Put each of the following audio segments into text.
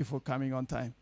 you for coming on time.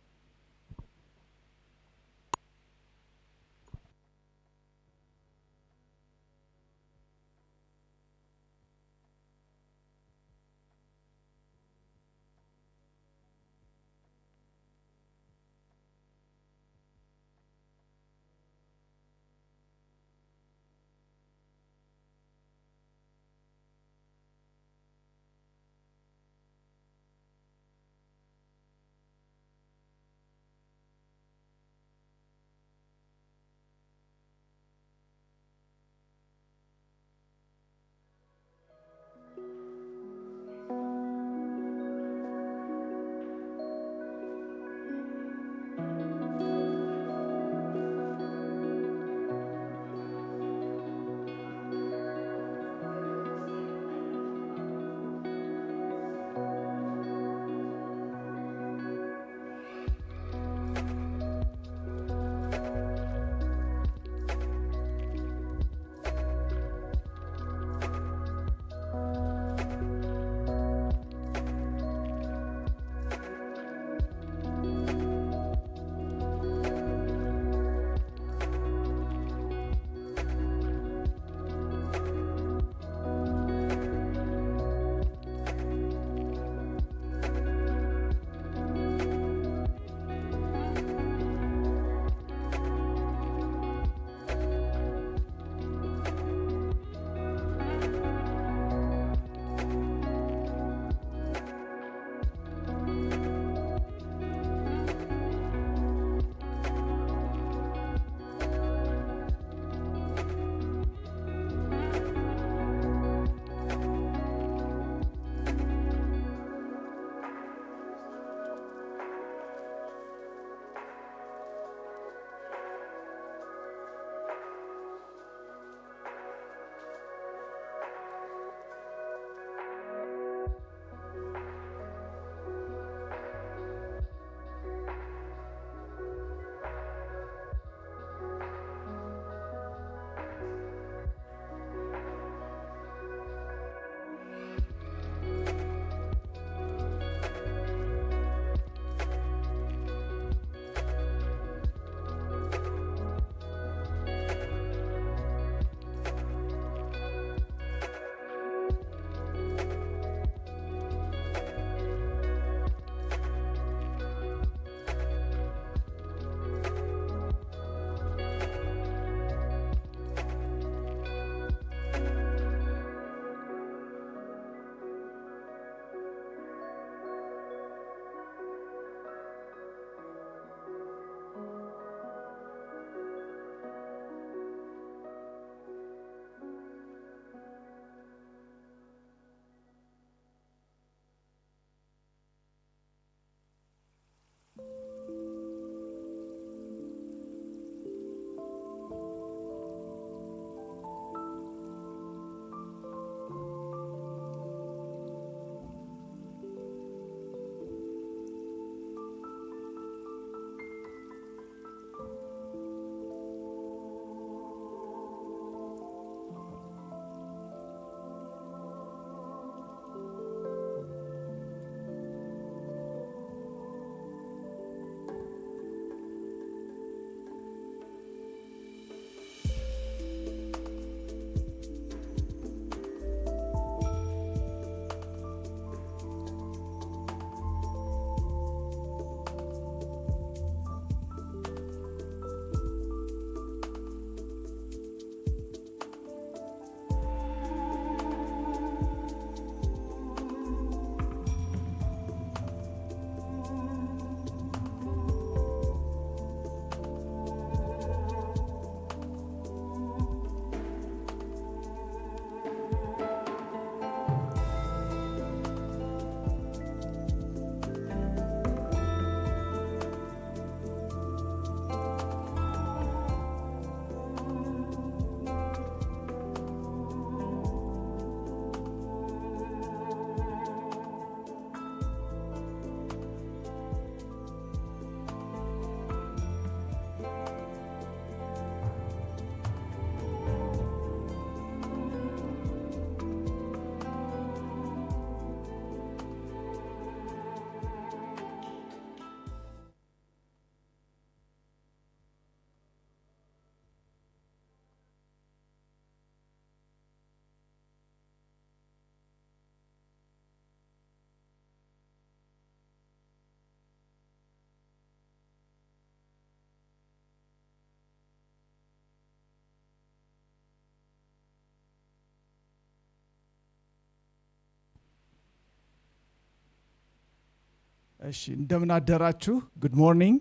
እንደምን አደራችሁ. Good morning.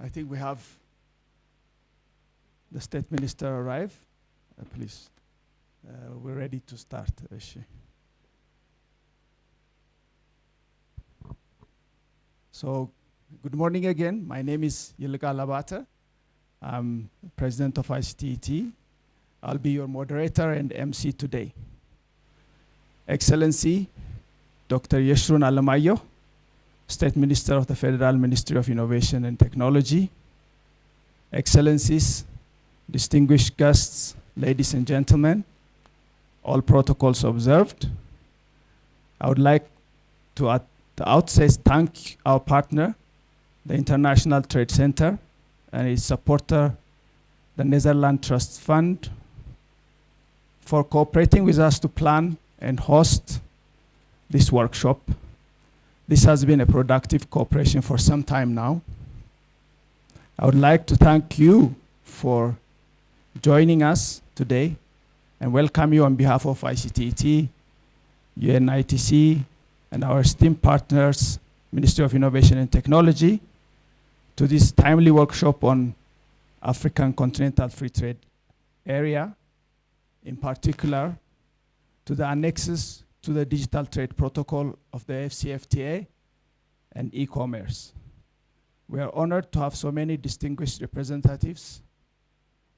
I think we have the State Minister arrive. Please, we're ready to start. So, good morning again. My name is Yilga Labata. I'm President of ICTET. I'll be your moderator and MC today. Excellency, Dr. Yeshrun Alamayo, State Minister of the Federal Ministry of Innovation and Technology. Excellencies, distinguished guests, ladies and gentlemen, all protocols observed. I would like to at the outset thank our partner, the International Trade Center, and its supporter, the Netherlands Trust Fund, for cooperating with us to plan and host this workshop. This has been a productive cooperation for some time now. I would like to thank you for joining us today and welcome you on behalf of ICTET, UNITC, and our esteemed partners, Ministry of Innovation and Technology, to this timely workshop on African Continental Free Trade Area, in particular to the annexes to the Digital Trade Protocol of the AfCFTA and eCommerce. We are honored to have so many distinguished representatives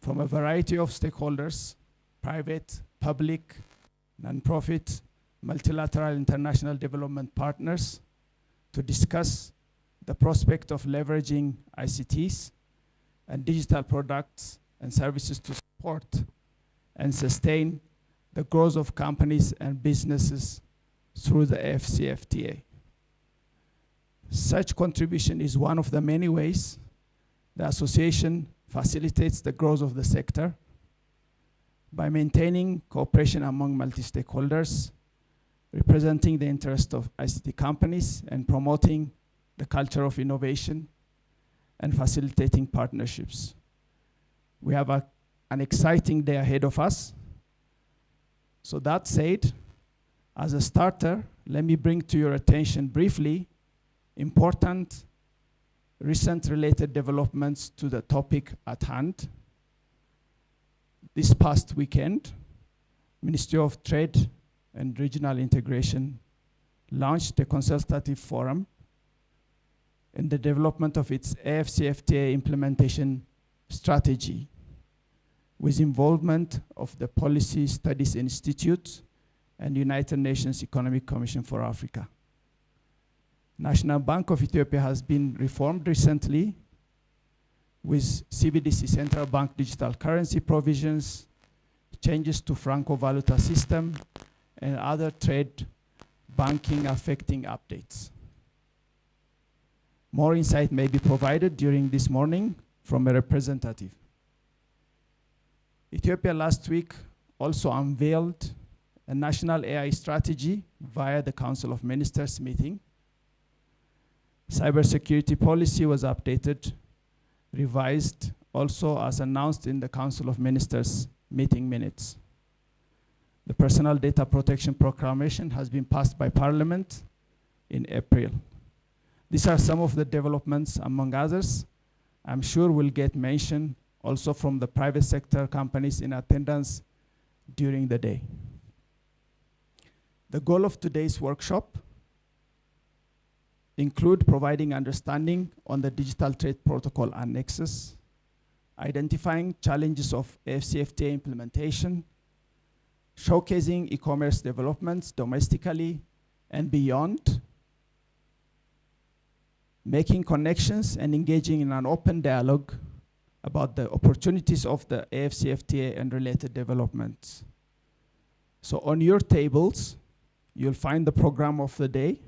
from a variety of stakeholders, private, public, non-profit, multilateral international development partners, to discuss the prospect of leveraging ICTs and digital products and services to support and sustain the growth of companies and businesses through the AfCFTA. Such contribution is one of the many ways the association facilitates the growth of the sector by maintaining cooperation among multi-stakeholders, representing the interest of ICT companies, and promoting the culture of innovation and facilitating partnerships. We have an exciting day ahead of us. So that said, as a starter, let me bring to your attention briefly important recent related developments to the topic at hand. This past weekend, Ministry of Trade and Regional Integration launched a consultative forum in the development of its AfCFTA implementation strategy, with involvement of the Policy Studies Institute and United Nations Economic Commission for Africa. National Bank of Ethiopia has been reformed recently with CBDC Central Bank digital currency provisions, changes to Franco Valuta system, and other trade banking affecting updates. More insight may be provided during this morning from a representative. Ethiopia last week also unveiled a national AI strategy via the Council of Ministers meeting. Cybersecurity policy was updated, revised, also as announced in the Council of Ministers meeting minutes. The Personal Data Protection Proclamation has been passed by Parliament in April. These are some of the developments, among others, I'm sure will get mentioned also from the private sector companies in attendance during the day. The goal of today's workshop include providing understanding on the Digital Trade Protocol annexes, identifying challenges of AfCFTA implementation, showcasing e-commerce developments domestically and beyond, making connections and engaging in an open dialogue about the opportunities of the AfCFTA and related developments. So on your tables, you'll find the program of the day.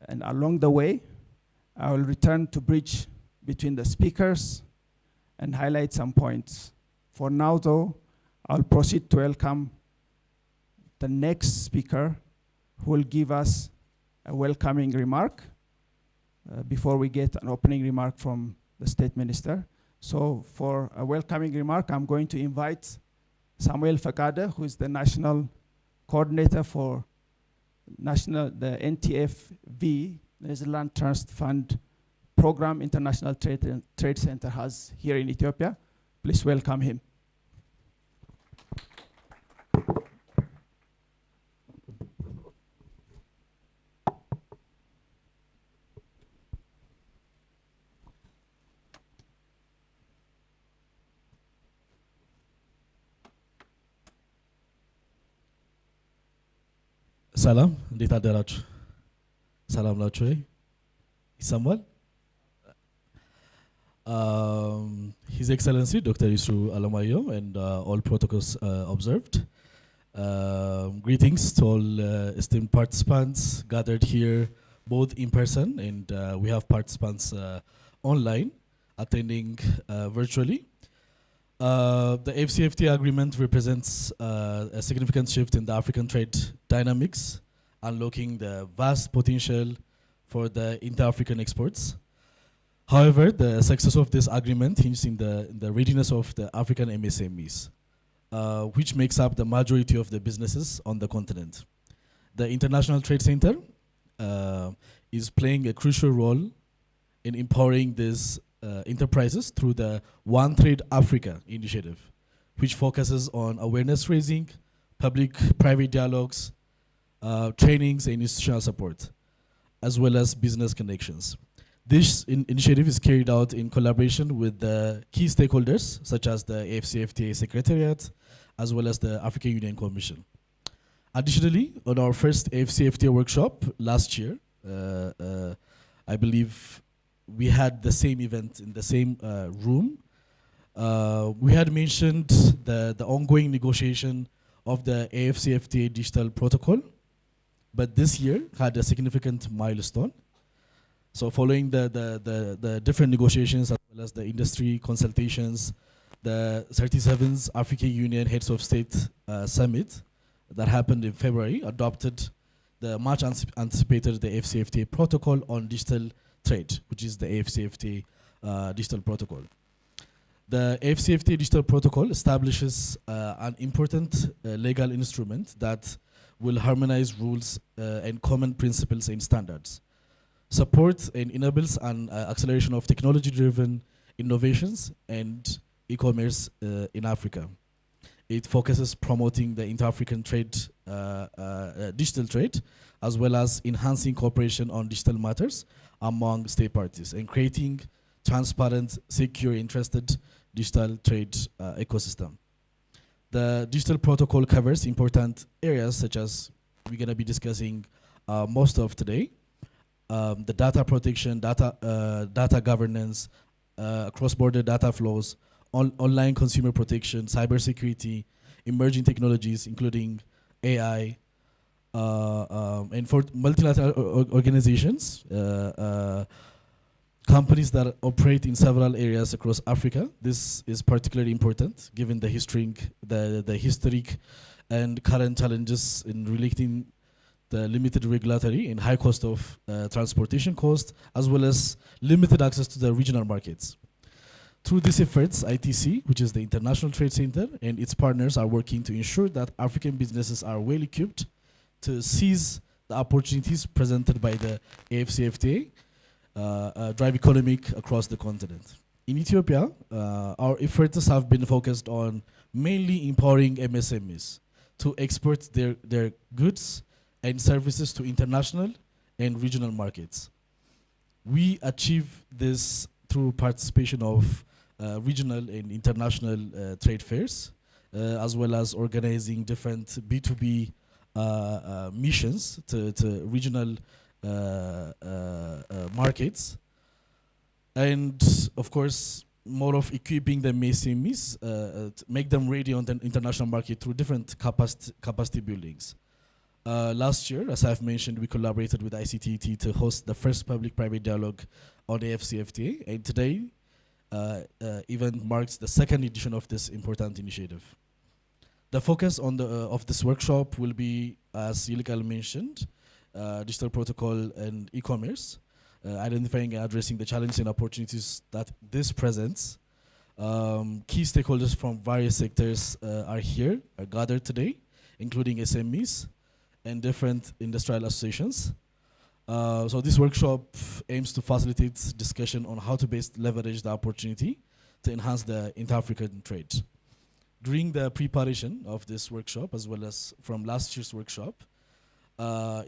And along the way, I will return to bridge between the speakers and highlight some points. For now, though, I'll proceed to welcome the next speaker, who will give us a welcoming remark before we get an opening remark from the State Minister. So for a welcoming remark, I'm going to invite Samuel Fakade, who is the National Coordinator for the NTF-V, Netherlands Trust Fund Program International Trade Center has here in Ethiopia. Please welcome him. ሰላም እንዴት አደራችሁ? ሰላም ናችሁ ወይ? ይሰማል? His Excellency Dr. Yusru Alamayo and all protocols observed. Greetings to all esteemed participants gathered here both in person and we have participants online attending virtually. The AfCFTA agreement represents a significant shift in the African trade dynamics, unlocking the vast potential for the inter-African exports. However, the success of this agreement hinges in the readiness of the African MSMEs, which makes up the majority of the businesses on the continent. The International Trade Center is playing a crucial role in empowering these enterprises through the One Trade Africa initiative, which focuses on awareness raising, public-private dialogues, trainings and institutional support, as well as business connections. This initiative is carried out in collaboration with the key stakeholders such as the AfCFTA Secretariat, as well as the African Union Commission. Additionally, on our first AfCFTA workshop last year, I believe we had the same event in the same room. We had mentioned the ongoing negotiation of the AfCFTA digital protocol, but this year had a significant milestone. So following the different negotiations as well as the industry consultations, the 37th African Union Heads of State Summit that happened in February adopted the much anticipated the AfCFTA protocol on digital trade, which is the AfCFTA digital protocol. The AfCFTA digital protocol establishes an important legal instrument that will harmonize rules and common principles and standards, support and enables an acceleration of technology-driven innovations and e-commerce in Africa. It focuses promoting the inter-African trade, digital trade, as well as enhancing cooperation on digital matters among state parties and creating transparent, secure, and trusted digital trade ecosystem. The digital protocol covers important areas such as we're going to be discussing most of today. The data protection, data governance, cross-border data flows, online consumer protection, cybersecurity, emerging technologies including AI, and for multilateral organizations, companies that operate in several areas across Africa. This is particularly important given the historic and current challenges in relating the limited regulatory and high cost of transportation cost, as well as limited access to the regional markets. Through these efforts, ITC, which is the International Trade Center, and its partners are working to ensure that African businesses are well equipped to seize the opportunities presented by the AfCFTA, drive economic across the continent. In Ethiopia, our efforts have been focused on mainly empowering MSMEs to export their goods and services to international and regional markets. We achieve this through participation of regional and international trade fairs, as well as organizing different B2B missions to regional markets. And of course, more of equipping the MSMEs to make them ready on the international market through different capacity buildings. Last year, as I've mentioned, we collaborated with ICTT to host the first public-private dialogue on the AfCFTA, and today event marks the second edition of this important initiative. The focus of this workshop will be, as Yilikal mentioned, digital protocol and e-commerce, identifying and addressing the challenges and opportunities that this presents. Key stakeholders from various sectors are gathered today, including SMEs and different industrial associations. So this workshop aims to facilitate discussion on how to best leverage the opportunity to enhance the inter-African trade. During the preparation of this workshop, as well as from last year's workshop,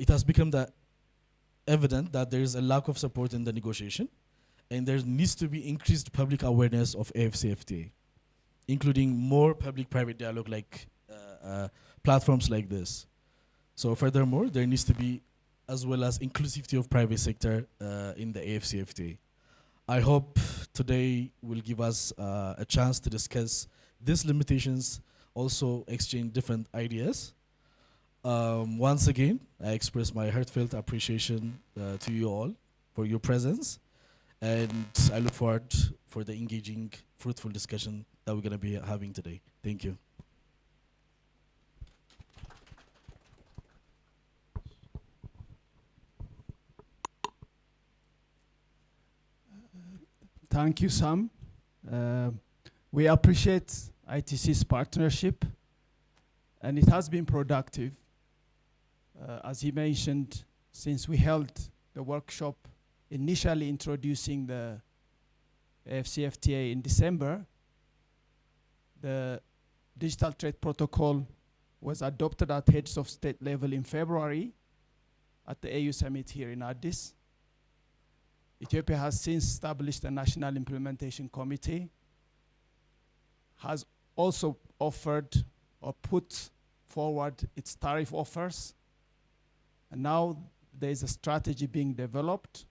it has become evident that there is a lack of support in the negotiation, and there needs to be increased public awareness of AfCFTA, including more public-private dialogue like platforms like this. So furthermore, there needs to be as well as inclusivity of private sector in the AfCFTA. I hope today will give us a chance to discuss these limitations, also exchange different ideas. Once again, I express my heartfelt appreciation to you all for your presence, and I look forward for the engaging, fruitful discussion that we're going to be having today. Thank you. Thank you, Sam. We appreciate ITC's partnership, and it has been productive. As he mentioned, since we held the workshop initially introducing the AfCFTA in December, the Digital Trade Protocol was adopted at heads of state level in February at the AU Summit here in Addis. Ethiopia has since established a National Implementation Committee, has also offered or put forward its tariff offers, and now there is a strategy being developed,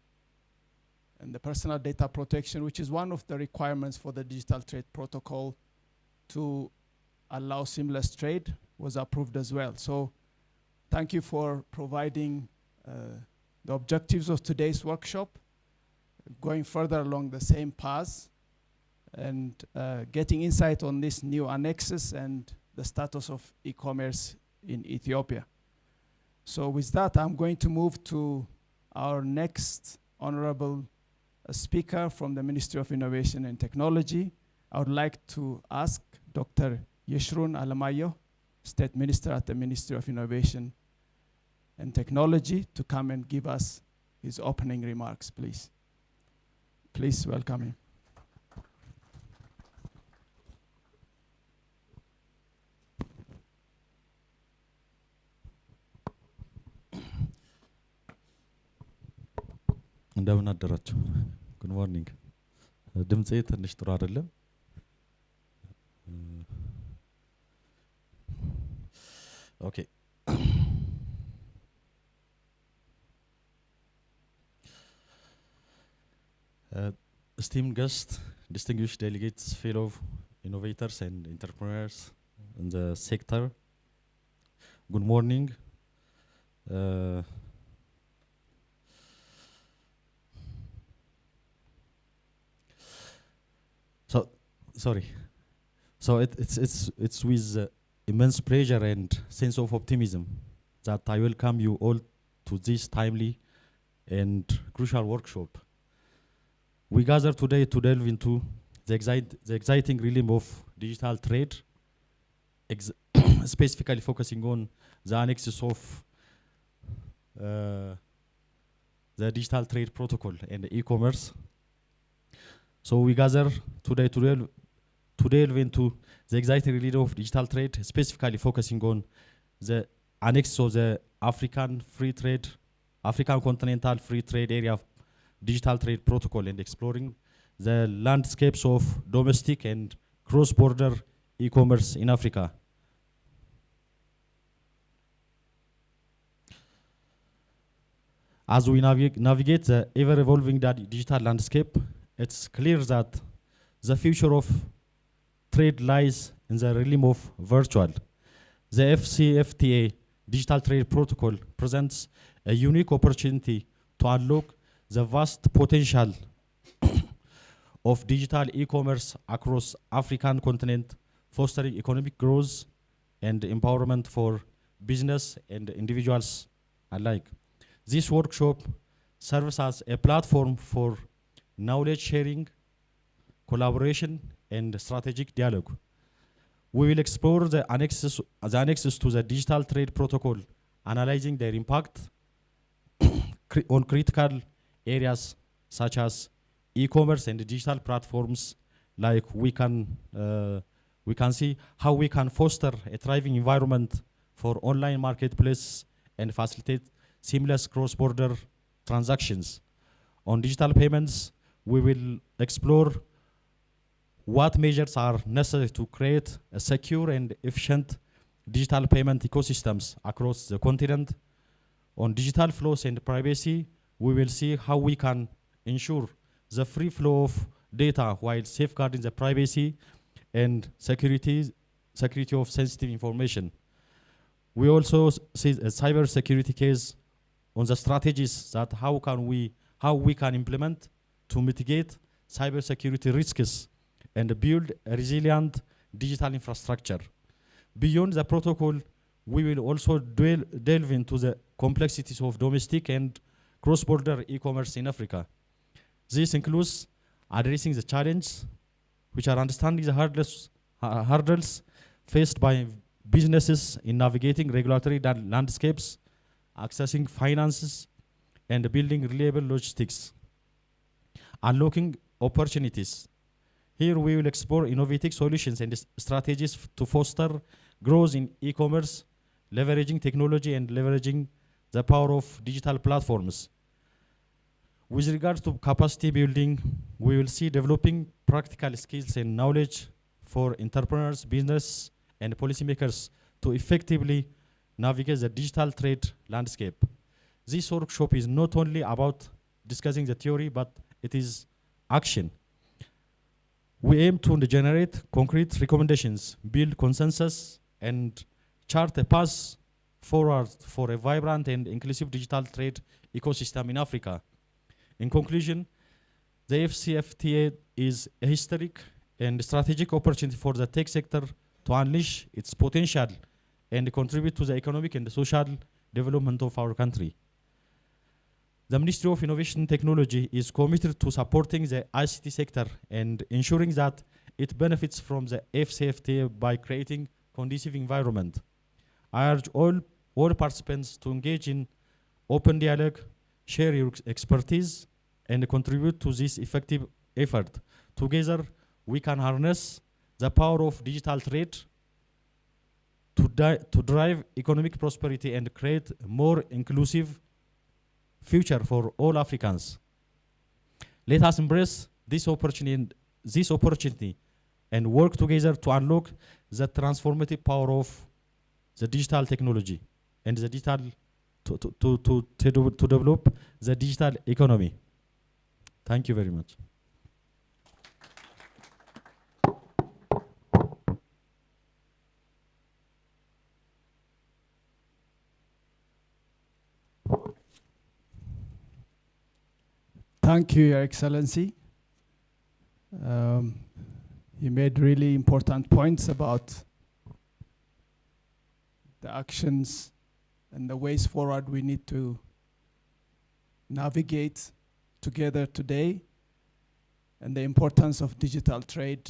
and the personal data protection, which is one of the requirements for the Digital Trade Protocol to allow seamless trade, was approved as well. So thank you for providing the objectives of today's workshop, going further along the same path, and getting insight on these new annexes and the status of e-commerce in Ethiopia. So with that, I'm going to move to our next honorable speaker from the Ministry of Innovation and Technology. I would like to ask Dr. Yeshurun Alamayo, State Minister at the Ministry of Innovation and Technology, to come and give us his opening remarks, please. Please welcome him. እንደምን አደራችሁ? ጉድ ሞርኒንግ። ድምጼ ትንሽ ጥሩ አይደለም። ኦኬ esteemed guests, distinguished delegates, fellow innovators and entrepreneurs in the sector, good morning. So it's with immense pleasure and sense of optimism that I welcome you all to this timely and crucial workshop. We gather today to delve into the exciting realm of digital trade, specifically focusing on the annexes of the Digital Trade Protocol and e-commerce. So we gather today to delve into the exciting realm of digital trade, specifically focusing on the annexes of the African Continental Free Trade Area Digital Trade Protocol, and exploring the landscapes of domestic and cross-border e-commerce in Africa. As we navigate the ever-evolving digital landscape, it's clear that the future of trade lies in the realm of virtual. The AfCFTA Digital Trade Protocol presents a unique opportunity to unlock the vast potential of digital e-commerce across African continent, fostering economic growth and empowerment for business and individuals alike. This workshop serves as a platform for knowledge sharing, collaboration, and strategic dialogue. We will explore the annexes to the Digital Trade Protocol analyzing their impact on critical areas such as e-commerce and digital platforms. Like we can see how we can foster a thriving environment for online marketplaces and facilitate seamless cross-border transactions. On digital payments, we will explore what measures are necessary to create a secure and efficient digital payment ecosystems across the continent. On digital flows and privacy, we will see how we can ensure the free flow of data while safeguarding the privacy and security of sensitive information. We also see a cybersecurity case on the strategies that how we can implement to mitigate cybersecurity risks and build a resilient digital infrastructure. Beyond the protocol, we will also delve into the complexities of domestic and cross-border e-commerce in Africa. This includes addressing the challenges, which are understanding the hurdles faced by businesses in navigating regulatory landscapes, accessing finances, and building reliable logistics. Unlocking opportunities. Here we will explore innovative solutions and strategies to foster growth in e-commerce, leveraging technology and leveraging the power of digital platforms. With regards to capacity building, we will see developing practical skills and knowledge for entrepreneurs, business, and policymakers to effectively navigate the digital trade landscape. This workshop is not only about discussing the theory, but it is action. We aim to generate concrete recommendations, build consensus, and chart a path forward for a vibrant and inclusive digital trade ecosystem in Africa. In conclusion, the AfCFTA is a historic and strategic opportunity for the tech sector to unleash its potential and contribute to the economic and social development of our country. The Ministry of Innovation and Technology is committed to supporting the ICT sector and ensuring that it benefits from the AfCFTA by creating conducive environment. I urge all participants to engage in open dialogue, share your expertise, and contribute to this effective effort. Together, we can harness the power of digital trade to drive economic prosperity and create a more inclusive future for all Africans. Let us embrace this opportunity and work together to unlock the transformative power of the digital technology and the digital to develop the digital economy. Thank you very much. Thank you, Your Excellency. You made really important points about the actions and the ways forward we need to navigate together today, and the importance of digital trade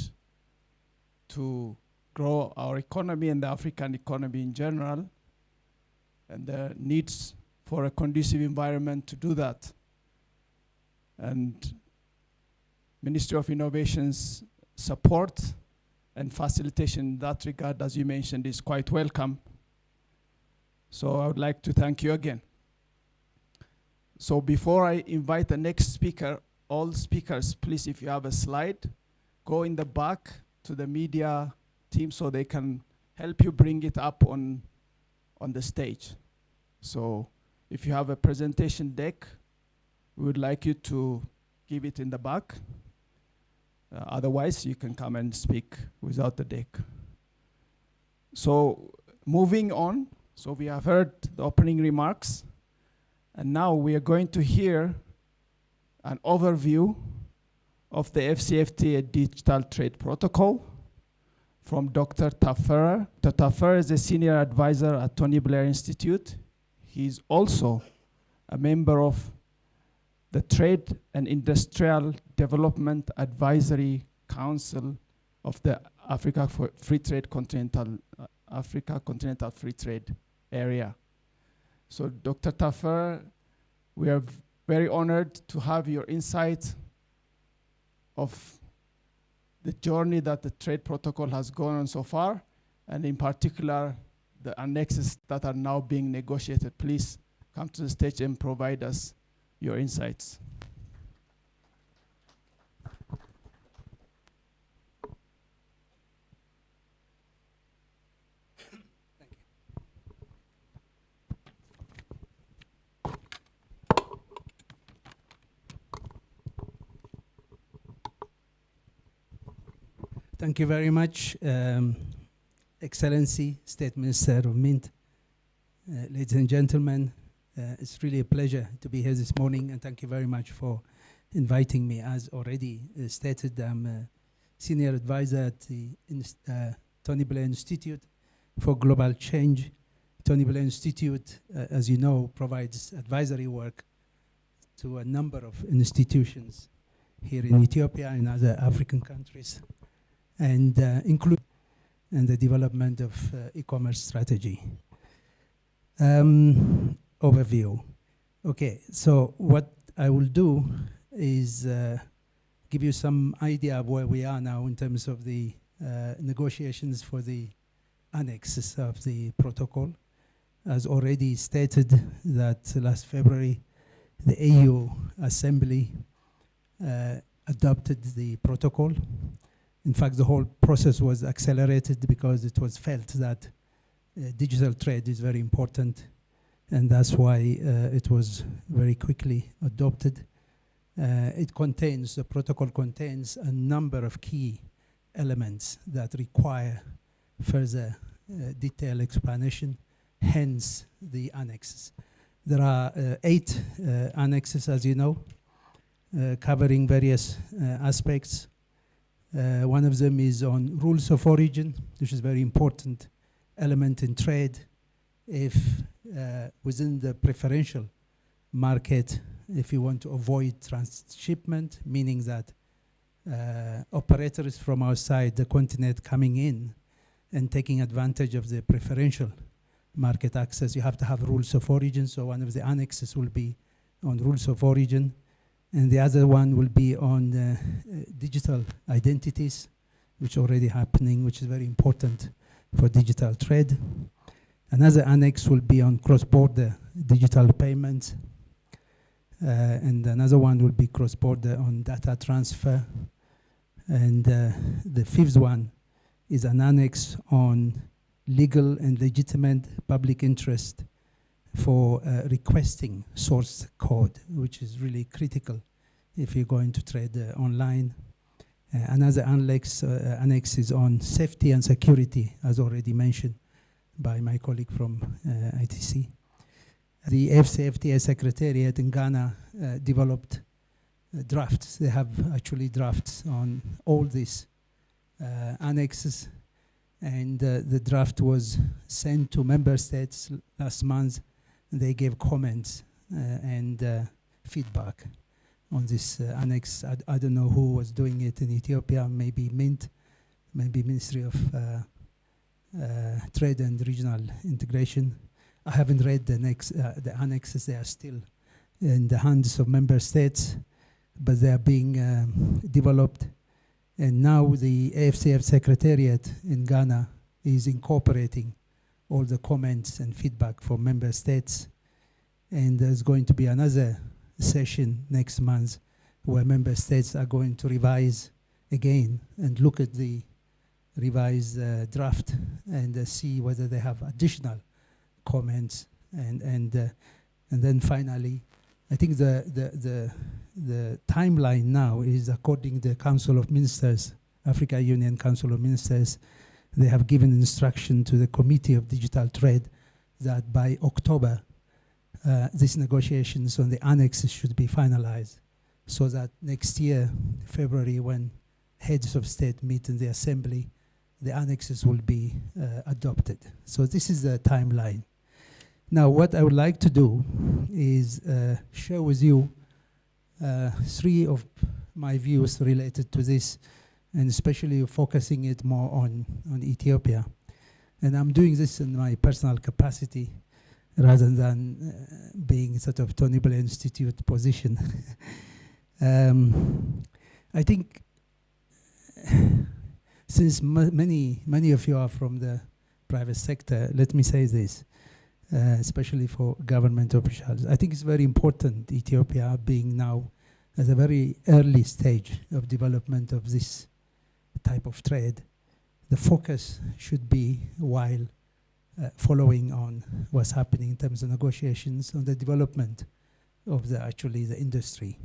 to grow our economy and the African economy in general, and the needs for a conducive environment to do that. And Ministry of Innovation's support and facilitation in that regard, as you mentioned, is quite welcome. So I would like to thank you again. So before I invite the next speaker, all speakers, please, if you have a slide, go in the back to the media team so they can help you bring it up on the stage. So if you have a presentation deck, we would like you to give it in the back. Otherwise, you can come and speak without the deck. So moving on, so we have heard the opening remarks, and now we are going to hear an overview of the AfCFTA Digital Trade Protocol from Dr. Taferer. Dr. Taferer is a senior advisor at Tony Blair Institute. He is also a member of the Trade and Industrial Development Advisory Council of the Africa Continental Free Trade Area. So Dr. Taffer, we are very honored to have your insight of the journey that the trade protocol has gone on so far, and in particular, the annexes that are now being negotiated. Please come to the stage and provide us your insights. Thank you very much, Excellency, State Minister of Mint. Ladies and gentlemen, it's really a pleasure to be here this morning, and thank you very much for inviting me. As already stated, I'm a senior advisor at the Tony Blair Institute for Global Change. Tony Blair Institute, as you know, provides advisory work to a number of institutions here in Ethiopia and other African countries, and include in the development of e-commerce strategy. Overview. Okay, so what I will do is give you some idea of where we are now in terms of the negotiations for the annexes of the protocol. As already stated, that last February, the AU Assembly adopted the protocol. In fact, the whole process was accelerated because it was felt that digital trade is very important, and that's why it was very quickly adopted. The protocol contains a number of key elements that require further detailed explanation, hence the annexes. There are 8 annexes, as you know, covering various aspects. One of them is on rules of origin, which is a very important element in trade. If within the preferential market, if you want to avoid transshipment, meaning that operators from outside the continent coming in and taking advantage of the preferential market access, you have to have rules of origin. So one of the annexes will be on rules of origin, and the other one will be on digital identities, which are already happening, which is very important for digital trade. Another annex will be on cross-border digital payments, and another one will be cross-border on data transfer. And the 5th one is an annex on legal and legitimate public interest for requesting source code, which is really critical if you're going to trade online. Another annex is on safety and security, as already mentioned by my colleague from ITC. The AfCFTA Secretariat in Ghana developed drafts. They have actually drafts on all these annexes, and the draft was sent to member states last month. They gave comments and feedback on this annex. I don't know who was doing it in Ethiopia, maybe Mint, maybe Ministry of Trade and Regional Integration. I haven't read the annexes. They are still in the hands of member states, but they are being developed. And now the AfCFTA Secretariat in Ghana is incorporating all the comments and feedback from member states. And there's going to be another session next month where member states are going to revise again and look at the revised draft and see whether they have additional comments. And then finally, I think the timeline now is according to the Council of Ministers, Africa Union Council of Ministers. They have given instruction to the Committee of Digital Trade that by October, these negotiations on the annexes should be finalized, so that next year, February, when heads of state meet in the assembly, the annexes will be adopted. So this is the timeline. Now, what I would like to do is share with you 3 of my views related to this, and especially focusing it more on Ethiopia. And I'm doing this in my personal capacity rather than being sort of Tony Blair Institute position. I think since many of you are from the private sector, let me say this, especially for government officials. I think it's very important Ethiopia being now at a very early stage of development of this type of trade. The focus should be, while following on what's happening in terms of negotiations, on the development of the industry.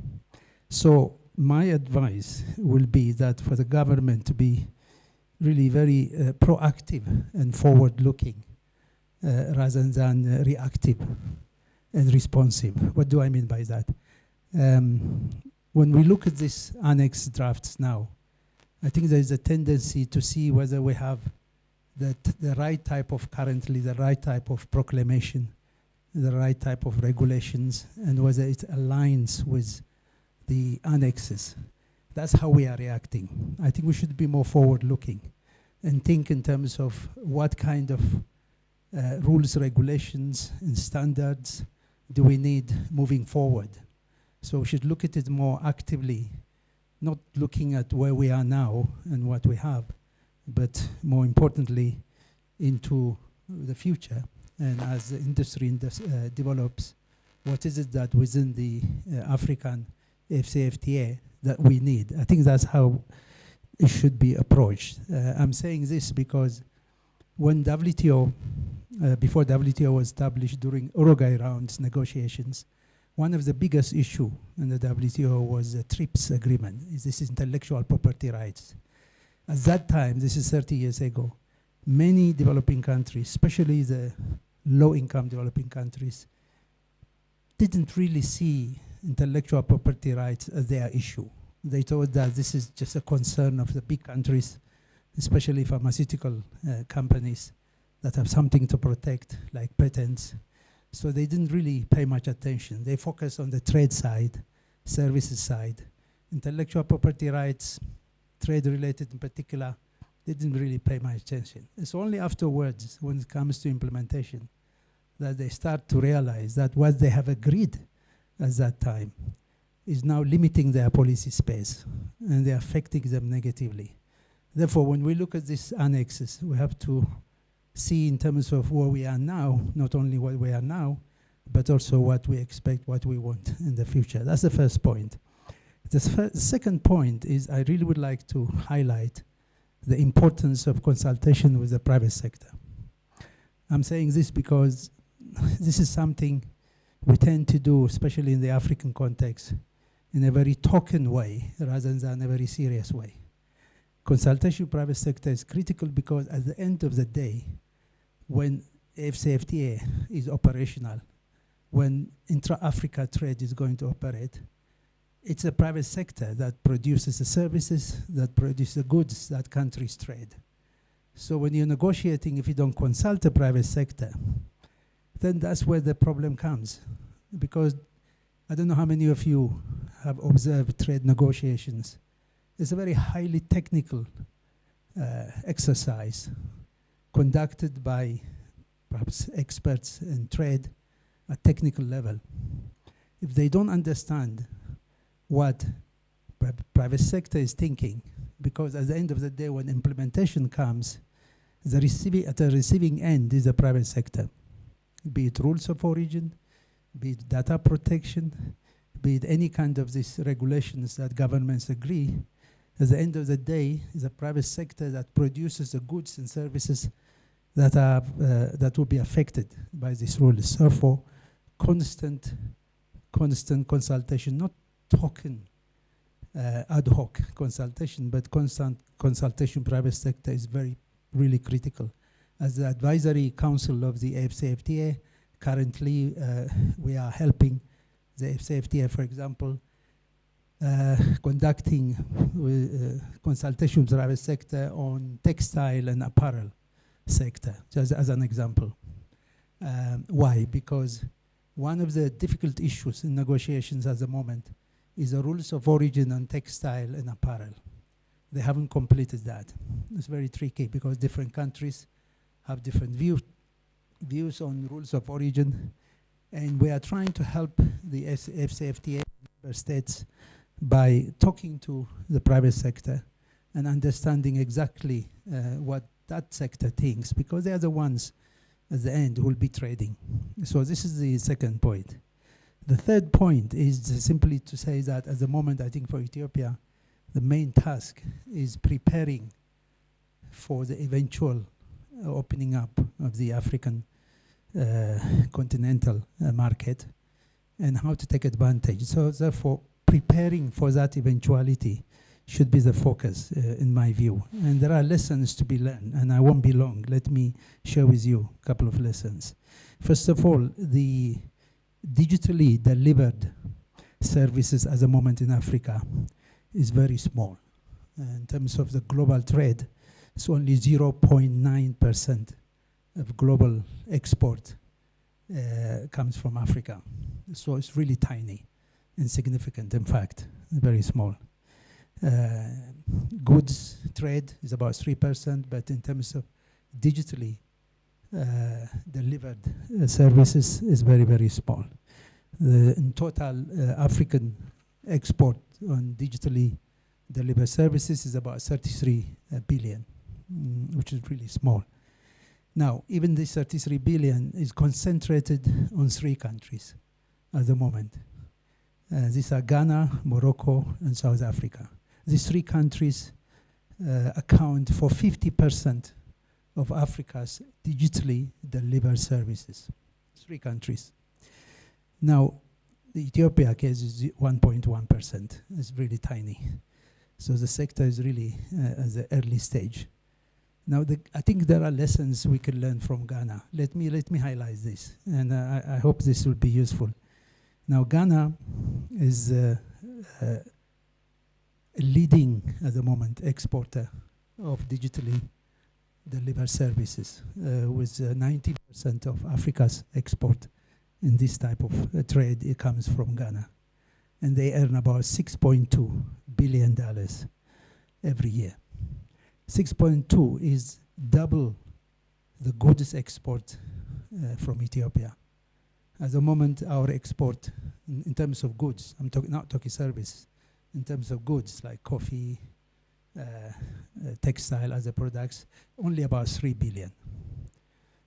So my advice will be that for the government to be really very proactive and forward-looking rather than reactive and responsive. What do I mean by that? When we look at these annex drafts now, I think there is a tendency to see whether we have the right type of the right type of proclamation, the right type of regulations, and whether it aligns with the annexes. That's how we are reacting. I think we should be more forward-looking and think in terms of what kind of rules, regulations, and standards do we need moving forward. So we should look at it more actively, not looking at where we are now and what we have, but more importantly, into the future. And as the industry develops, what is it that within the African AfCFTA that we need? I think that's how it should be approached. I'm saying this because when WTO, before WTO was established during Uruguay rounds negotiations, one of the biggest issues in the WTO was the TRIPS agreement. This is intellectual property rights. At that time, this is 30 years ago, many developing countries, especially the low-income developing countries, didn't really see intellectual property rights as their issue. They thought that this is just a concern of the big countries, especially pharmaceutical companies that have something to protect, like patents. So they didn't really pay much attention. They focused on the trade side, services side. Intellectual property rights, trade-related in particular, they didn't really pay much attention. It's only afterwards, when it comes to implementation, that they start to realize that what they have agreed at that time is now limiting their policy space, and they're affecting them negatively. Therefore, when we look at these annexes, we have to see in terms of where we are now, not only what we are now, but also what we expect, what we want in the future. That's the first point. The second point is I really would like to highlight the importance of consultation with the private sector. I'm saying this because this is something we tend to do, especially in the African context, in a very token way rather than a very serious way. Consultation with private sector is critical because at the end of the day, when AfCFTA is operational, when intra-Africa trade is going to operate, it's the private sector that produces the services, that produce the goods that countries trade. So when you're negotiating, if you don't consult the private sector, then that's where the problem comes. Because I don't know how many of you have observed trade negotiations. It's a very highly technical exercise conducted by perhaps experts in trade at technical level. If they don't understand what private sector is thinking, because at the end of the day, when implementation comes, at the receiving end is the private sector, be it rules of origin, be it data protection, be it any kind of these regulations that governments agree. At the end of the day, is a private sector that produces the goods and services that are that will be affected by these rules. Therefore, constant consultation, not token ad hoc consultation, but constant consultation private sector is really critical. As the advisory council of the AfCFTA, currently we are helping the AfCFTA, for example, conducting consultation with the private sector on textile and apparel sector, just as an example. Why? Because one of the difficult issues in negotiations at the moment is the rules of origin on textile and apparel. They haven't completed that. It's very tricky because different countries have different views views on rules of origin, and we are trying to help the AfCFTA member states by talking to the private sector and understanding exactly what that sector thinks, because they are the ones at the end who will be trading. So this is the second point. The third point is simply to say that at the moment, I think for Ethiopia, the main task is preparing for the eventual opening up of the African continental market and how to take advantage. So therefore, preparing for that eventuality should be the focus in my view. And there are lessons to be learned, and I won't be long. Let me share with you a couple of lessons. First of all, the digitally delivered services at the moment in Africa is very small. In terms of the global trade, it's only 0.9% of global export comes from Africa. So it's really tiny, insignificant, in fact, very small. Goods trade is about 3%, but in terms of digitally delivered services is very, very small. In total, African export on digitally delivered services is about 33 billion, which is really small. Now, even this 33 billion is concentrated on 3 countries at the moment. These are Ghana, Morocco, and South Africa. These 3 countries account for 50% of Africa's digitally delivered services. 3 countries. Now, the Ethiopia case is 1.1%. It's really tiny. So the sector is really at the early stage. Now, I think there are lessons we can learn from Ghana. Let me highlight this, and I hope this will be useful. Now, Ghana is a leading, at the moment, exporter of digitally delivered services, with 90% of Africa's export in this type of trade. It comes from Ghana. And they earn about $6.2 billion every year. 6.2 is double the goods export from Ethiopia. At the moment, our export in terms of goods, I'm not talking service, in terms of goods like coffee, textile, other products, only about 3 billion.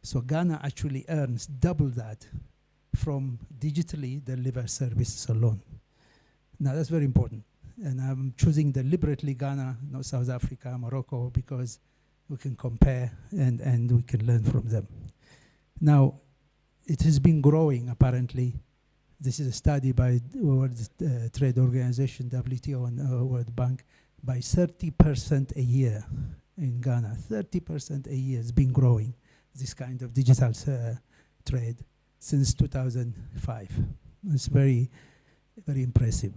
So Ghana actually earns double that from digitally delivered services alone. Now that's very important. And I'm choosing deliberately Ghana, not South Africa, Morocco, because we can compare and we can learn from them. Now, it has been growing, apparently. This is a study by the World Trade Organization, WTO, and World Bank, by 30% a year in Ghana. 30% a year has been growing, this kind of digital trade, since 2005. It's very, very impressive.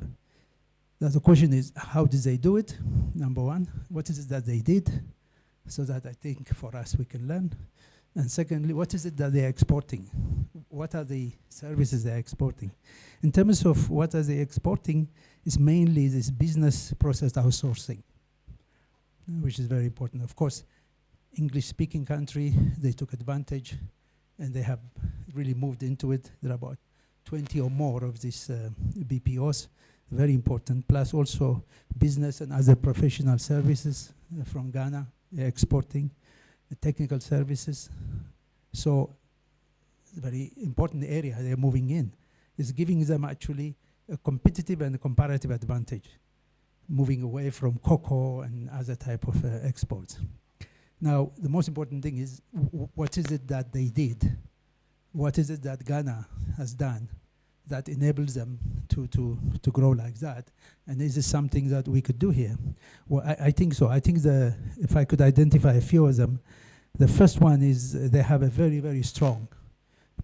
Now the question is, how did they do it? Number one, what is it that they did? So that I think for us we can learn. And secondly, what is it that they're exporting? What are the services they're exporting? In terms of what are they exporting, it's mainly this business process outsourcing, which is very important. Of course, English-speaking country, they took advantage and they have really moved into it. There are about 20 or more of these BPOs, very important, plus also business and other professional services from Ghana, exporting technical services. So very important area they're moving in. Is giving them actually a competitive and a comparative advantage, moving away from cocoa and other type of exports. Now, the most important thing is, what is it that they did? What is it that Ghana has done that enables them to grow like that? And is this something that we could do here? Well, I think so. I think if I could identify a few of them, the first one is they have a very, very strong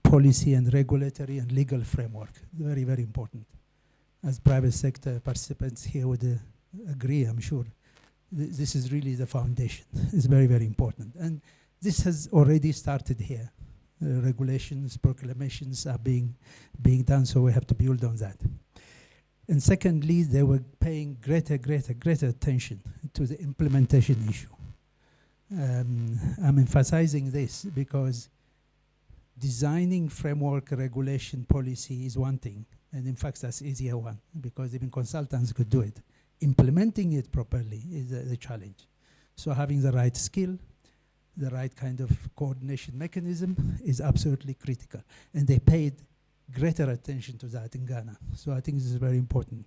policy and regulatory and legal framework. Very, very important. As private sector participants here would agree, I'm sure. This is really the foundation. It's very, very important. And this has already started here. Regulations, proclamations are being done, so we have to build on that. And secondly, they were paying greater attention to the implementation issue. I'm emphasizing this because designing framework regulation policy is one thing, and in fact that's easier one because even consultants could do it. Implementing it properly is the challenge. So having the right skill, the right kind of coordination mechanism is absolutely critical. And they paid greater attention to that in Ghana. So I think this is very important.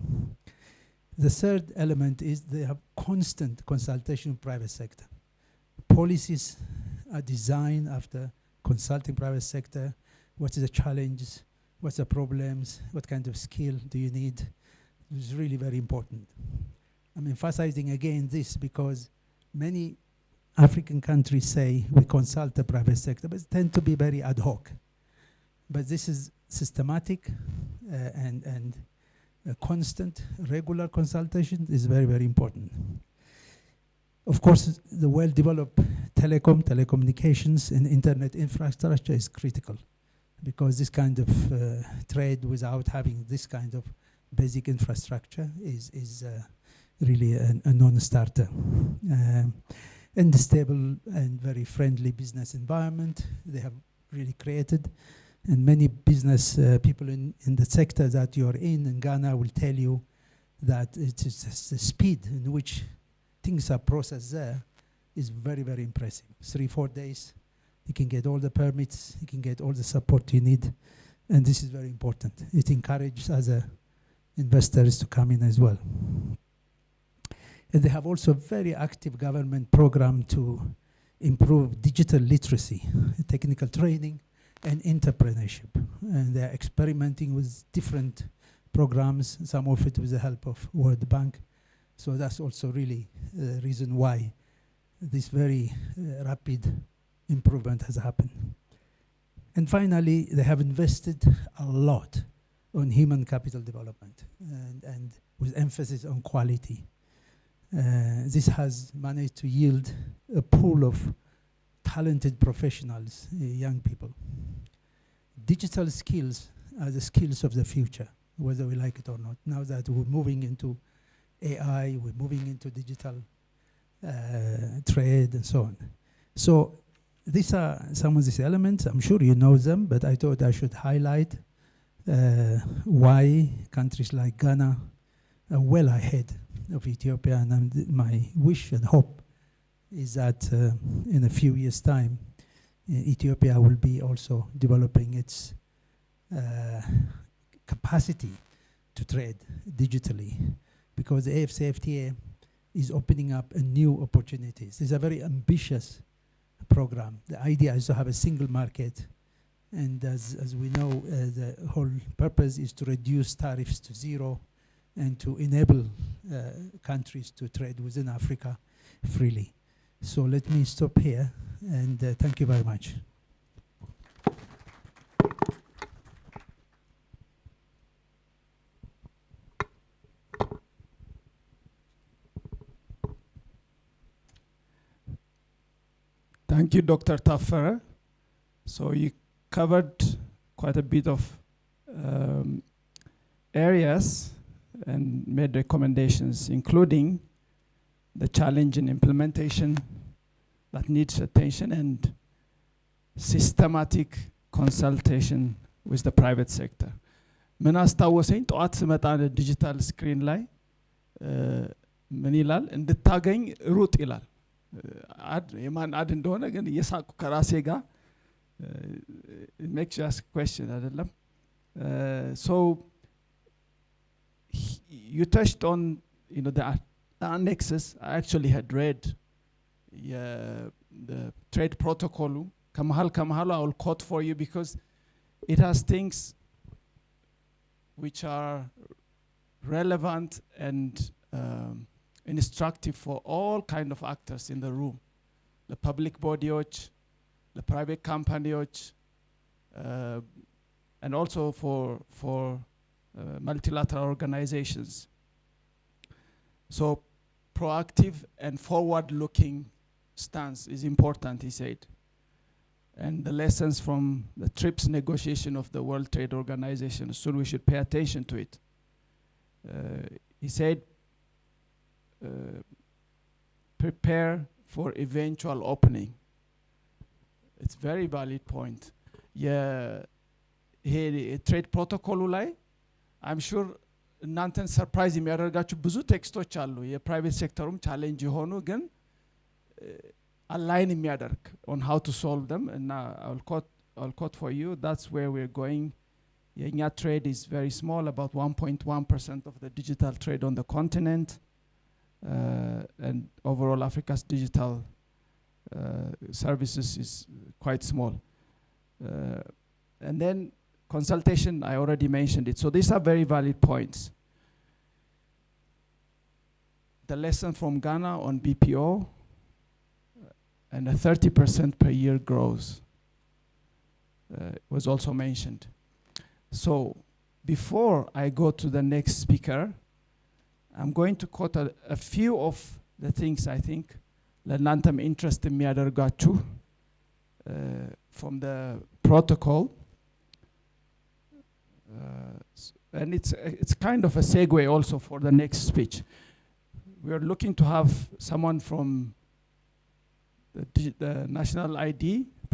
The third element is they have constant consultation with private sector. Policies are designed after consulting private sector. What are the challenges? What's the problems? What kind of skill do you need? It's really very important. I'm emphasizing again this because many African countries say we consult the private sector, but it tend to be very ad hoc. But this is systematic and constant, regular consultation is very, very important. Of course, the well-developed telecommunications and internet infrastructure is critical because this kind of trade without having this kind of basic infrastructure is really a non-starter. And the stable and very friendly business environment they have really created. And many business people in the sector that you're in Ghana will tell you that it is the speed in which things are processed there is very, very impressive. 3-4 days, you can get all the permits, you can get all the support you need, and this is very important. It encourages other investors to come in as well. And they have also a very active government program to improve digital literacy, technical training, and entrepreneurship. And they're experimenting with different programs, some of it with the help of World Bank. So that's also really the reason why this very rapid improvement has happened. And finally, they have invested a lot on human capital development and with emphasis on quality. This has managed to yield a pool of talented professionals, young people. Digital skills are the skills of the future, whether we like it or not. Now that we're moving into AI, we're moving into digital trade and so on. So these are some of these elements. I'm sure you know them, but I thought I should highlight why countries like Ghana are well ahead of Ethiopia. And my wish and hope is that in a few years' time, Ethiopia will be also developing its capacity to trade digitally, because the AfCFTA is opening up new opportunities. It's a very ambitious program. The idea is to have a single market, and as we know, the whole purpose is to reduce tariffs to zero and to enable countries to trade within Africa freely. So let me stop here, and thank you very much. Thank you, Dr. Taffer. So you covered quite a bit of areas and made recommendations, including the challenge in implementation that needs attention and systematic consultation with the private sector. ምን አስታወሰኝ ጠዋት ስመጣ ዲጂታል ስክሪን ላይ ምን ይላል እንድታገኝ ሩጥ ይላል አድ የማን አድ እንደሆነ ግን እየሳቁ ከራሴ ጋር it makes you ask a question አይደለም so you touched on the annexes. I actually had read the trade protocol kamahal I will quote for you because it has things which are relevant and instructive for all kind of actors in the room, the public body, the private company, and also for multilateral organizations. So proactive and forward-looking stance is important, he said. And the lessons from the TRIPS negotiation of the World Trade Organization, so we should pay attention to it. He said, prepare for eventual opening. It's a very valid point. ይሄ ትሬድ ፕሮቶኮሉ ላይ አይም ሹር እናንተን ሰርፕራይዝ የሚያደርጋችሁ ብዙ ቴክስቶች አሉ የፕራይቬት ሴክተሩም ቻሌንጅ የሆኑ ግን አላይን የሚያደርግ on how to solve them እና I'll quote for you that's where we're going የኛ trade is very small about 1.1% of the digital trade on the continent and overall Africa's digital services is quite small and then consultation, I already mentioned it. So these are very valid points. The lesson from Ghana on BPO and a 30% per year growth was also mentioned. So before I go to the next speaker, I'm going to quote a few of the things I think ለእናንተም interest የሚያደርጋችሁ from the protocol. And it's kind of a segue also for the next speech. We are looking to have someone from the national ID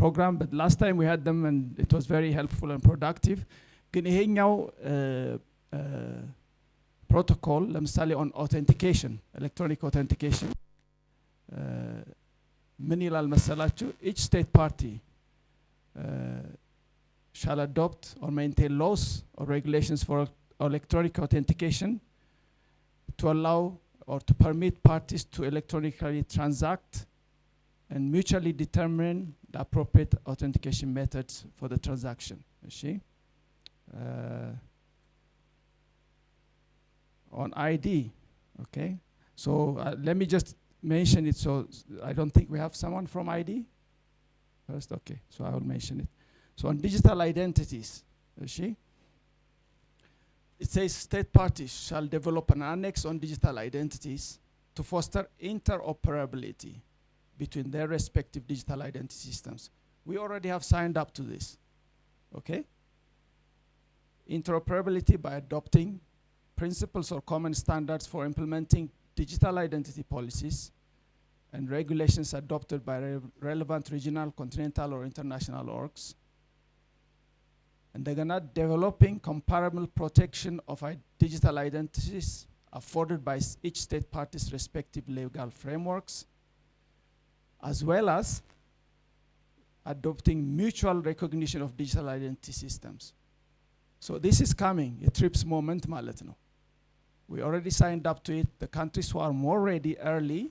program, but last time we had them and it was very helpful and productive. ግን ይሄኛው protocol ለምሳሌ on authentication, electronic authentication ምን ይላል መሰላችሁ? Each state party shall adopt or maintain laws or regulations for electronic authentication to allow or to permit parties to electronically transact and mutually determine the appropriate authentication methods for the transaction. You see? On ID, okay? So let me just mention it so I don't think we have someone from ID first. Okay, so I will mention it. So on digital identities, you see, it says state parties shall develop an annex on digital identities to foster interoperability between their respective digital identity systems. We already have signed up to this, okay? Interoperability by adopting principles or common standards for implementing digital identity policies and regulations adopted by relevant regional, continental, or international orgs. And they're gonna developing comparable protection of digital identities afforded by each state party's respective legal frameworks, as well as adopting mutual recognition of digital identity systems. So this is coming, a TRIPS moment ማለት ነው. We already signed up to it. The countries who are more ready early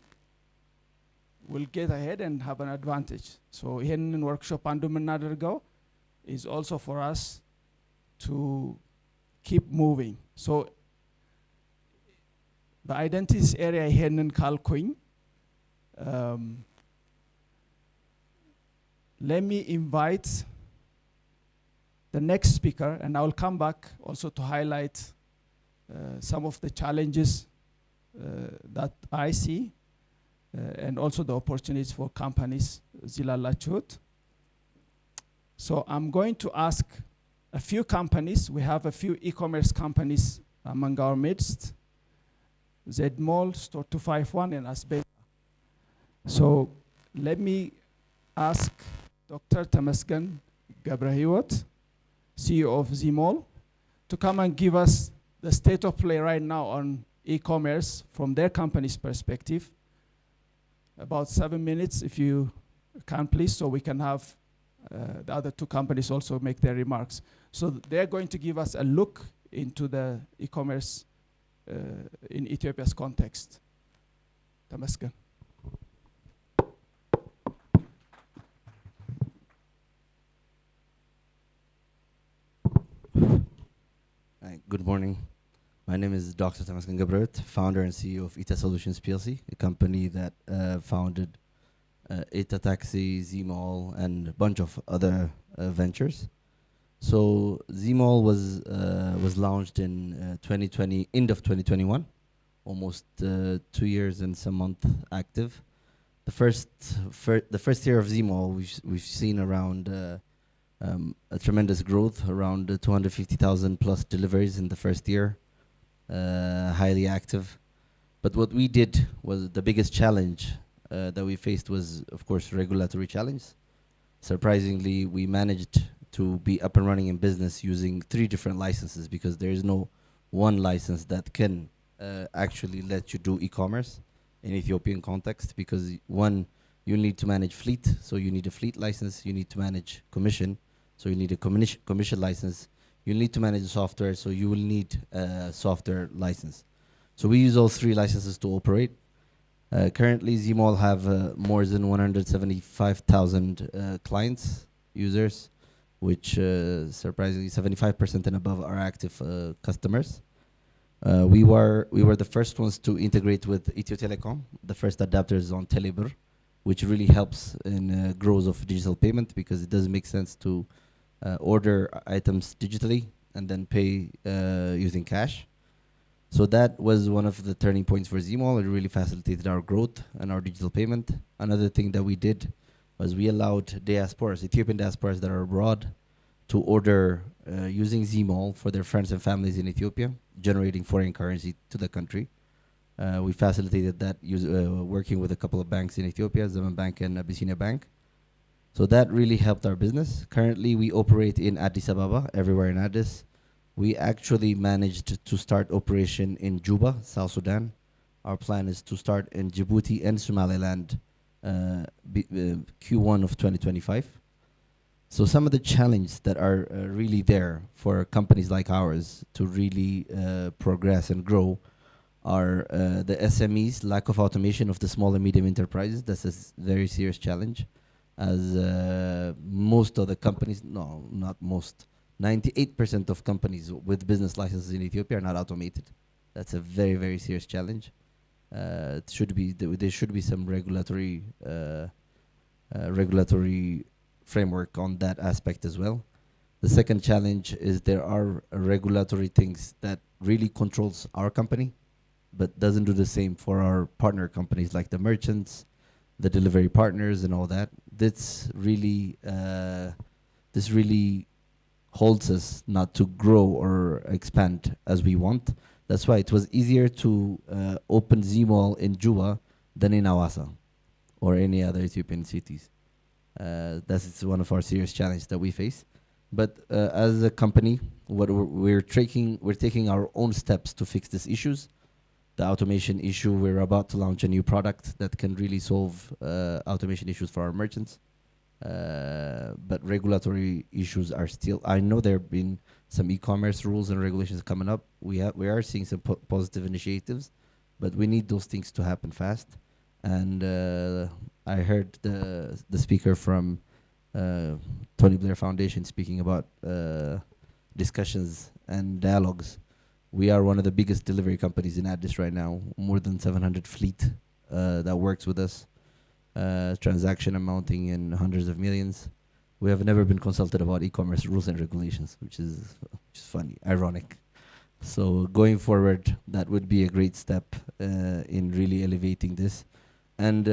will get ahead and have an advantage. So ይሄንን workshop አንዱ የምናደርገው is also for us to keep moving. So the identities area ይሄንን ካልኩኝ let me invite the next speaker and I will come back also to highlight some of the challenges that I see and also the opportunities for companies zilalachut. So I'm going to ask a few companies. We have a few e-commerce companies among our midst. Zmall, Store 251 and Asbeta. So let me ask Dr. Tamasgan Gabrahiwat, CEO of Zmall, to come and give us the state of play right now on e-commerce from their company's perspective. About 7 minutes, if you can, please, so we can have the other two companies also make their remarks. So they're going to give us a look into the e-commerce in Ethiopia's context. Tamaskan. Hi, good morning. My name is Dr. Tamaskan Gabrut, founder and CEO of ETA Solutions PLC, a company that founded ETA Taxi, Zmall, and a bunch of other ventures. So Zmall was launched in 2020, end of 2021, almost 2 years and some months active. The first year of Zmall, we've seen around a tremendous growth, around 250,000 plus deliveries in the first year. Highly active. But what we did was the biggest challenge that we faced was, of course, regulatory challenge. Surprisingly, we managed to be up and running in business using 3 different licenses, because there is no one license that can actually let you do e-commerce in Ethiopian context, because one, you need to manage fleet, so you need a fleet license. You need to manage commission, so you need a commission license. You need to manage the software, so you will need a software license. So we use all 3 licenses to operate. Currently, Zmall have more than 175,000 clients, users, which surprisingly 75% and above are active customers. We were the first ones to integrate with Ethio Telecom, the first adapters on Telebir, which really helps in growth of digital payment, because it doesn't make sense to order items digitally and then pay using cash. So that was one of the turning points for Zmall. It really facilitated our growth and our digital payment. Another thing that we did was we allowed diasporas, Ethiopian diasporas that are abroad, to order using Zmall for their friends and families in Ethiopia, generating foreign currency to the country. We facilitated that working with a couple of banks in Ethiopia, Zaman Bank and Abyssinia Bank. So that really helped our business. Currently, we operate in Addis Ababa, everywhere in Addis. We actually managed to start operation in Juba, South Sudan. Our plan is to start in Djibouti and Somaliland Q1 of 2025. So some of the challenges that are really there for companies like ours to really progress and grow are the SMEs, lack of automation of the small and medium enterprises. That's a very serious challenge, as most of the companies, no, not most, 98% of companies with business licenses in Ethiopia are not automated. That's a very, very serious challenge. There should be some regulatory framework on that aspect as well. The second challenge is there are regulatory things that really controls our company, but doesn't do the same for our partner companies like the merchants, the delivery partners, and all that. This really holds us not to grow or expand as we want. That's why it was easier to open Zmall in Juba than in Awasa or any other Ethiopian cities. That's one of our serious challenges that we face. But as a company, what we're taking our own steps to fix these issues. The automation issue, we're about to launch a new product that can really solve automation issues for our merchants. But regulatory issues are still, I know there have been some e-commerce rules and regulations coming up. We are seeing some positive initiatives, but we need those things to happen fast. And I heard the speaker from Tony Blair Foundation speaking about discussions and dialogues. We are one of the biggest delivery companies in Addis right now, more than 700 fleet that works with us. Transaction amounting in hundreds of millions. We have never been consulted about e-commerce rules and regulations, which is funny, ironic. So going forward, that would be a great step in really elevating this. And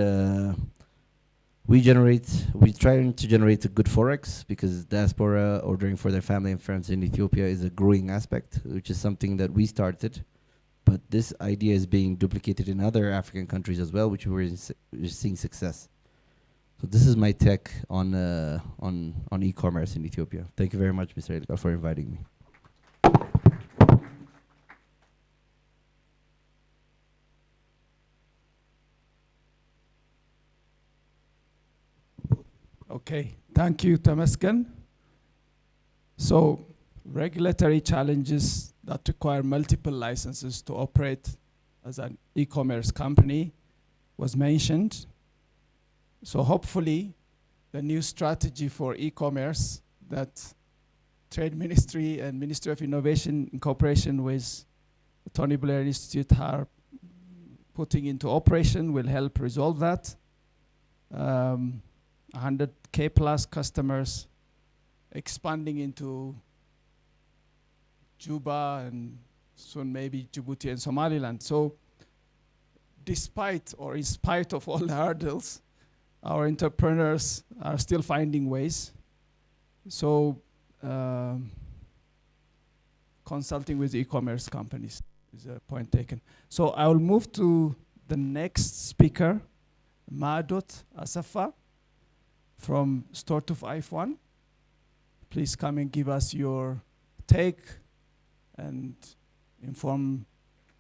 we're trying to generate a good forex, because diaspora ordering for their family and friends in Ethiopia is a growing aspect, which is something that we started. But this idea is being duplicated in other African countries as well, which we're seeing success. So this is my take on e-commerce in Ethiopia. Thank you very much, Mr. Edgar, for inviting me. Okay, thank you, Temesgen. So, regulatory challenges that require multiple licenses to operate as an e-commerce company was mentioned. So hopefully, the new strategy for e-commerce that Trade Ministry and Ministry of Innovation in cooperation with the Tony Blair Institute are putting into operation will help resolve that. 100K plus customers expanding into Juba and soon maybe Djibouti and Somaliland. So despite or in spite of all the hurdles, our entrepreneurs are still finding ways. So consulting with e-commerce companies is a point taken. So I will move to the next speaker, Madot Asafa from Store to F1. please come and give us your take and inform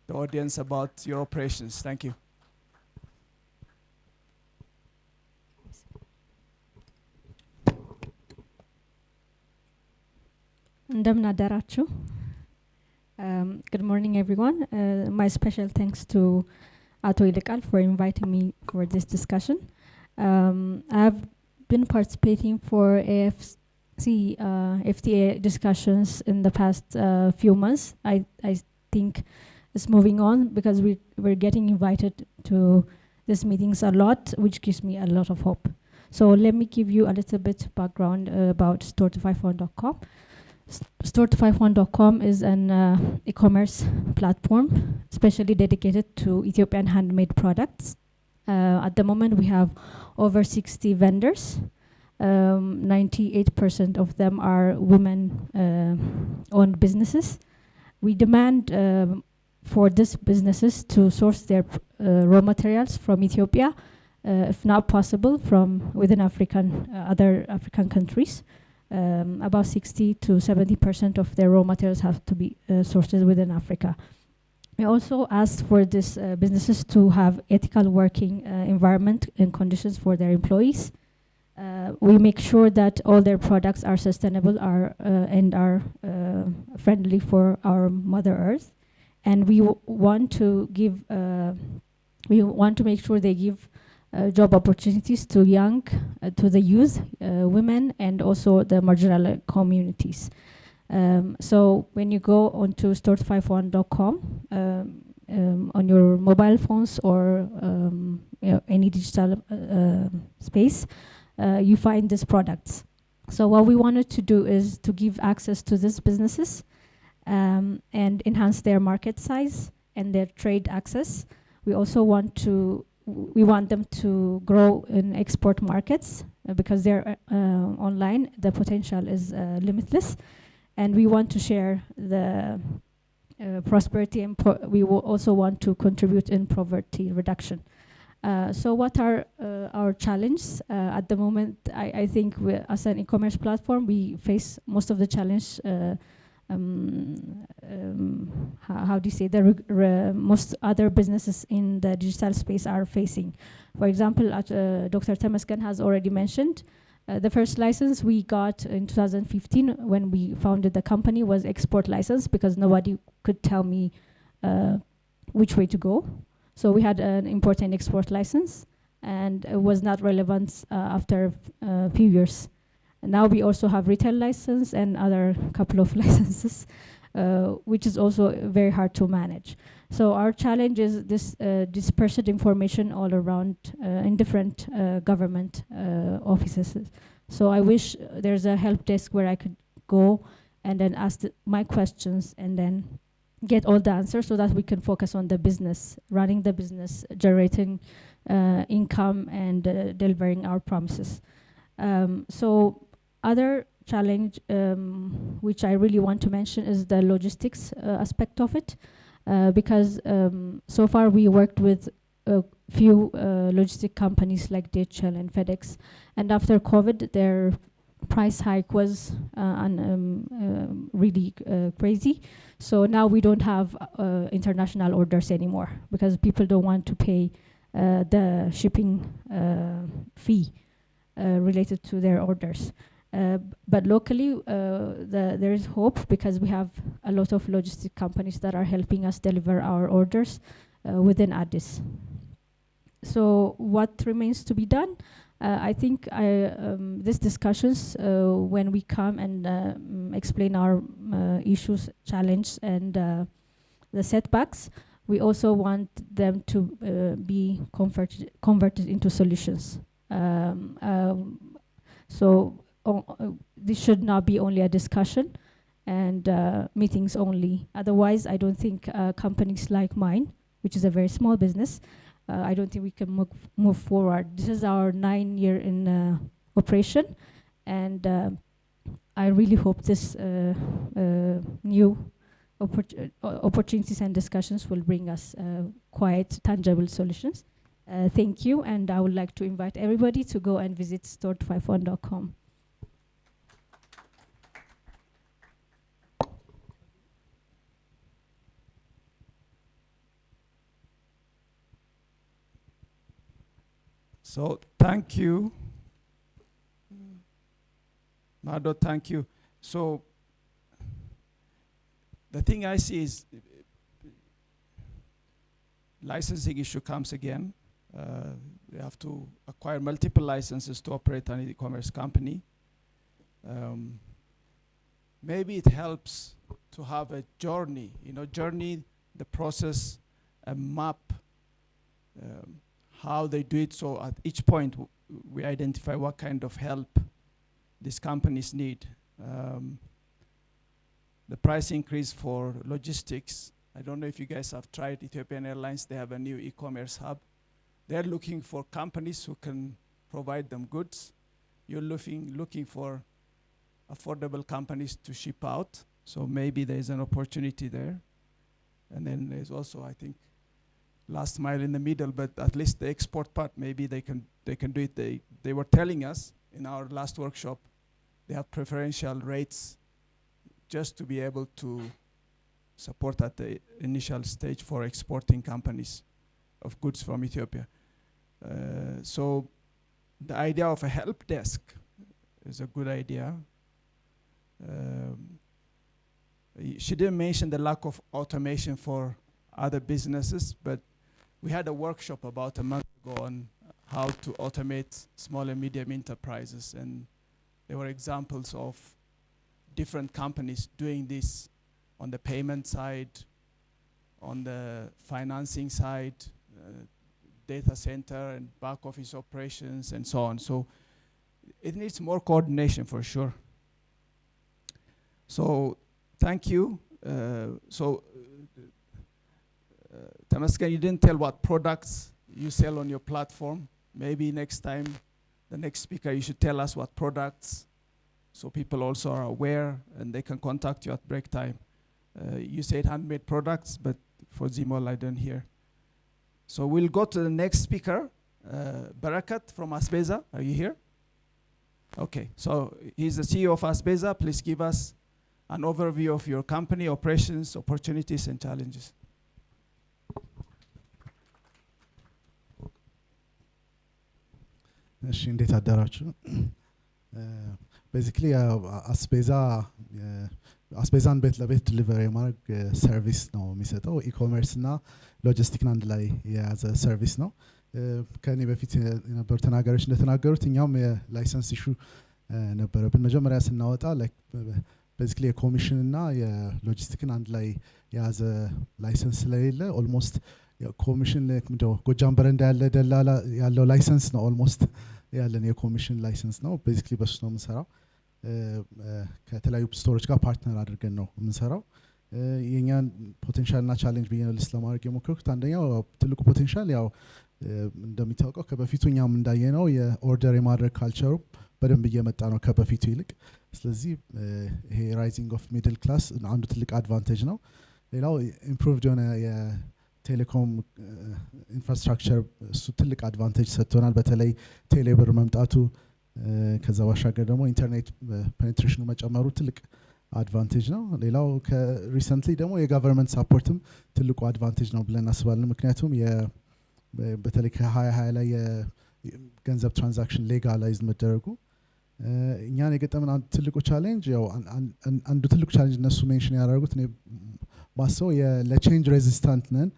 the audience about your operations. Thank you. እንደምን አደራችሁ. Good morning, everyone. My special thanks to Ato Ilekal for inviting me for this discussion. I've been participating for AfCFTA discussions in the past few months. I think it's moving on because we're getting invited to these meetings a lot, which gives me a lot of hope. So let me give you a little bit background about store251.com. Store251.com is an e-commerce platform specially dedicated to Ethiopian handmade products. At the moment, we have over 60 vendors. 98% of them are women-owned businesses. We demand for these businesses to source their raw materials from Ethiopia, if not possible, from within other African countries. About 60 to 70% of their raw materials have to be sourced within Africa. We also asked for these businesses to have ethical working environment and conditions for their employees. We make sure that all their products are sustainable and are friendly for our Mother Earth. And we want to make sure they give job opportunities to to the youth, women, and also the marginal communities. So when you go onto store251.com on your mobile phones or any digital space, you find these products. So what we wanted to do is to give access to these businesses and enhance their market size and their trade access. We also want them to grow in export markets because they're online. The potential is limitless, and we want to share the prosperity, and we will also want to contribute in poverty reduction. So what are our challenges? At the moment, I think as an e-commerce platform, we face most of the challenge. How do you say, most other businesses in the digital space are facing. For example, Dr. Temaskan has already mentioned, the first license we got in 2015 when we founded the company was export license because nobody could tell me which way to go. So we had an import and export license, and it was not relevant after a few years. And now we also have retail license and other couple of licenses, which is also very hard to manage. So our challenge is this dispersed information all around in different government offices. So I wish there's a help desk where I could go and then ask my questions and then get all the answers so that we can focus on the business, running the business, generating income, and delivering our promises. So other challenge which I really want to mention is the logistics aspect of it, because so far we worked with a few logistic companies like DHL and FedEx, and after COVID their price hike was really crazy. So now we don't have international orders anymore because people don't want to pay the shipping fee related to their orders. But locally, there is hope because we have a lot of logistic companies that are helping us deliver our orders within Addis. So what remains to be done? I think these discussions, when we come and explain our issues, challenges, and the setbacks, we also want them to be converted into solutions. So this should not be only a discussion and meetings only. Otherwise, I don't think companies like mine, which is a very small business, I don't think we can move forward. This is our 9 year in operation, and I really hope this new opportunities and discussions will bring us quite tangible solutions. Thank you, and I would like to invite everybody to go and visit store251.com. So thank you. Mado, thank you. So the thing I see is licensing issue comes again. You have to acquire multiple licenses to operate an e-commerce company. Maybe it helps to have a journey, journey, the process, a map, how they do it. So at each point, we identify what kind of help these companies need. The price increase for logistics, I don't know if you guys have tried Ethiopian Airlines, they have a new e-commerce hub. They're looking for companies who can provide them goods. You're looking for affordable companies to ship out. So maybe there's an opportunity there. And then there's also, I think, last mile in the middle, but at least the export part, maybe they can do it. They were telling us in our last workshop, they have preferential rates just to be able to support at the initial stage for exporting companies of goods from Ethiopia. So the idea of a help desk is a good idea. She didn't mention the lack of automation for other businesses, but we had a workshop about a month ago on how to automate small and medium enterprises, and there were examples of different companies doing this on the payment side, on the financing side, data center and back office operations and so on. So it needs more coordination for sure. So thank you. Tamaskan, you didn't tell what products you sell on your platform. Maybe next time, the next speaker, you should tell us what products, so people also are aware and they can contact you at break time. You said handmade products, but for Zimol, I didn't hear. So we'll go to the next speaker, Barakat from Asbeza. Are you here? Okay, so he's the CEO of Asbeza. Please give us an overview of your company, operations, opportunities, and challenges. እሺ እንዴት አደራችሁ? ቤዚክሊ አስቤዛን ቤት ለቤት ዲሊቨሪ የማድረግ ሰርቪስ ነው የሚሰጠው። ኢኮመርስ እና ሎጂስቲክን አንድ ላይ የያዘ ሰርቪስ ነው። ከኔ በፊት የነበሩ ተናጋሪዎች እንደተናገሩት እኛም የላይሰንስ ኢሹ ነበረብን። መጀመሪያ ስናወጣ ቤዚክሊ የኮሚሽን እና የሎጂስቲክን አንድ ላይ የያዘ ላይሰንስ ስለሌለ ኦልሞስት ኮሚሽን ጎጃም በረንዳ ያለ ደላላ ያለው ላይሰንስ ነው ኦልሞስት ያለን የኮሚሽን ላይሰንስ ነው። ቤዚክሊ በሱ ነው የምንሰራው። ከተለያዩ ስቶሮች ጋር ፓርትነር አድርገን ነው የምንሰራው። የኛን ፖቴንሻል እና ቻሌንጅ ብዬ ነው ሊስት ለማድረግ የሞከርኩት። አንደኛው ትልቁ ፖቴንሻል ያው እንደሚታወቀው ከበፊቱ እኛም እንዳየነው የኦርደር የማድረግ ካልቸሩ በደንብ እየመጣ ነው ከበፊቱ ይልቅ። ስለዚህ ይሄ ራይዚንግ ኦፍ ሚድል ክላስ አንዱ ትልቅ አድቫንቴጅ ነው። ሌላው ኢምፕሩቭድ የሆነ ቴሌኮም ኢንፍራስትራክቸር እሱ ትልቅ አድቫንቴጅ ሰጥቶናል። በተለይ ቴሌብር መምጣቱ ከዛ ባሻገር ደግሞ ኢንተርኔት ፔኔትሬሽኑ መጨመሩ ትልቅ አድቫንቴጅ ነው። ሌላው ከሪሰንትሊ ደግሞ የጋቨርንመንት ሳፖርትም ትልቁ አድቫንቴጅ ነው ብለን እናስባለን። ምክንያቱም በተለይ ከ2020 ላይ የገንዘብ ትራንዛክሽን ሌጋላይዝ መደረጉ እኛን የገጠመን አንዱ ትልቁ ቻሌንጅ ያው አንዱ ትልቁ ቻሌንጅ እነሱ ሜንሽን ያደረጉት እኔ ባሰው ለቼንጅ ሬዚስታንት ነን።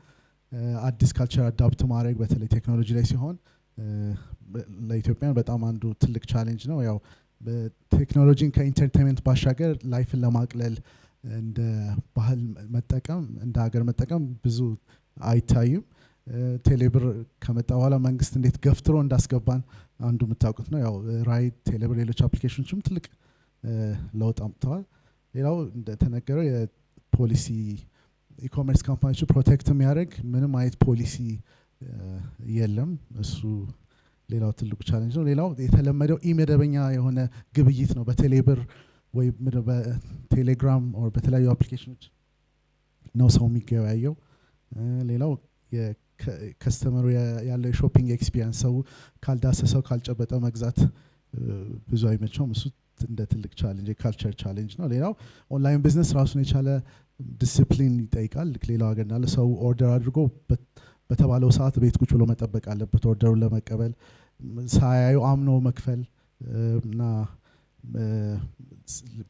አዲስ ካልቸር አዳፕት ማድረግ በተለይ ቴክኖሎጂ ላይ ሲሆን ለኢትዮጵያን በጣም አንዱ ትልቅ ቻሌንጅ ነው። ያው በቴክኖሎጂን ከኢንተርቴይንመንት ባሻገር ላይፍን ለማቅለል እንደ ባህል መጠቀም እንደ ሀገር መጠቀም ብዙ አይታይም። ቴሌብር ከመጣ በኋላ መንግስት እንዴት ገፍትሮ እንዳስገባን አንዱ የምታውቁት ነው። ያው ራይድ፣ ቴሌብር፣ ሌሎች አፕሊኬሽኖችም ትልቅ ለውጥ አምጥተዋል። ሌላው እንደተነገረው የፖሊሲ ኢኮመርስ ካምፓኒዎች ፕሮቴክት የሚያደርግ ምንም አይነት ፖሊሲ የለም። እሱ ሌላው ትልቁ ቻሌንጅ ነው። ሌላው የተለመደው ኢመደበኛ የሆነ ግብይት ነው። በቴሌብር ወይ በቴሌግራም ኦር በተለያዩ አፕሊኬሽኖች ነው ሰው የሚገበያየው። ሌላው የከስተመሩ ያለው የሾፒንግ ኤክስፒሪየንስ ሰው ካልዳሰሰው ካልጨበጠ መግዛት ብዙ አይመቸውም። እሱ እንደ ትልቅ ቻሌንጅ የካልቸር ቻሌንጅ ነው። ሌላው ኦንላይን ቢዝነስ ራሱን የቻለ ዲሲፕሊን ይጠይቃል። ሌላው ሀገር እንዳለ ሰው ኦርደር አድርጎ በተባለው ሰዓት ቤት ቁጭ ብሎ መጠበቅ አለበት ኦርደሩን ለመቀበል። ሳያዩ አምኖ መክፈል እና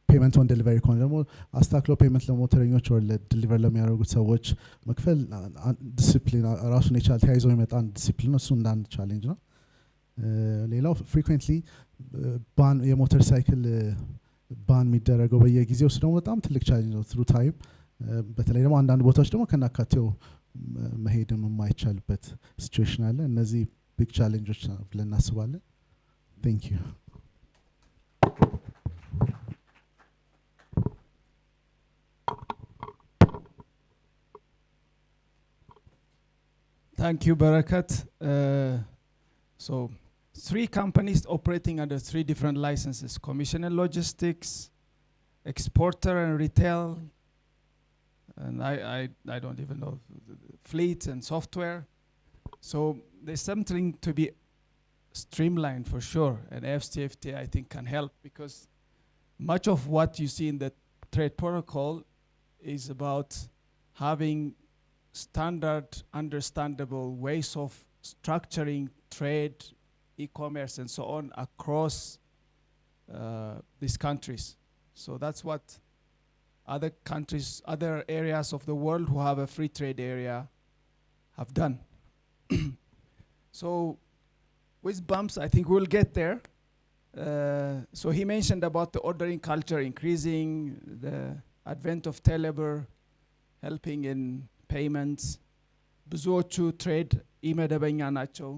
ፔመንት ኦን ዴሊቨሪ ከሆነ ደግሞ አስታክሎ ፔመንት ለሞተረኞች ወር ለዲሊቨር ለሚያደርጉት ሰዎች መክፈል ዲሲፕሊን ራሱን የቻለ ተያይዞ የመጣ ዲሲፕሊን ነው። እሱ እንደ አንድ ቻሌንጅ ነው። ሌላው ፍሪኩዌንትሊ ባን የሞተር ሳይክል ባን የሚደረገው በየጊዜው እሱ ደግሞ በጣም ትልቅ ቻሌንጅ ነው ትሩ ታይም። በተለይ ደግሞ አንዳንድ ቦታዎች ደግሞ ከናካቴው መሄድም የማይቻልበት ሲቹዌሽን አለ። እነዚህ ቢግ ቻሌንጆች ብለን እናስባለን። ቴንክ ዩ። Thank you, Barakat. So 3 companies operating under 3 different licenses: commission and logistics, exporter and retail, and I don't even know, fleet and software. So there's something to be streamlined for sure, and AfCFTA I think can help, because much of what you see in the trade protocol is about having standard, understandable ways of structuring trade, e-commerce, and so on across these countries. So that's what other countries, other areas of the world who have a free trade area have done. So with bumps, I think we'll get there. So he mentioned about the ordering culture increasing, the advent of telabor helping in payments. ብዙዎቹ trade ኢመደበኛ ናቸው.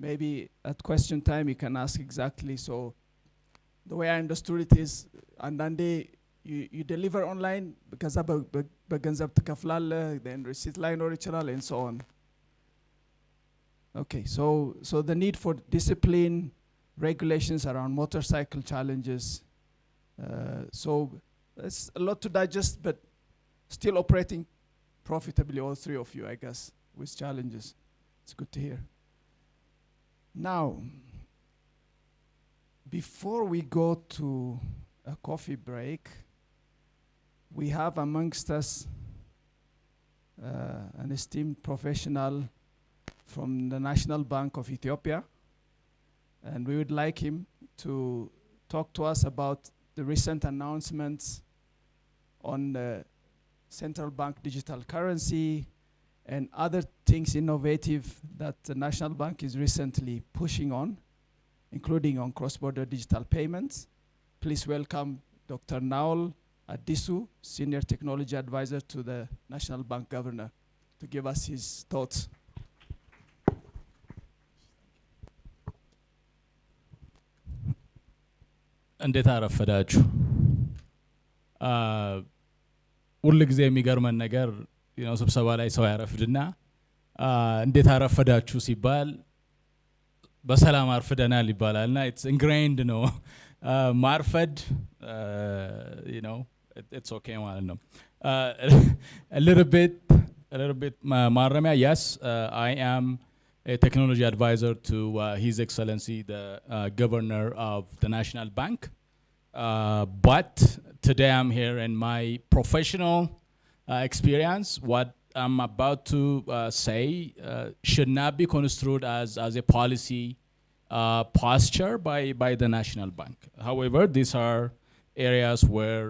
Maybe at question time you can ask exactly. So the way I understood it is, አንዳንዴ you deliver online because በገንዘብ ትከፍላለህ, then receipt ላይኖር ይችላል, and so on. Okay, so the need for discipline, regulations around motorcycle challenges. So it's a lot to digest, but still operating profitably, all 3 of you, I guess, with challenges. It's good to hear. Now, before we go to a coffee break, we have amongst us an esteemed professional from the National Bank of Ethiopia, and we would like him to talk to us about the recent announcements on the central bank digital currency and other things innovative that the National Bank is recently pushing on, including on cross-border digital payments. Please welcome Dr. Naol Addisu, Senior Technology Advisor to the National Bank Governor, to give us his thoughts. እንዴት አረፈዳችሁ? ሁል ጊዜ የሚገርመን ነገር ስብሰባ ላይ ሰው ያረፍድና እንዴት አረፈዳችሁ ሲባል በሰላም አርፍደናል ይባላልና it's ingrained ነው ማርፈድ it's okay ማለት ነው። a little bit ማረሚያ. Yes, I am a technology advisor to His Excellency the Governor of the National Bank, but today I'm here in my professional experience. What I'm about to say should not be construed as a policy posture by the National Bank. However, these are areas where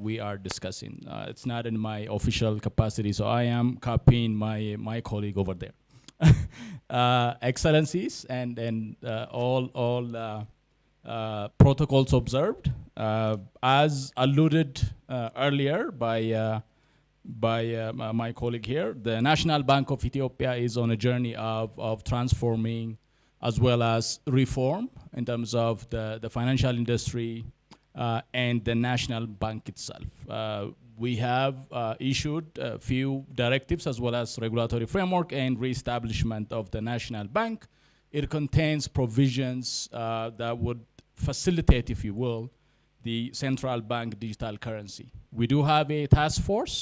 we are discussing. It's not in my official capacity, so I am copying my colleague over there. Excellencies and all protocols observed, as alluded earlier by my colleague here, the National Bank of Ethiopia is on a journey of transforming as well as reform in terms of the financial industry and the National Bank itself. We have issued a few directives as well as regulatory framework and reestablishment of the National Bank. It contains provisions that would facilitate, if you will, the central bank digital currency. We do have a task force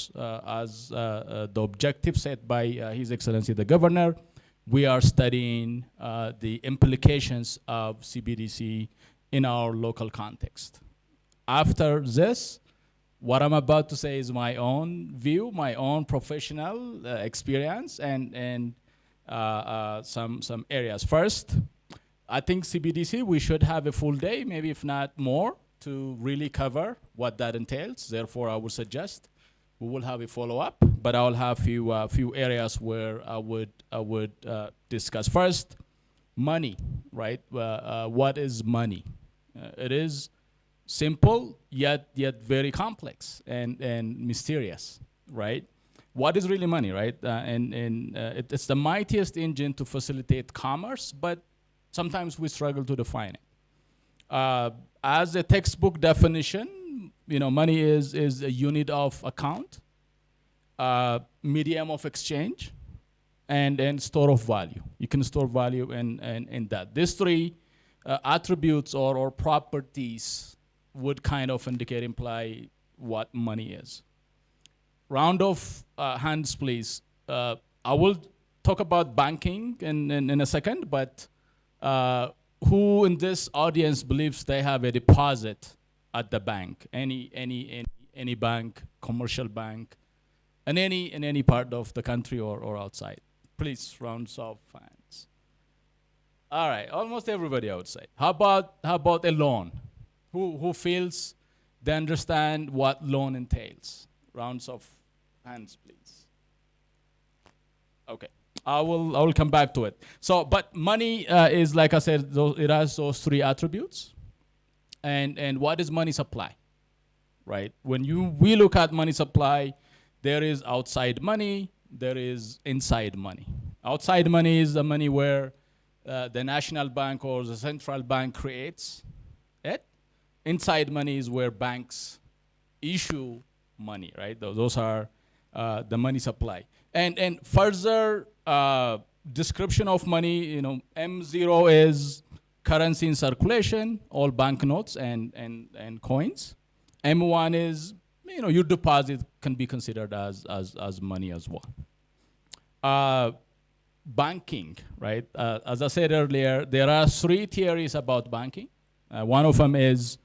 as the objective set by His Excellency the Governor. We are studying the implications of CBDC in our local context. After this, what I'm about to say is my own view, my own professional experience, and some areas. First, I think CBDC, we should have a full day, maybe if not more, to really cover what that entails. Therefore, I would suggest we will have a follow-up, but I'll have few areas where I would discuss. First, money, right? What is money? It is simple, yet very complex and mysterious, right? What is really money, right? It's the mightiest engine to facilitate commerce, but sometimes we struggle to define it. As a textbook definition, money is a unit of account, medium of exchange, and store of value. You can store value in that. These three attributes or properties would kind of imply what money is. Round of hands, please. I will talk about banking in a second, but who in this audience believes they have a deposit at the bank? Any bank, commercial bank, in any part of the country or outside? Please, rounds of hands. All right, almost everybody, I would say. How about a loan? Who feels they understand what loan entails? Rounds of hands, please. Okay. I will come back to it. So, but money is, like I said, it has those three attributes. And what is money supply, right? When we look at money supply, there is outside money, there is inside money. Outside money is the money where the national bank or the central bank creates it. Inside money is where banks issue money, right? Those are the money supply. And further description of money, M0 is currency in circulation, all banknotes and coins. M1 is, your deposit can be considered as money as well. Banking, right? As I said earlier, there are three theories about banking. One of them is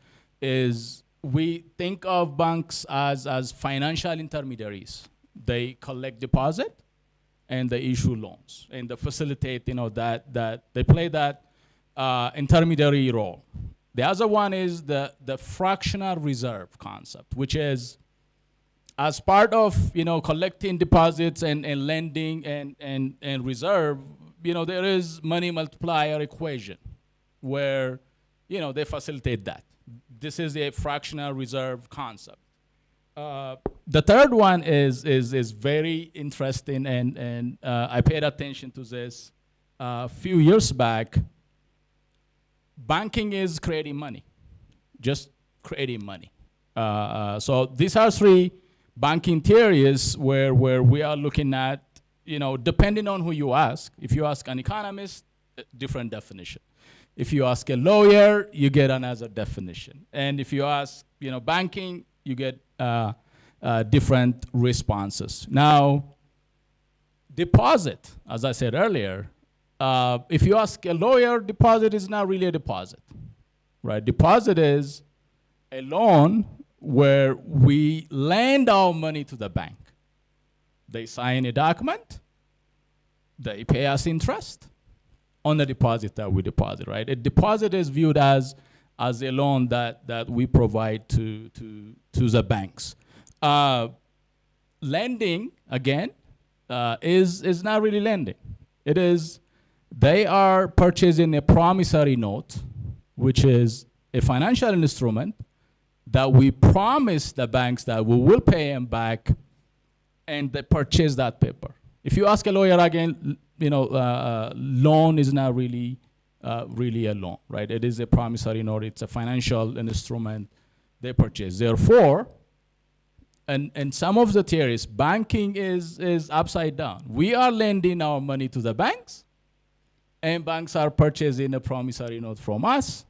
we think of banks as financial intermediaries. They collect deposit and they issue loans and they facilitate, that they play that intermediary role. The other one is the fractional reserve concept, which is as part of collecting deposits and lending and reserve, there is money multiplier equation where they facilitate that. This is a fractional reserve concept. The third one is very interesting, and I paid attention to this a few years back. Banking is creating money, just creating money. So these are three banking theories where we are looking at, depending on who you ask. If you ask an economist, different definition. If you ask a lawyer, you get another definition. And if you ask, banking, you get different responses. Now, deposit, as I said earlier, if you ask a lawyer, deposit is not really a deposit, right? Deposit is a loan where we lend our money to the bank. They sign a document, they pay us interest on the deposit that we deposit, right? A deposit is viewed as a loan that we provide to the banks. Lending, again, is not really lending. It is, they are purchasing a promissory note, which is a financial instrument that we promise the banks that we will pay them back, and they purchase that paper. If you ask a lawyer again, loan is not really a loan, right? It is a promissory note. It's a financial instrument they purchase. Therefore, and some of the theories, banking is upside down. We are lending our money to the banks, and banks are purchasing a promissory note from us.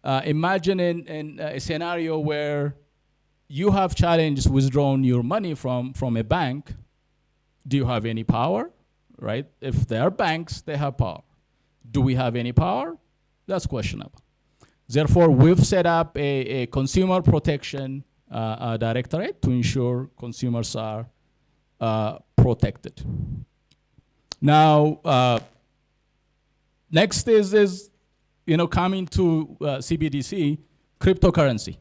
Imagine in a scenario where you have challenged withdrawn your money from a bank. Do you have any power, right? If they are banks, they have power. Do we have any power? That's questionable. Therefore, we've set up a consumer protection directorate to ensure consumers are protected. Now, next is coming to CBDC, cryptocurrency,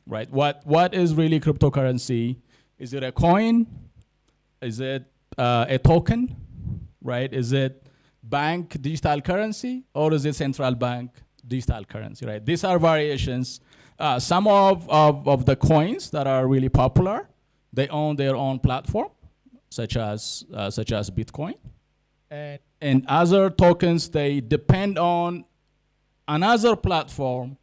right? What is really cryptocurrency? Is it a coin? Is it a token, right? Is it bank digital currency, or is it central bank digital currency, right? These are variations. Some of the coins that are really popular, they own their own platform, such as Bitcoin. And other tokens, they depend on another platform,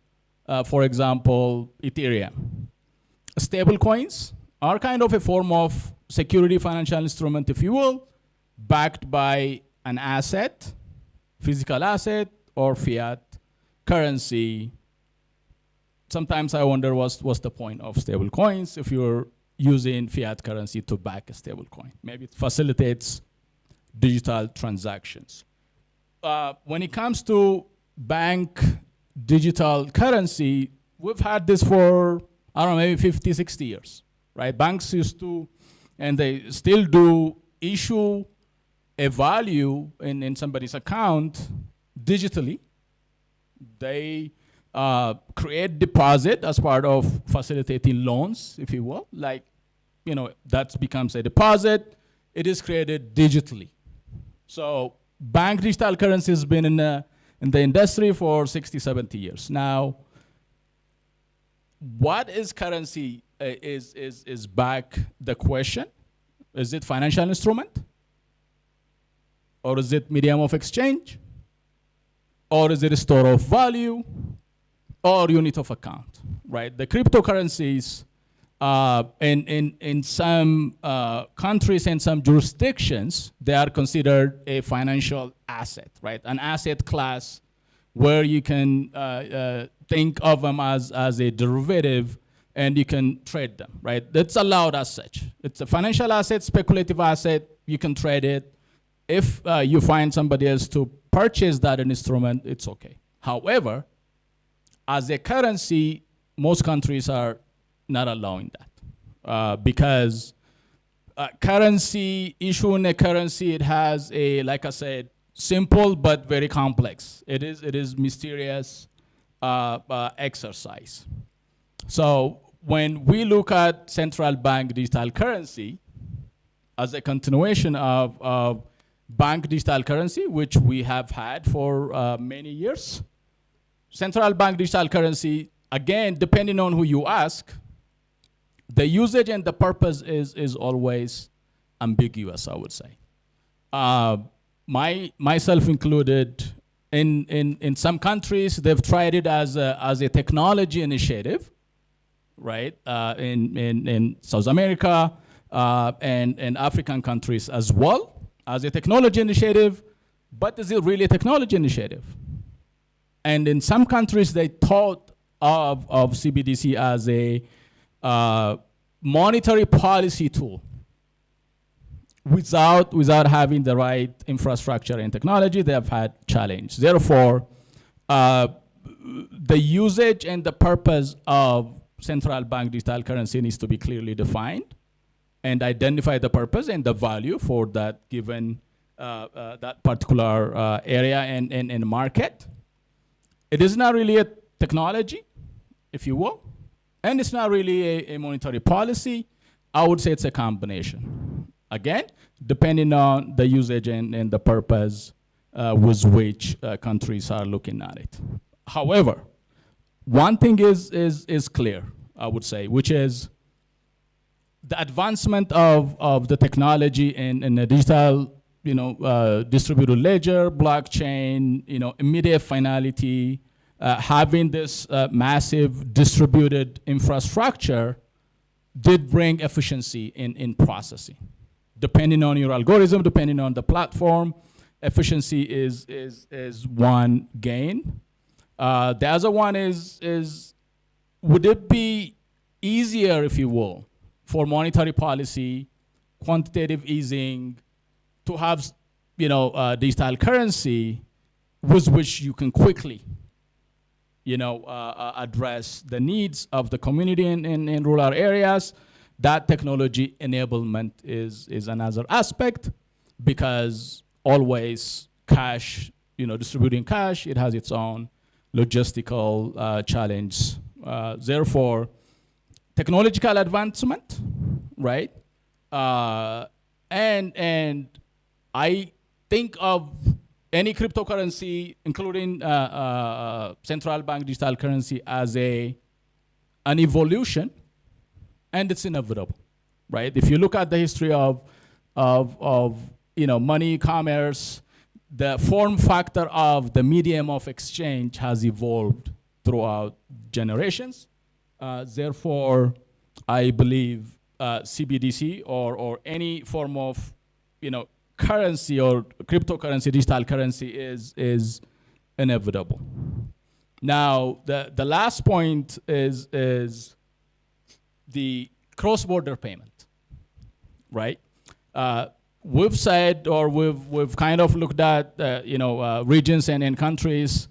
for example, Ethereum. Stable coins are kind of a form of security financial instrument, if you will, backed by an asset, physical asset, or fiat currency. Sometimes I wonder what's the point of stable coins if you're using fiat currency to back a stable coin. Maybe it facilitates digital transactions. When it comes to bank digital currency, we've had this for, I don't know, maybe 50, 60 years, right? Banks used to, and they still do, issue a value in somebody's account digitally. They create deposit as part of facilitating loans, if you will. Like, that becomes a deposit. It is created digitally. So bank digital currency has been in the industry for 60, 70 years. Now, what is currency is back the question. Is it financial instrument? Or is it medium of exchange? Or is it a store of value? Or unit of account, right? The cryptocurrencies in some countries and some jurisdictions, they are considered a financial asset, right? An asset class where you can think of them as a derivative and you can trade them, right? That's allowed as such. It's a financial asset, speculative asset, you can trade it. If you find somebody else to purchase that instrument, it's okay. However, as a currency, most countries are not allowing that because issuing a currency, it has a, like I said, simple but very complex. It is mysterious exercise. So when we look at central bank digital currency as a continuation of bank digital currency, which we have had for many years, central bank digital currency, again, depending on who you ask, the usage and the purpose is always ambiguous, I would say. Myself included, in some countries, they've tried it as a technology initiative, right? In South America and African countries as well, as a technology initiative, but is it really a technology initiative? And in some countries, they thought of CBDC as a monetary policy tool without having the right infrastructure and technology. They have had challenge. Therefore, the usage and the purpose of central bank digital currency needs to be clearly defined and identify the purpose and the value for that given that particular area and market. It is not really a technology, if you will, and it's not really a monetary policy. I would say it's a combination. Again, depending on the usage and the purpose with which countries are looking at it. However, one thing is clear, I would say, which is the advancement of the technology in the digital, distributed ledger, blockchain, immediate finality, having this massive distributed infrastructure did bring efficiency in processing. Depending on your algorithm, depending on the platform, efficiency is one gain. The other one is would it be easier, if you will, for monetary policy, quantitative easing, to have digital currency with which you can quickly address the needs of the community in rural areas? That technology enablement is another aspect, because always cash, distributing cash, it has its own logistical challenge. Therefore, technological advancement, right? And I think of any cryptocurrency, including central bank digital currency, as an evolution, and it's inevitable, right? If you look at the history of money, commerce, the form factor of the medium of exchange has evolved throughout generations. Therefore, I believe CBDC or any form of currency or cryptocurrency, digital currency is inevitable. Now, the last point is the cross-border payment, right? We've said, or we've kind of looked at regions and countries.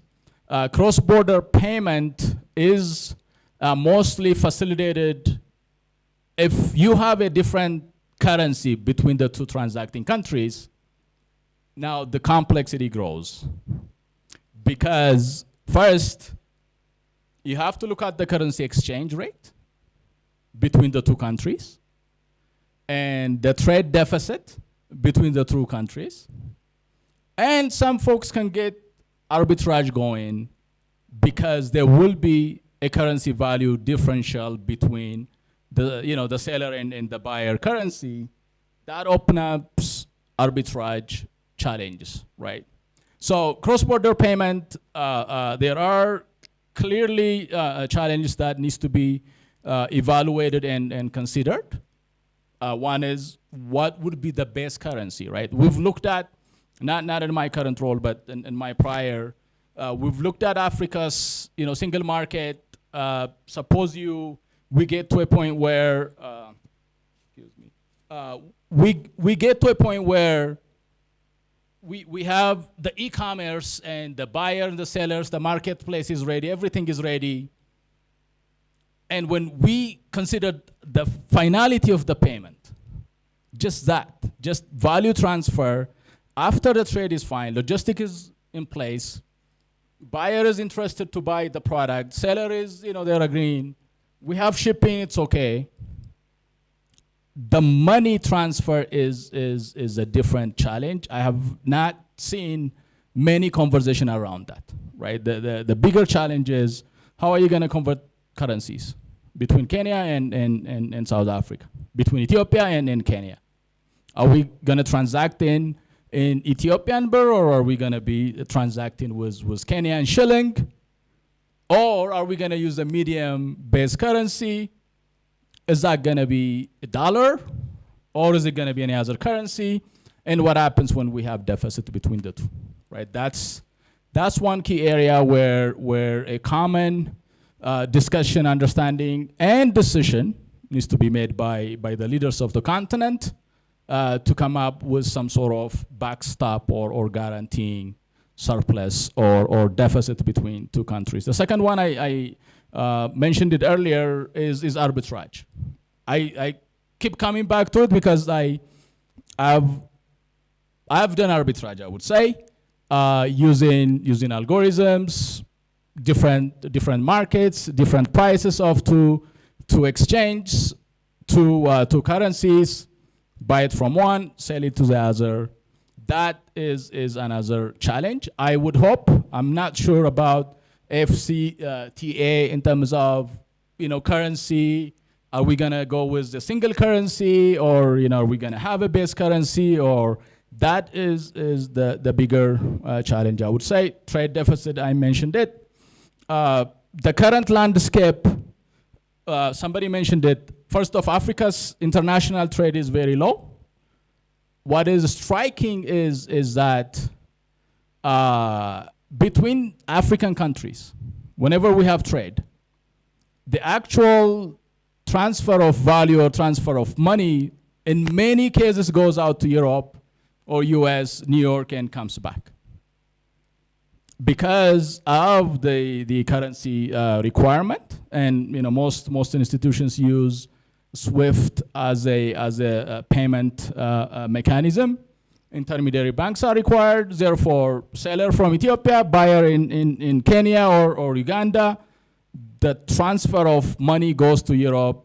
Cross-border payment is mostly facilitated if you have a different currency between the two transacting countries. Now the complexity grows, because first you have to look at the currency exchange rate between the two countries and the trade deficit between the two countries. And some folks can get arbitrage going because there will be a currency value differential between the seller and the buyer currency. That opens up arbitrage challenges, right? So cross-border payment, there are clearly challenges that needs to be evaluated and considered. One is, what would be the best currency, right? We've looked at, not in my current role, but in my prior, we've looked at Africa's single market. Suppose we get to a point where, we get to a point where we have the e-commerce and the buyer and the sellers, the marketplace is ready, everything is ready. And when we consider the finality of the payment, just value transfer, after the trade is fine, logistic is in place, buyer is interested to buy the product, seller is, they're agreeing, we have shipping, it's okay. The money transfer is a different challenge. I have not seen many conversation around that, right? The bigger challenge is, how are you gonna convert currencies between Kenya and South Africa, between Ethiopia and Kenya? Are we gonna transact in Ethiopian birr, or are we gonna be transacting with Kenyan shilling? Or are we gonna use a medium-based currency? Is that gonna be a dollar, or is it gonna be any other currency? And what happens when we have deficit between the two, right? That's one key area where a common discussion, understanding, and decision needs to be made by the leaders of the continent to come up with some sort of backstop or guaranteeing surplus or deficit between two countries. The second one, I mentioned it earlier, is arbitrage. I keep coming back to it because I've done arbitrage, I would say, using algorithms, different markets, different prices of two exchange, two currencies, buy it from one, sell it to the other. That is another challenge. I would hope, I'm not sure about AfCFTA in terms of currency. Are we gonna go with the single currency, or are we gonna have a base currency? Or that is the bigger challenge. I would say trade deficit, I mentioned it. The current landscape, somebody mentioned it. First off, Africa's international trade is very low. What is striking is that between African countries, whenever we have trade, the actual transfer of value or transfer of money in many cases goes out to Europe or US, New York, and comes back. Because of the currency requirement, and most institutions use SWIFT as a payment mechanism, intermediary banks are required. Therefore, seller from Ethiopia, buyer in Kenya or Uganda, the transfer of money goes to Europe,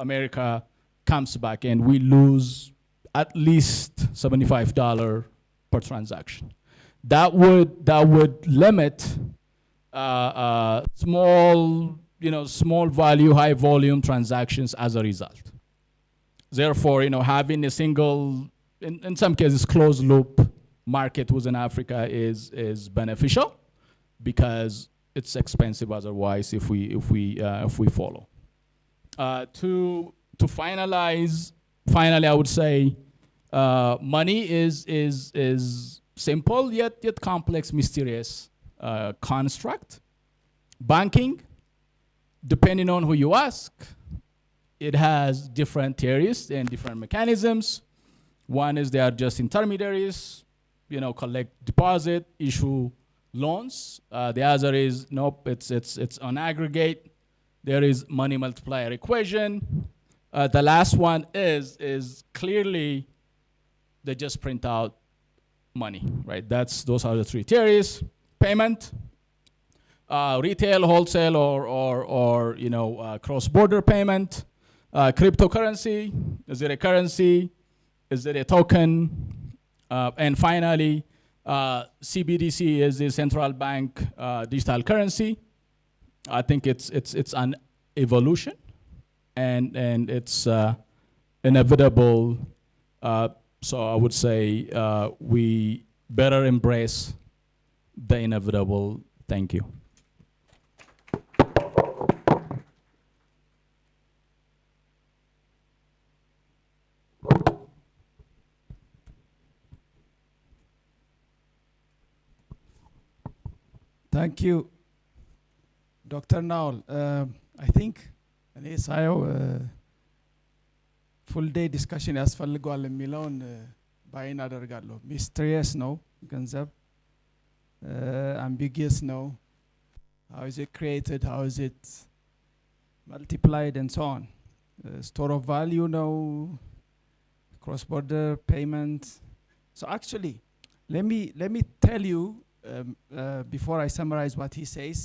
America, comes back, and we lose at least $75 per transaction. That would limit small value, high volume transactions as a result. Therefore, having a single, in some cases, closed loop market within Africa is beneficial because it's expensive otherwise if we follow. To finalize, finally, I would say money is simple yet complex, mysterious construct. Banking, depending on who you ask, it has different theories and different mechanisms. One is they are just intermediaries, collect deposit, issue loans. The other is nope, it's on aggregate. There is money multiplier equation. The last one is clearly they just print out money, right? Those are the three theories. Payment, retail, wholesale, or cross-border payment. Cryptocurrency, is it a currency? Is it a token? And finally, CBDC is the central bank digital currency. I think it's an evolution, and it's inevitable. So I would say we better embrace the inevitable. Thank you. Thank you, Dr. Naul. I think እኔ ሳየው full day discussion ያስፈልገዋል የሚለውን ባይን አደርጋለሁ። ሚስትሪየስ ነው ገንዘብ፣ ambiguous ነው. How is it created? How is it multiplied and so on? Store of value no, cross-border payment. So actually, let me tell you before I summarize what he says,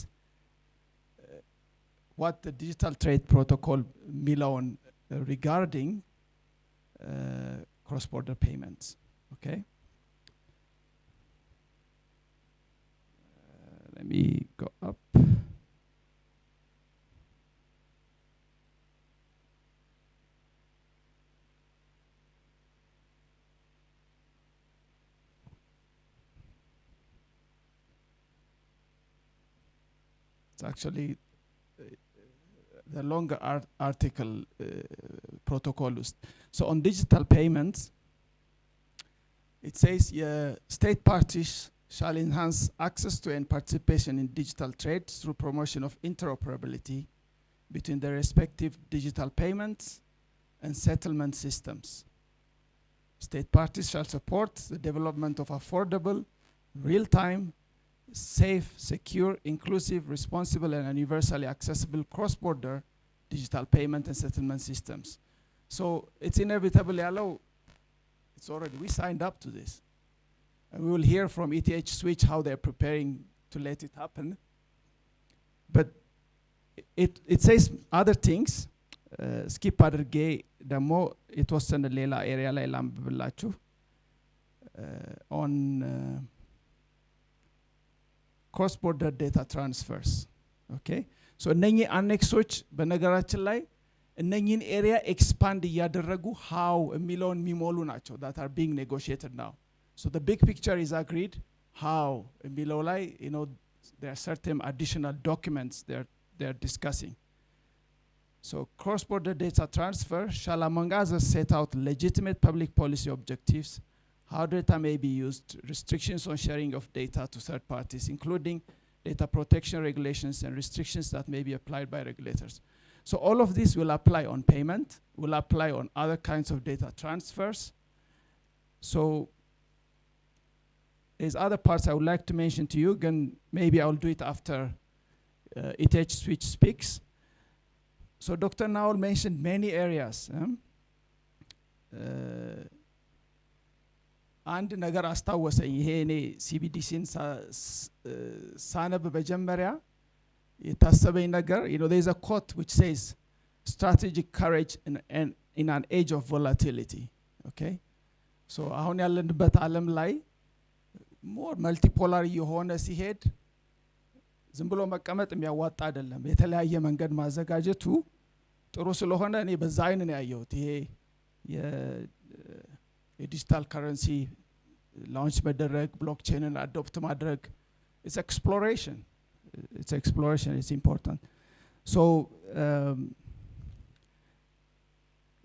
what the digital trade protocol Milan regarding cross-border payments. Okay. Let me go up. It's actually the longer article protocol. So on digital payments, it says state parties shall enhance access to and participation in digital trade through promotion of interoperability between the respective digital payments and settlement systems. State parties shall support the development of affordable, real-time, safe, secure, inclusive, responsible, and universally accessible cross-border digital payment and settlement systems. So it's inevitable, it's already, we signed up to this. And we will hear from ETH Switch how they're preparing to let it happen. But it says other things. Skip አድርጌ ደግሞ የተወሰነ ሌላ ኤሪያ ላይ ላንብብላችሁ on cross-border data transfers. Okay? So እነኚህ annexes በነገራችን ላይ እነኚህን area expand እያደረጉ how የሚለውን የሚሞሉ ናቸው that are being negotiated now. So the big picture is agreed. How የሚለው ላይ there are certain additional documents they're discussing. So cross-border data transfer shall among others set out legitimate public policy objectives, how data may be used, restrictions on sharing of data to third parties, including data protection regulations and restrictions that may be applied by regulators. So all of this will apply on payment, will apply on other kinds of data transfers. So there's other parts I would like to mention to you, and maybe I'll do it after ETH Switch speaks. So Dr. Naul mentioned many areas. አንድ ነገር አስታወሰኝ። ይሄ እኔ ሲቢዲሲን ሳነብ በጀመሪያ የታሰበኝ ነገር there is a quote which says strategic courage in an age of volatility. Okay, so አሁን ያለንበት ዓለም ላይ ሞር መልቲፖላር የሆነ ሲሄድ ዝም ብሎ መቀመጥ የሚያዋጣ አይደለም። የተለያየ መንገድ ማዘጋጀቱ ጥሩ ስለሆነ እኔ በዛ አይን ነው ያየሁት። ይሄ የዲጂታል ከረንሲ ላunch መደረግ ብሎክቼንን አዶፕት ማድረግ it's exploration, it's important. So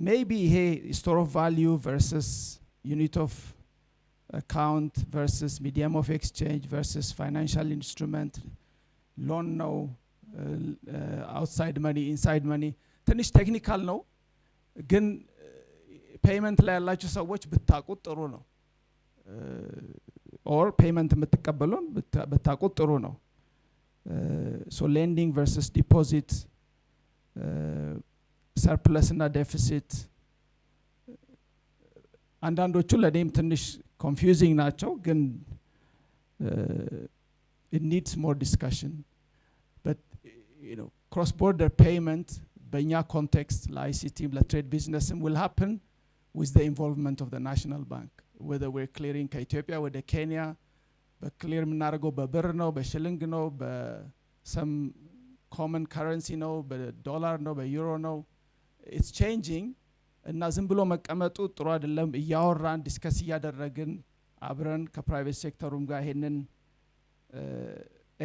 maybe here store of value versus unit of account versus medium of exchange versus financial instrument, loan no, outside money, inside money. ትንሽ ቴክኒካል ነው ግን ፔይመንት ላይ ያላችሁ ሰዎች ብታቁት ጥሩ ነው። ኦር ፔይመንት የምትቀበሉን ብታቁት ጥሩ ነው። ሶ ሌንዲንግ versus ዲፖዚት፣ ሰርፕለስ እና ዴፊሲት አንዳንዶቹ ለኔም ትንሽ ኮንፊውዚንግ ናቸው ግን it needs more discussion. But cross-border payment በእኛ ኮንቴክስት ለአይሲቲ ለትሬድ ቢዝነስም will happen with the involvement of the national bank, whether we're clearing ከኢትዮጵያ ወደ ኬንያ በክሊር የምናደርገው በብር ነው በሽልንግ ነው በሰም common currency ነው በዶላር ነው በዩሮ ነው it's changing እና ዝም ብሎ መቀመጡ ጥሩ አይደለም። እያወራን ዲስከስ እያደረግን አብረን ከፕራይቬት ሴክተሩም ጋር ይሄንን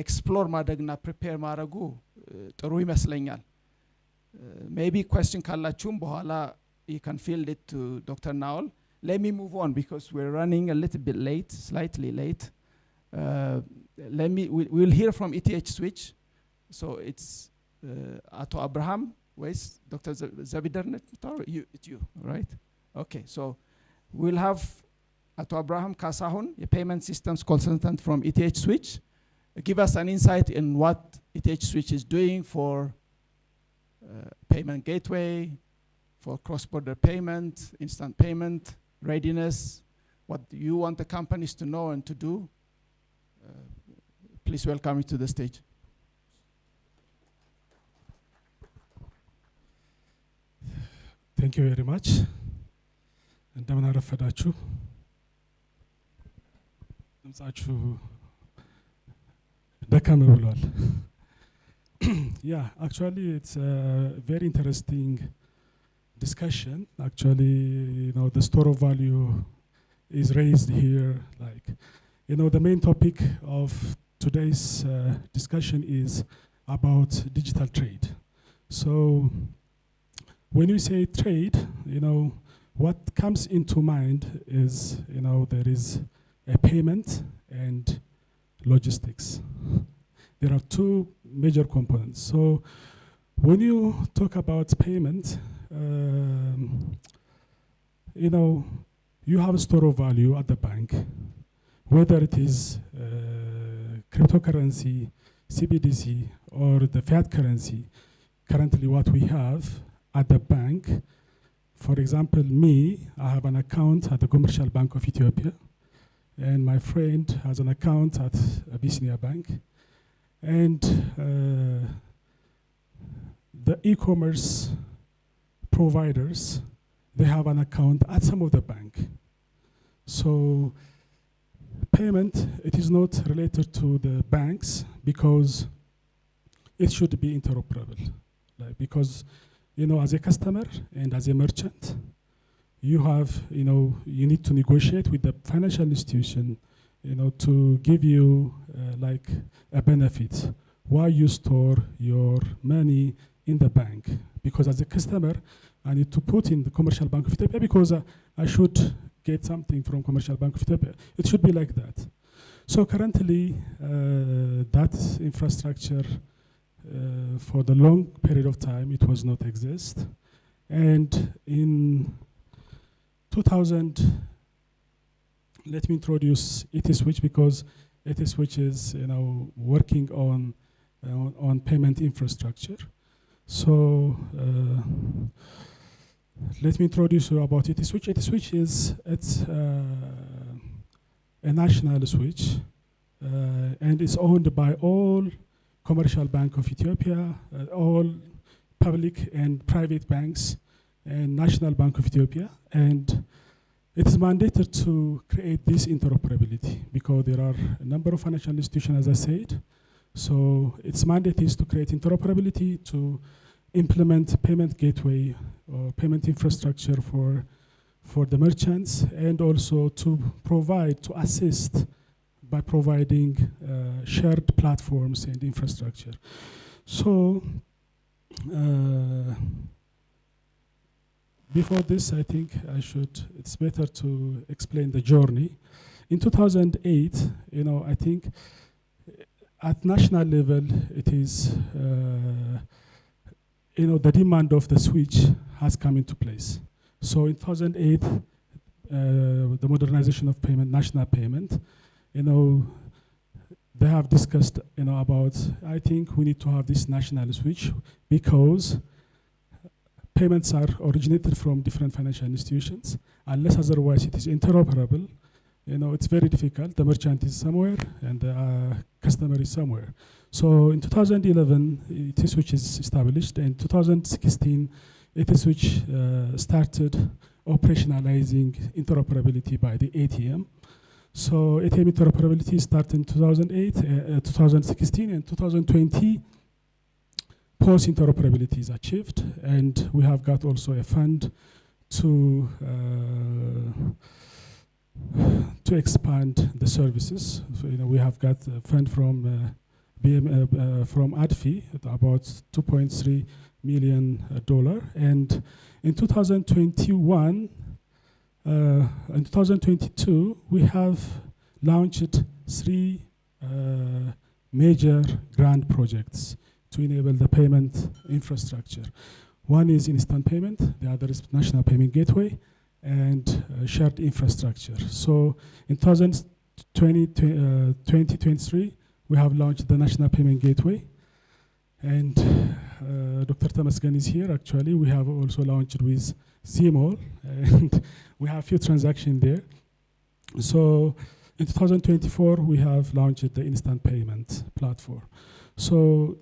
ኤክስፕሎር ማድረግና ፕሪፔር ማድረጉ ጥሩ ይመስለኛል። maybe question ካላችሁም በኋላ you can field it to Dr. Naol. Let me move on because we're running a little bit late, slightly late. We'll hear from ETH Switch. So it's Ato Abraham. Where's Dr. Zabidernet? It's you, right? Okay, so we'll have Ato Abraham Kasahun, a payment systems consultant from ETH Switch. Give us an insight in what ETH Switch is doing for payment gateway, for cross-border payment, instant payment, readiness, what you want the companies to know and to do. Please welcome me to the stage. Thank you very much. እንደምን አረፈዳችሁ። ድምጻችሁ ደከም ብሏል። Yeah, actually it's a very interesting discussion. Actually, the store of value is raised here. Like, the main topic of today's discussion is about digital trade. So, when you say trade, what comes into mind is, there is a payment and logistics. There are two major components. So, when you talk about payment, you have a store of value at the bank, whether it is cryptocurrency, CBDC, or the fiat currency. Currently, what we have at the bank, for example, I have an account at the Commercial Bank of Ethiopia, and my friend has an account at Abyssinia Bank, and the e-commerce providers, they have an account at some of the bank. So payment, it is not related to the banks because it should be interoperable. Because, as a customer and as a merchant, you have, you need to negotiate with the financial institution, to give you a benefit while you store your money in the bank. Because as a customer, I need to put in the Commercial Bank of Ethiopia because I should get something from Commercial Bank of Ethiopia. It should be like that. So currently, that infrastructure, for the long period of time, it was not exist. And in 2000, let me introduce ETSwitch because ETSwitch is, working on payment infrastructure. So let me introduce you about ETSwitch. ETSwitch is a national switch, and it's owned by all commercial bank of Ethiopia, all public and private banks, and National Bank of Ethiopia. And it is mandated to create this interoperability because there are a number of financial institutions, as I said. So its mandate is to create interoperability, to implement payment gateway or payment infrastructure for the merchants, and also to provide, to assist by providing shared platforms and infrastructure. So before this, I think it's better to explain the journey. In 2008, I think at national level, it is, the demand of the switch has come into place. So in 2008, the modernization of payment, national payment, they have discussed, about, I think we need to have this national switch because payments are originated from different financial institutions. Unless otherwise it is interoperable, it's very difficult. The merchant is somewhere and the customer is somewhere. So in 2011, eTSwitch is established. In 2016, eTSwitch started operationalizing interoperability by the ATM. So ATM interoperability started in 2016, and 2020, post-interoperability is achieved, and we have got also a fund to expand the services. So, we have got a fund from from ADFI at about $2.3 million, and in 2021. In 2022, we have launched 3 major grant projects to enable the payment infrastructure. One is instant payment, the other is national payment gateway, and shared infrastructure. So in 2023, we have launched the national payment gateway, and Dr. Tamasgan is here. Actually, we have also launched with CMOL, and we have a few transactions there. So in 2024, we have launched the instant payment platform. So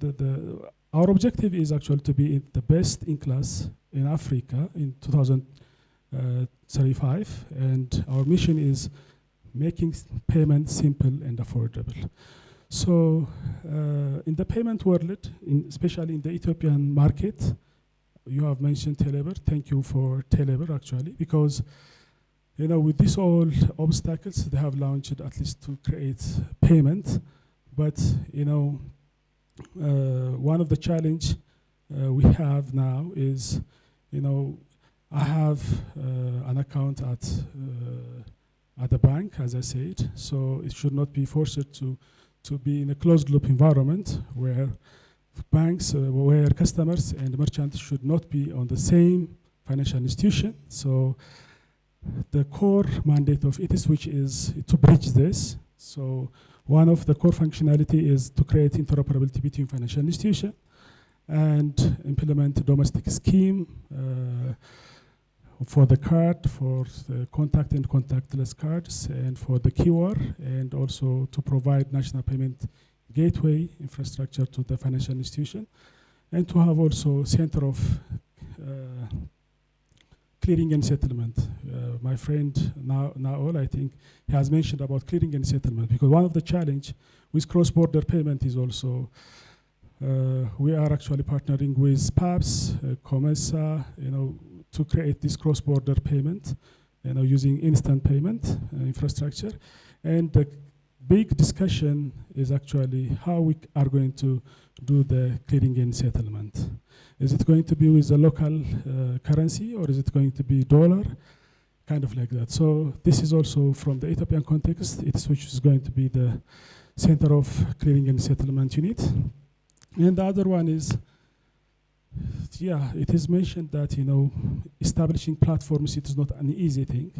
our objective is actually to be the best in class in Africa in 2035, and our mission is making payment simple and affordable. So in the payment world, especially in the Ethiopian market, you have mentioned Telebir. Thank you for Telebir, actually, because with these all obstacles, they have launched at least to create payment. But one of the challenge we have now is, I have an account at the bank, as I said, so it should not be forced to be in a closed loop environment where banks, where customers and merchants should not be on the same financial institution. So the core mandate of eTSwitch is to bridge this. So one of the core functionality is to create interoperability between financial institutions and implement a domestic scheme for the card, for the contact and contactless cards, and for the QR, and also to provide national payment gateway infrastructure to the financial institution, and to have also center of clearing and settlement. My friend Naol, I think, he has mentioned about clearing and settlement, because one of the challenge with cross-border payment is also we are actually partnering with PABS, COMESA, to create this cross-border payment, using instant payment infrastructure. And the big discussion is actually how we are going to do the clearing and settlement. Is it going to be with the local currency, or is it going to be dollar? Kind of like that. So this is also from the Ethiopian context, which is going to be the center of clearing and settlement unit. And the other one is, it is mentioned that, establishing platforms, it is not an easy thing.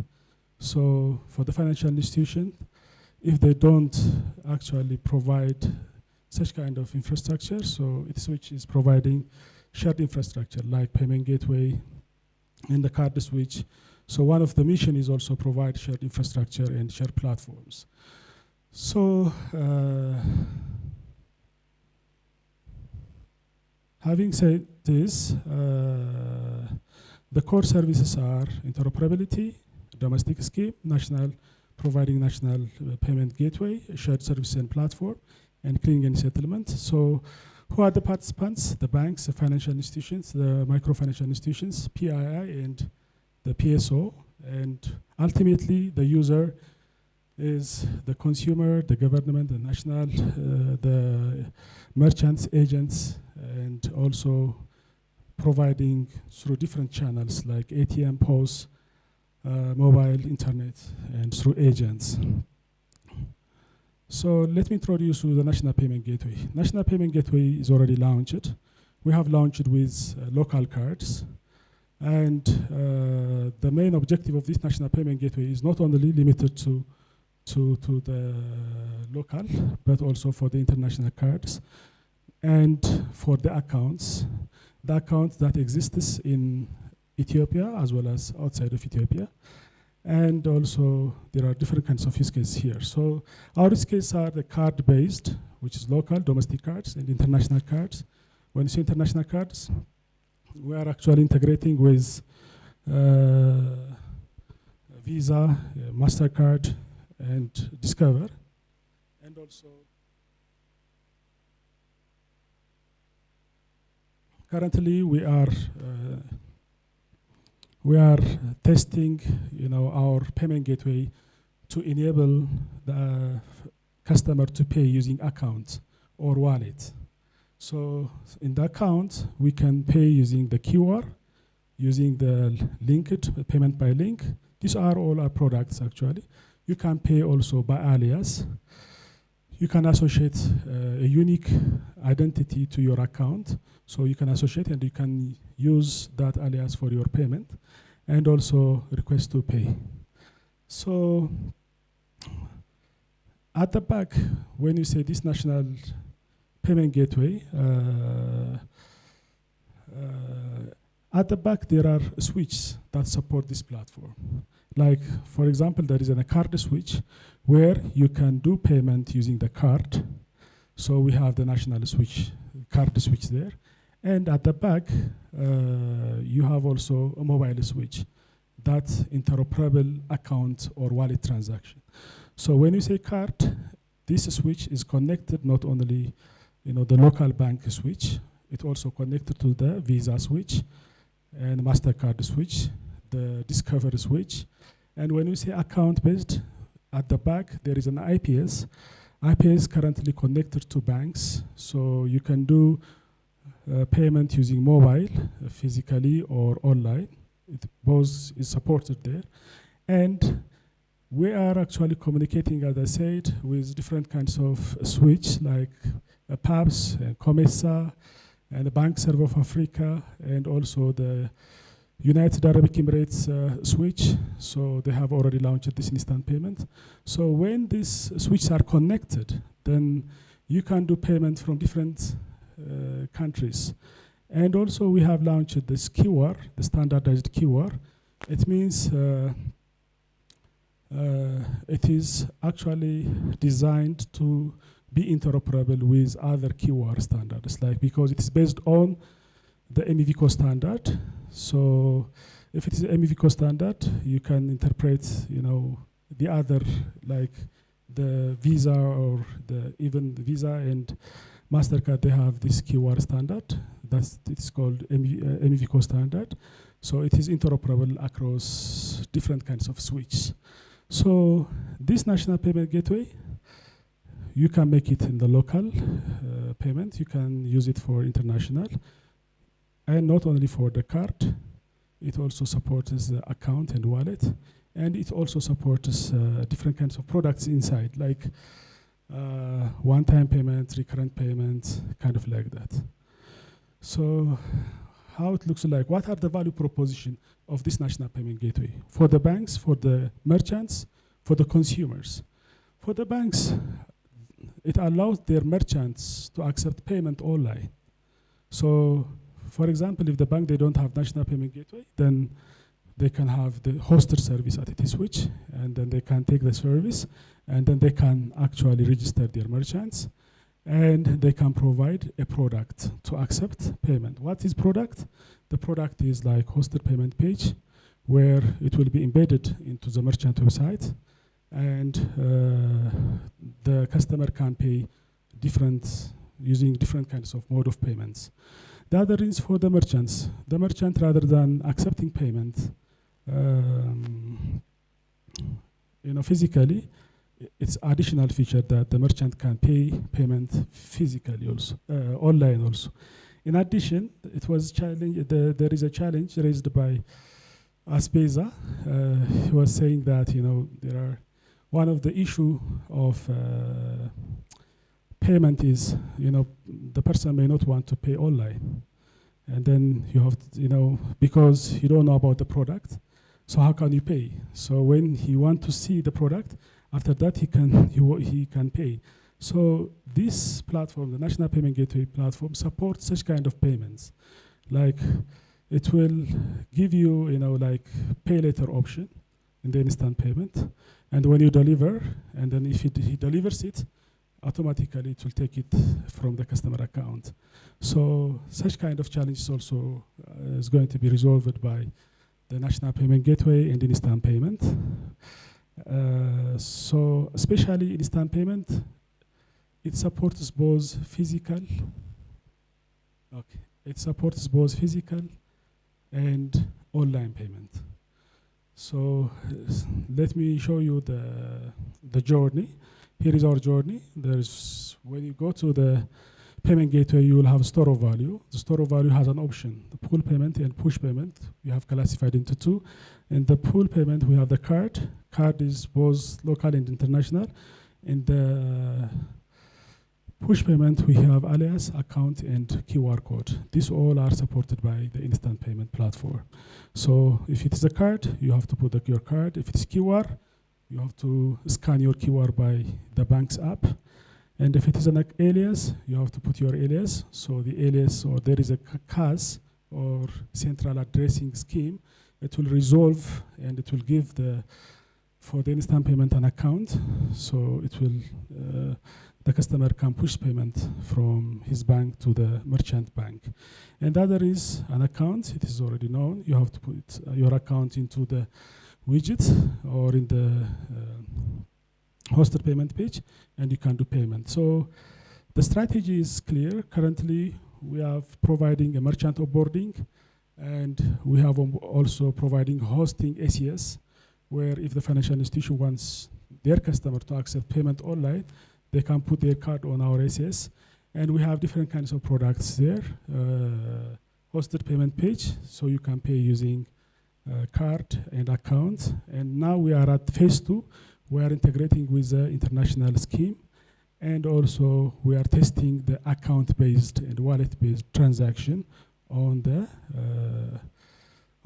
So for the financial institution, if they don't actually provide such kind of infrastructure, so eTSwitch is providing shared infrastructure like payment gateway and the card switch So one of the mission is also provide shared infrastructure and shared platforms. So having said this, the core services are interoperability, domestic scheme, providing national payment gateway, shared service and platform, and clearing and settlement. So who are the participants? The banks, the financial institutions, the microfinancial institutions, PII, and the PSO. And ultimately, the user is the consumer, the government, the national, the merchants, agents, and also providing through different channels like ATM, POS, mobile, internet, and through agents. So let me introduce you the National Payment Gateway. National Payment Gateway is already launched. We have launched with local cards. And the main objective of this National Payment Gateway is not only limited to the local, but also for the international cards and for the accounts that exists in Ethiopia as well as outside of Ethiopia. And also there are different kinds of use cases here. So our use cases are the card-based, which is local, domestic cards, and international cards. When you say international cards, we are actually integrating with Visa, MasterCard, and Discover. And also currently we are testing, our payment gateway to enable the customer to pay using account or wallet. So in the account, we can pay using the QR, using the linked payment by link. These are all our products actually. You can pay also by alias. You can associate a unique identity to your account. So you can associate and you can use that alias for your payment and also request to pay. So at the back, when you say this national payment gateway, at the back there are switches that support this platform. Like, for example, there is a card switch where you can do payment using the card. So we have the national switch, card switch there. And at the back, you have also a mobile switch, that interoperable account or wallet transaction. So when you say card, this switch is connected not only the local bank switch, it also connected to the Visa switch and MasterCard switch, the Discover switch. And when you say account-based, at the back, there is an IPS. IPS currently connected to banks, so you can do payment using mobile, physically or online. Both is supported there. And we are actually communicating, as I said, with different kinds of switch, like PABS, COMESA, and the Bank Server of Africa, and also the United Arab Emirates switch. So they have already launched this instant payment. So when these switches are connected, then you can do payment from different countries. And also we have launched this QR, the standardized QR. It means it is actually designed to be interoperable with other QR standards, because it is based on the MEVCO standard. So if it is an MEVCO standard, you can interpret, the other, like the Visa or even the Visa and MasterCard, they have this QR standard. It's called MEVCO standard. So it is interoperable across different kinds of switches. So this national payment gateway, you can make it in the local payment. You can use it for international. And not only for the card, it also supports the account and wallet. And it also supports different kinds of products inside, like one-time payment, recurrent payment, kind of like that. So how it looks like, what are the value proposition of this national payment gateway? For the banks, for the merchants, for the consumers. For the banks, it allows their merchants to accept payment online. So, for example, if the bank, they don't have national payment gateway, then they can have the hosted service at Switch, and then they can take the service, and then they can actually register their merchants, and they can provide a product to accept payment. What is product? The product is like hosted payment page, where it will be embedded into the merchant website, and the customer can pay using different kinds of mode of payments. The other is for the merchants. The merchant, rather than accepting payment, physically, it's additional feature that the merchant can pay payment physically also, online also. In addition, it was there is a challenge raised by Aspeza. He was saying that there are one of the issue of payment is the person may not want to pay online, and then you have to, because you don't know about the product. So how can you pay? So when he want to see the product, after that he can pay. So this platform, the National Payment Gateway platform, supports such kind of payments. Like it will give you, like pay later option in the instant payment. And when you deliver, and then if he delivers it, automatically it will take it from the customer account. So such kind of challenge also is going to be resolved by the National Payment Gateway and instant payment. So especially instant payment, it supports both physical. Okay, it supports both physical and online payment. So let me show you the journey. Here is our journey. When you go to the payment gateway, you will have store of value. The store of value has an option, the pool payment and push payment. We have classified into two. In the pool payment, we have the card. Card is both local and international. In the push payment, we have alias, account, and QR code. These all are supported by the instant payment platform. So if it is a card, you have to put your card. If it's QR, you have to scan your QR by the bank's app. And if it is an alias, you have to put your alias. So the alias, or there is a CAS, or central addressing scheme, it will resolve and it will give for the instant payment an account. So it will, the customer can push payment from his bank to the merchant bank. And the other is an account. It is already known. You have to put your account into the widget or in the hosted payment page, and you can do payment. So the strategy is clear. Currently, we are providing a merchant onboarding, and we have also providing hosting ACS, where if the financial institution wants their customer to accept payment online, they can put their card on our ACS. And we have different kinds of products there. Hosted payment page, so you can pay using card and account. And now we are at phase 2. We are integrating with the international scheme, and also we are testing the account-based and wallet-based transaction on the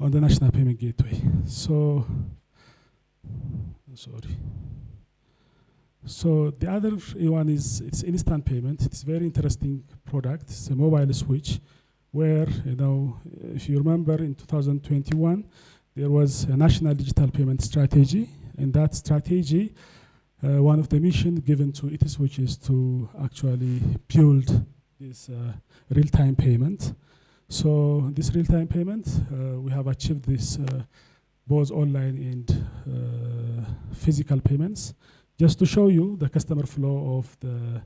National Payment Gateway. So, sorry. So the other one is it's instant payment. It's a very interesting product. It's a mobile switch, where if you remember in 2021, there was a national digital payment strategy. In that strategy, one of the missions given to Switch is to actually build this real-time payment. So this real-time payment, we have achieved this both online and physical payments. Just to show you the customer flow of the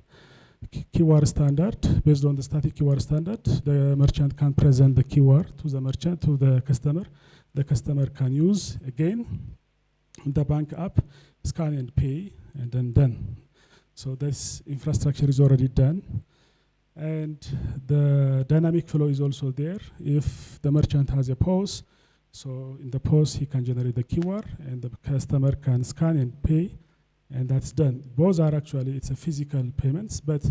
QR standard, based on the static QR standard, the merchant can present the QR to the merchant, to the customer. The customer can use, again, the bank app, scan and pay, and then done. So this infrastructure is already done. And the dynamic flow is also there. If the merchant has a POS, so in the POS he can generate the QR, and the customer can scan and pay, and that's done. Both are actually, it's a physical payments, but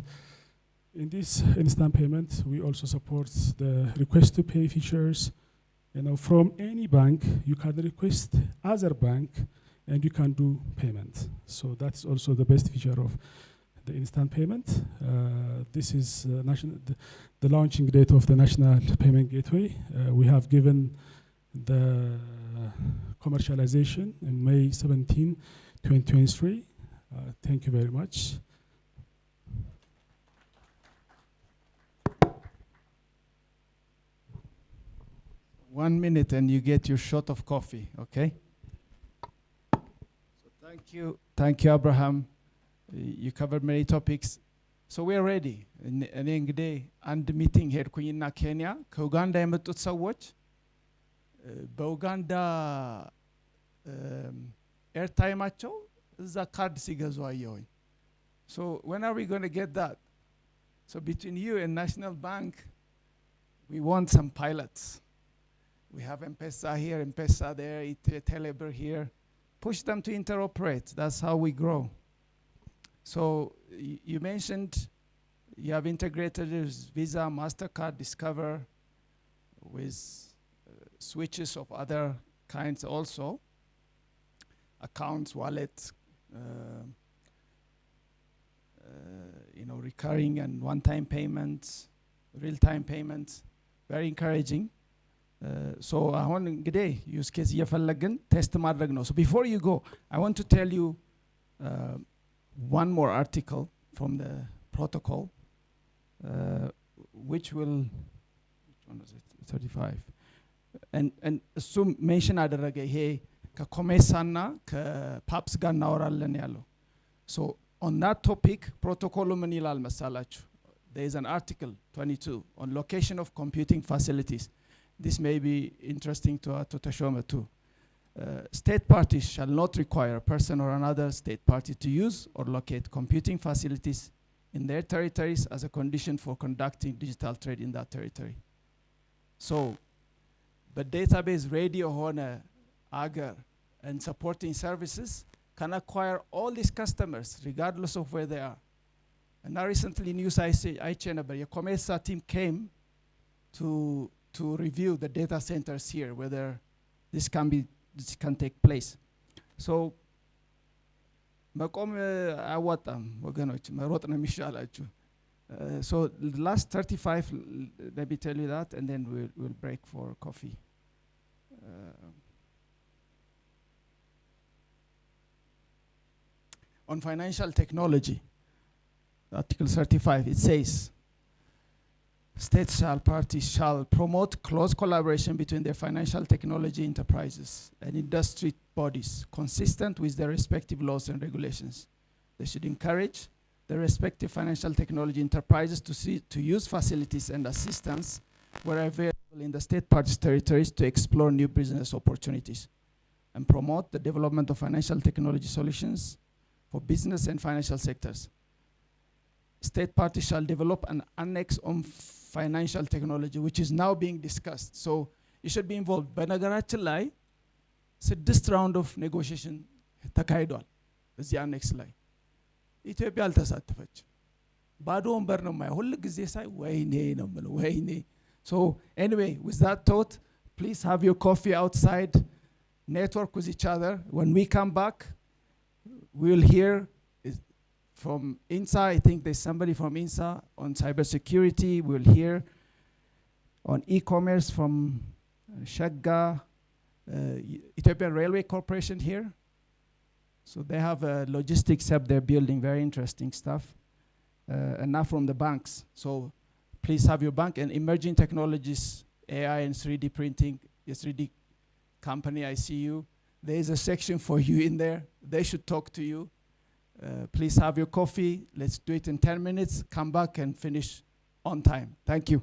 in this instant payment, we also support the request to pay features. From any bank, you can request other bank, and you can do payment. So that's also the best feature of the instant payment. This is the launching date of the National Payment Gateway. We have given the commercialization in May 17, 2023. Thank you very much. One minute and you get your shot of coffee, okay? So thank you, Abraham. You covered many topics. So we are ready. እኔ እንግዲህ አንድ ሚቲንግ ሄድኩኝና ኬንያ ከኡጋንዳ የመጡት ሰዎች በኡጋንዳ ኤርታይማቸው እዛ ካርድ ሲገዙ አየሁኝ። So when are we going to get that? So between you and National Bank, we want some pilots. We have M-Pesa here, M-Pesa there, Telebr here. Push them to interoperate. That's how we grow. So you mentioned you have integrated Visa, MasterCard, Discover with switches of other kinds also. Accounts, wallets, recurring and one-time payments, real-time payments. Very encouraging. So አሁን እንግዲህ ዩዝ ኬዝ እየፈለግን ቴስት ማድረግ ነው። So before you go, I want to tell you one more article from the protocol, which one was it? 35. And እሱም ሜንሽን አደረገ ይሄ ከኮሜሳና ከፓፕስ ጋር እናወራለን ያለው። So on that topic, protocol ምን ይላል መሳላችሁ? There is an article 22 on location of computing facilities. This may be interesting to Tashoma too. State parties shall not require a person or another state party to use or locate computing facilities in their territories as a condition for conducting digital trade in that territory. So, but database radio honor, agar, and supporting services can acquire all these customers regardless of where they are. And now recently news I but your Comesa team came to review the data centers here, whether this can take place. So, መቆም አያዋጣም ወገኖች፣ መሮጥ ነው የሚሻላችሁ። So the last 35, let me tell you that, and then we'll break for coffee. On financial technology, Article 35, it says, states parties shall promote close collaboration between their financial technology enterprises and industry bodies consistent with their respective laws and regulations. They should encourage the respective financial technology enterprises to use facilities and assistance where available in the state parties' territories to explore new business opportunities and promote the development of financial technology solutions for business and financial sectors. State parties shall develop an annex on financial technology, which is now being discussed. So you should be involved. በነገራችን ላይ 6 round of negotiation ተካሂዷል። በዚህ annex ላይ ኢትዮጵያ አልተሳተፈችም። ባዶ ወንበር ነው የማየው። ሁሉ ጊዜ ሳይ ወይኔ ነው የምለው፣ ወይኔ። So anyway, with that thought, please have your coffee outside, network with each other. When we come back, we'll hear from INSA. I think there's somebody from INSA on cybersecurity. We'll hear on e-commerce from Shagga, Ethiopian Railway Corporation here. So they have logistics hub they're building, very interesting stuff. And now from the banks. So please have your bank and emerging technologies, AI and 3D printing, the 3D company, I see you. There is a section for you in there. They should talk to you. Please have your coffee. Let's do it in 10 minutes. Come back and finish on time. Thank you.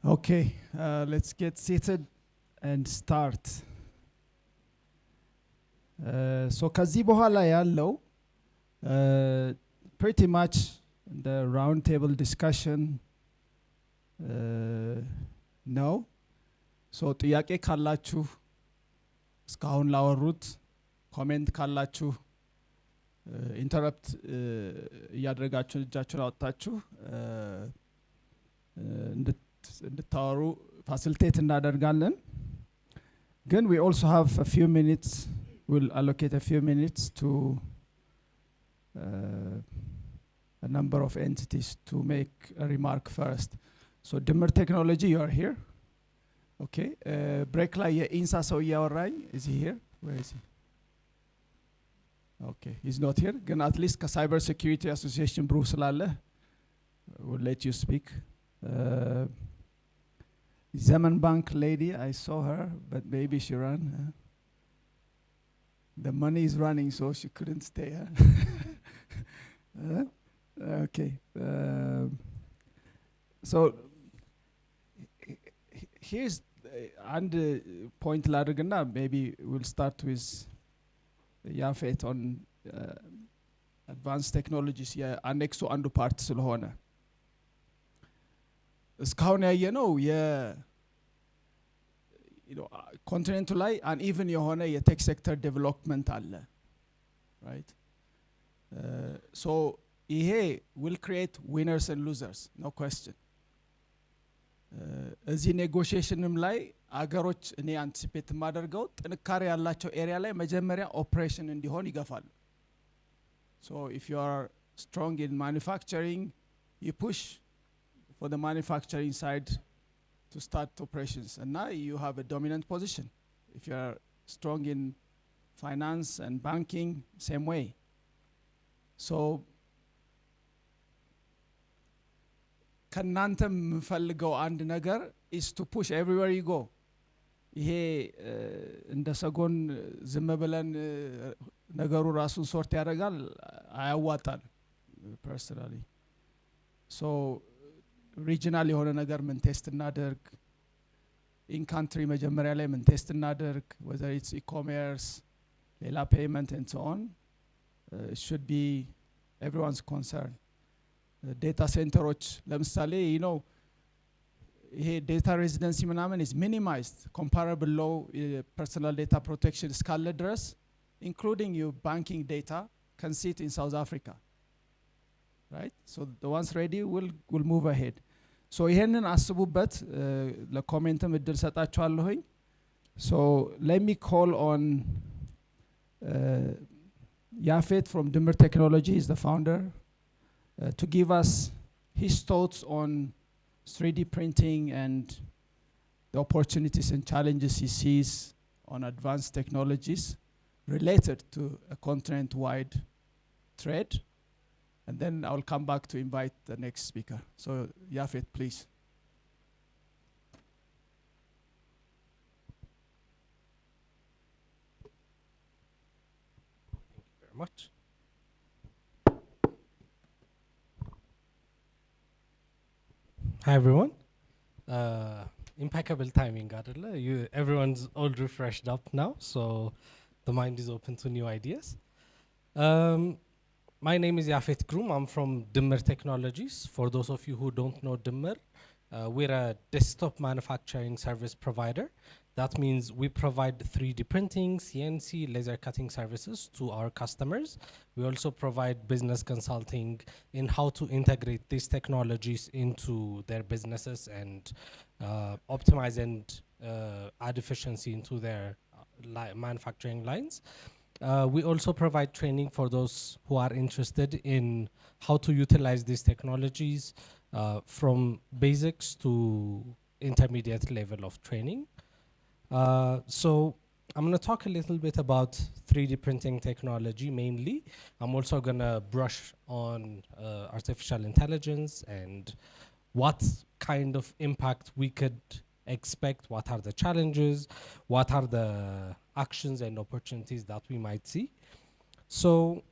Okay, let's get seated and start. So ከዚህ በኋላ ያለው pretty much the roundtable discussion ነው. So ጥያቄ ካላችሁ እስካሁን ላወሩት ኮሜንት ካላችሁ ኢንተረፕት እያደረጋችሁ እጃችሁን አወጣችሁ እንድታወሩ ፋሲሊቴት እናደርጋለን. ግን we also have a few minutes, we'll allocate a few minutes to a number of entities to make a remark first. So Dimmer Technology, you are here. Okay. Break ላይ የኢንሳ ሰው እያወራኝ is he here? Where is he? Okay, he's not here. Then at least Cybersecurity Association Bruce ስላለ we'll let you speak. Zeman Bank lady, I saw her, but maybe she ran. The money is running, so she couldn't stay. Okay. So here's and point laddergana. Maybe we'll start with Yafet on advanced technologies. Yeah, annex to andu part ስለሆነ እስካሁን ያየነው ኮንቲኔንቱ ላይ አንኢቨን የሆነ የቴክ ሴክተር ዴቨሎፕመንት አለ right so ይሄ will create winners and losers no question እዚህ ኔጎሽዬሽንም ላይ አገሮች እኔ አንቲሲፔት ማደርገው ጥንካሬ ያላቸው ኤሪያ ላይ መጀመሪያ ኦፕሬሽን እንዲሆን ይገፋሉ. So if you are strong in manufacturing, you push for the manufacturing side to start operations, and now you have a dominant position. If you are strong in finance and banking, same way. So ከናንተ የምፈልገው አንድ ነገር is to push everywhere you go. ይሄ እንደ ሰጎን ዝም ብለን ነገሩ ራሱን ሶርት ያደርጋል አያዋጣን personally. So regional የሆነ ነገር ምን ቴስት እናደርግ in country መጀመሪያ ላይ ምን ቴስት እናደርግ whether it's e-commerce ሌላ payment and so on should be everyone's concern. Data centeroች ለምሳሌ you know ይሄ data residency ምናምን is minimized comparable low personal data protection እስካለ ድረስ including your banking data can sit in South Africa, right? So the ones ready will move ahead. So ይሄንን አስቡበት ለኮሜንትም እድል ሰጣችኋለሁኝ. So let me call on Yafet from Dimmer Technology, is the founder, to give us his thoughts on 3D printing and the opportunities and challenges he sees on advanced technologies related to a continent-wide trade. And then I'll come back to invite the next speaker. So Yafet, please. Thank you very much. Hi everyone. Impeccable timing, Adela. Everyone's all refreshed up now, so the mind is open to new ideas. My name is Yafet Groom. I'm from Dimmer Technologies. For those of you who don't know Dimmer, we're a desktop manufacturing service provider. That means we provide 3D printing, CNC, laser cutting services to our customers. We also provide business consulting in how to integrate these technologies into their businesses and optimize and add efficiency into their manufacturing lines. We also provide training for those who are interested in how to utilize these technologies from basics to intermediate level of training. So I'm going to talk a little bit about 3D printing technology mainly. I'm also going to brush on artificial intelligence and what kind of impact we could expect, what are the challenges, what are the actions and opportunities that we might see. So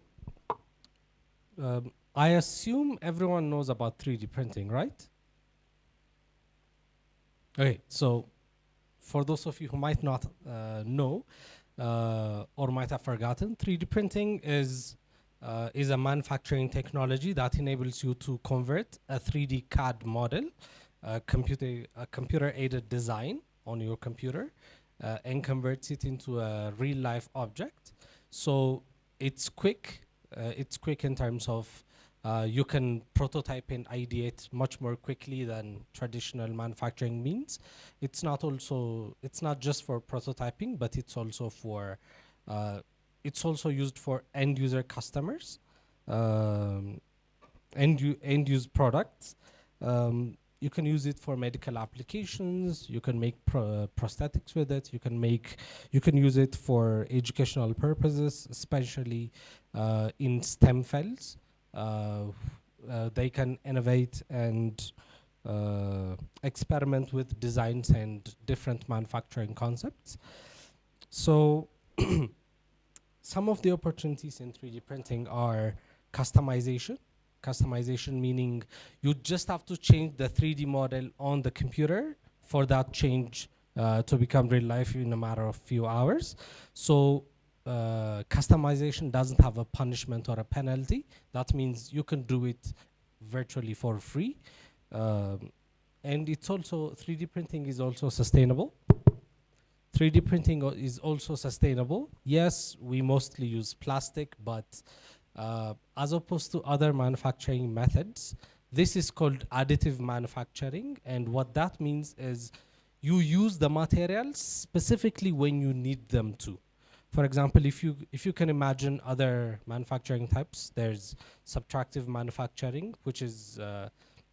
I assume everyone knows about 3D printing, right? Okay, so for those of you who might not know or might have forgotten, 3D printing is a manufacturing technology that enables you to convert a 3D CAD model, a computer-aided design on your computer, and converts it into a real-life object. So it's quick. It's quick in terms of you can prototype and ideate much more quickly than traditional manufacturing means. It's not just for prototyping, but it's also for it's also used for end user customers, end use products. You can use it for medical applications. You can make prosthetics with it. You can use it for educational purposes, especially in STEM fields. They can innovate and experiment with designs and different manufacturing concepts. So some of the opportunities in 3D printing are customization. Customization meaning you just have to change the 3D model on the computer for that change to become real life in a matter of few hours. So customization doesn't have a punishment or a penalty. That means you can do it virtually for free. And it's also, 3D printing is also sustainable. 3D printing is also sustainable. Yes, we mostly use plastic, but as opposed to other manufacturing methods, this is called additive manufacturing. And what that means is you use the materials specifically when you need them to. For example, if you can imagine other manufacturing types, there's subtractive manufacturing, which is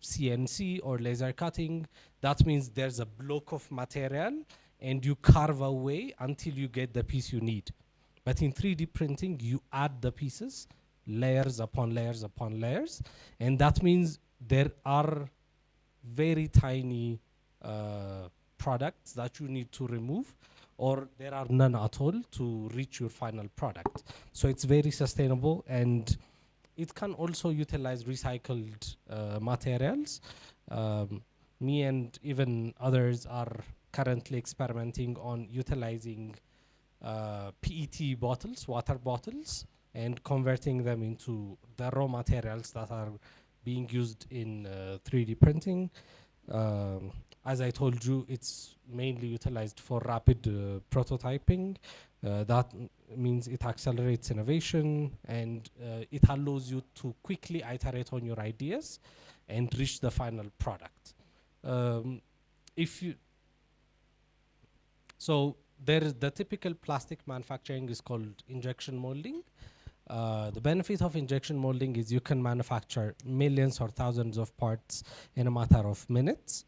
CNC or laser cutting. That means there's a block of material and you carve away until you get the piece you need. But in 3D printing, you add the pieces, layers upon layers upon layers, and that means there are very tiny products that you need to remove, or there are none at all to reach your final product. So it's very sustainable, and it can also utilize recycled materials. Me and even others are currently experimenting on utilizing PET bottles, water bottles, and converting them into the raw materials that are being used in 3D printing. As I told you, it's mainly utilized for rapid prototyping. That means it accelerates innovation, and it allows you to quickly iterate on your ideas and reach the final product. So there is the typical plastic manufacturing is called injection molding. The benefit of injection molding is you can manufacture millions or thousands of parts in a matter of minutes.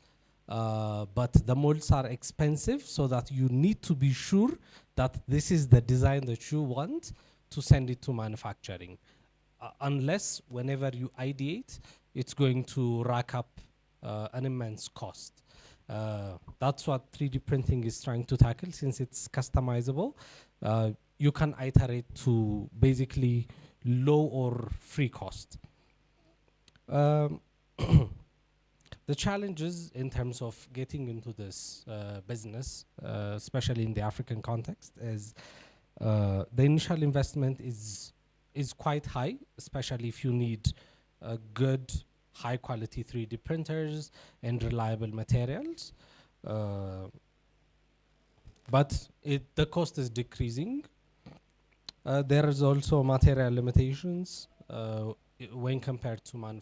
But the molds are expensive, so that you need to be sure that this is the design that you want to send it to manufacturing. Unless whenever you ideate, it's going to rack up an immense cost. That's what 3D printing is trying to tackle. Since it's customizable, you can iterate to basically low or free cost. The challenges in terms of getting into this business, especially in the African context, is the initial investment is quite high, especially if you need good, high-quality 3D printers and reliable materials. But the cost is decreasing. There is also material limitations when compared to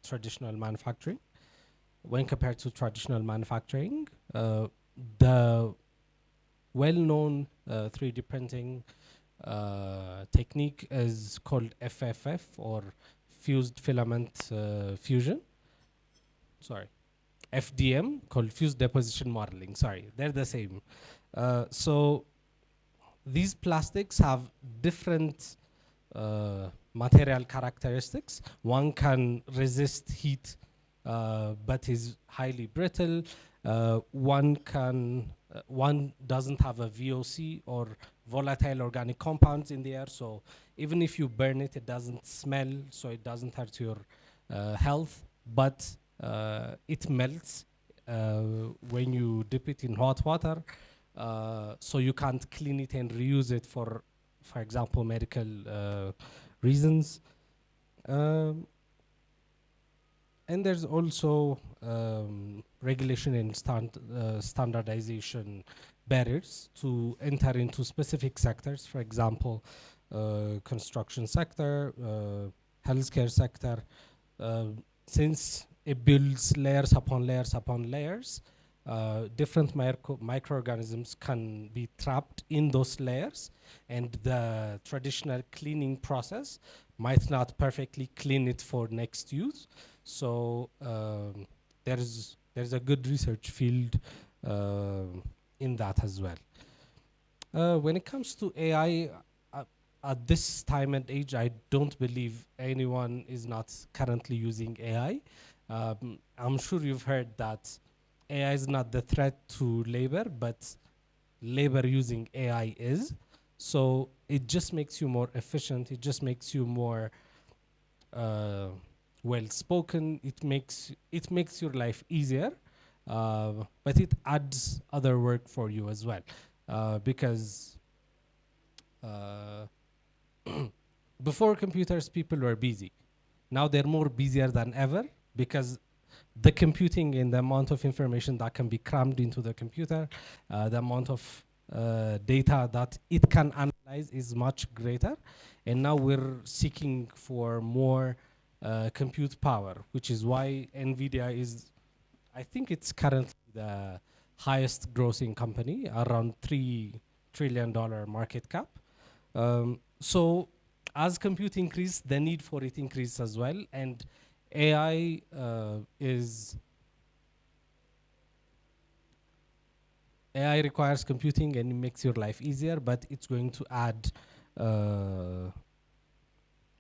traditional manufacturing. When compared to traditional manufacturing, the well-known 3D printing technique is called FFF, or fused filament fusion. Sorry, FDM, called fused deposition modeling. Sorry, they're the same. So these plastics have different material characteristics. One can resist heat, but is highly brittle. One doesn't have a VOC, or volatile organic compounds, in the air, so even if you burn it, it doesn't smell, so it doesn't hurt your health, but it melts when you dip it in hot water, so you can't clean it and reuse it for example, medical reasons. And there's also regulation and standardization barriers to enter into specific sectors. For example, construction sector, healthcare sector. Since it builds layers upon layers upon layers, different microorganisms can be trapped in those layers, and the traditional cleaning process might not perfectly clean it for next use. So there's a good research field in that as well. When it comes to AI, at this time and age, I don't believe anyone is not currently using AI. I'm sure you've heard that AI is not the threat to labor, but labor using AI is. So it just makes you more efficient. It just makes you more well-spoken. It makes your life easier, but it adds other work for you as well, because before computers, people were busy. Now they're more busier than ever, because the computing and the amount of information that can be crammed into the computer, the amount of data that it can analyze is much greater. And now we're seeking for more compute power, which is why NVIDIA is, I think it's currently the highest grossing company, around $3 trillion market cap. So as compute increases, the need for it increases as well. And AI AI requires computing and it makes your life easier, but it's going to add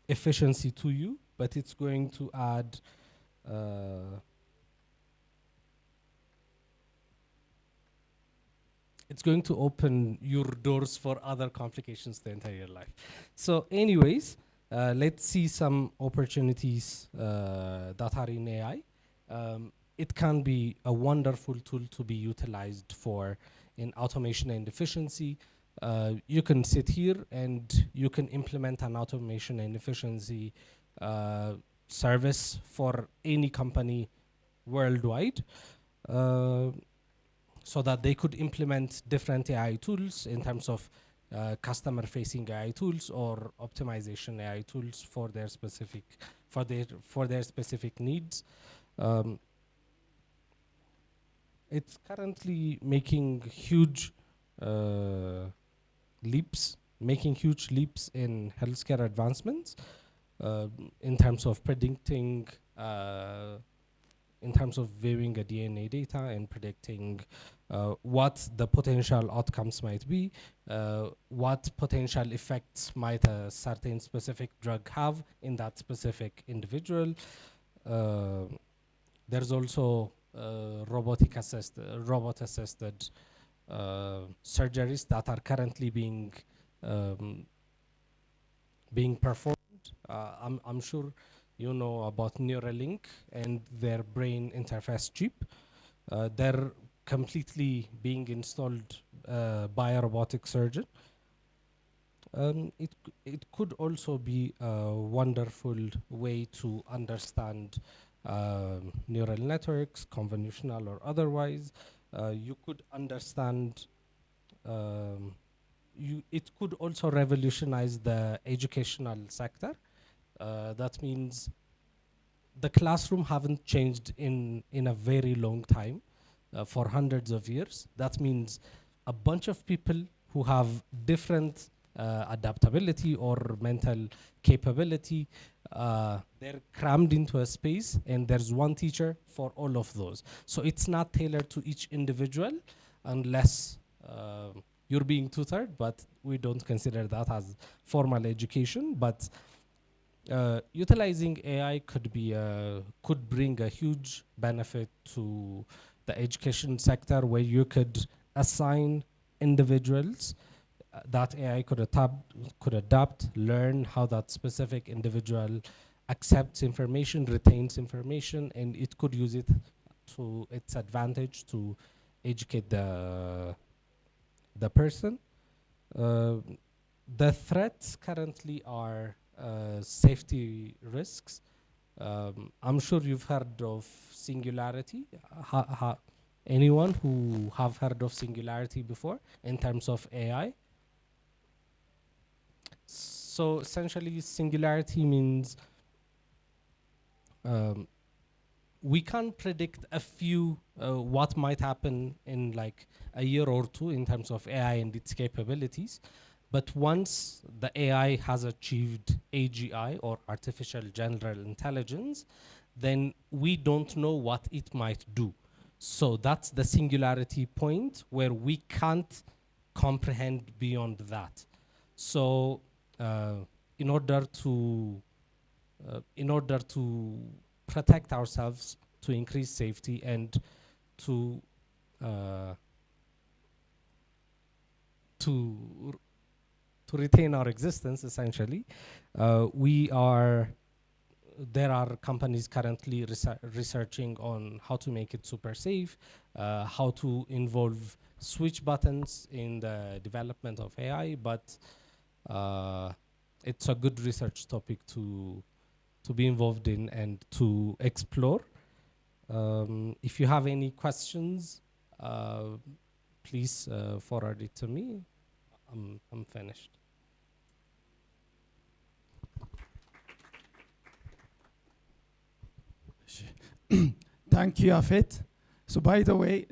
efficiency to you, but it's going to add it's going to open your doors for other complications the entire life. So anyways, let's see some opportunities that are in AI. It can be a wonderful tool to be utilized for in automation and efficiency. You can sit here and you can implement an automation and efficiency service for any company worldwide, so that they could implement different AI tools in terms of customer-facing AI tools or optimization AI tools for their specific needs. It's currently making huge leaps in healthcare advancements, in terms of predicting, in terms of viewing a DNA data and predicting what the potential outcomes might be, what potential effects might a certain specific drug have in that specific individual. There's also robot-assisted surgeries that are currently being performed. I'm sure you know about Neuralink and their brain interface chip. They're completely being installed by a robotic surgeon. It could also be a wonderful way to understand neural networks, convolutional or otherwise. You could understand, it could also revolutionize the educational sector. That means the classroom haven't changed in a very long time, for hundreds of years. That means a bunch of people who have different adaptability or mental capability, they're crammed into a space and there's one teacher for all of those. So it's not tailored to each individual unless you're being tutored, but we don't consider that as formal education. But utilizing AI could bring a huge benefit to the education sector, where you could assign individuals that AI could adapt, learn how that specific individual accepts information, retains information, and it could use it to its advantage to educate the person. The threats currently are safety risks. I'm sure you've heard of Singularity. Anyone who have heard of Singularity before in terms of AI? So essentially, Singularity means we can't predict what might happen in like a year or two in terms of AI and its capabilities. But once the AI has achieved AGI, or artificial general intelligence, then we don't know what it might do. So that's the singularity point where we can't comprehend beyond that. So in order to protect ourselves, to increase safety, and to retain our existence, essentially, there are companies currently researching on how to make it super safe, how to involve switch buttons in the development of AI, but it's a good research topic to be involved in and to explore. If you have any questions, please forward it to me. I'm finished. Thank you, Afet. So by the way,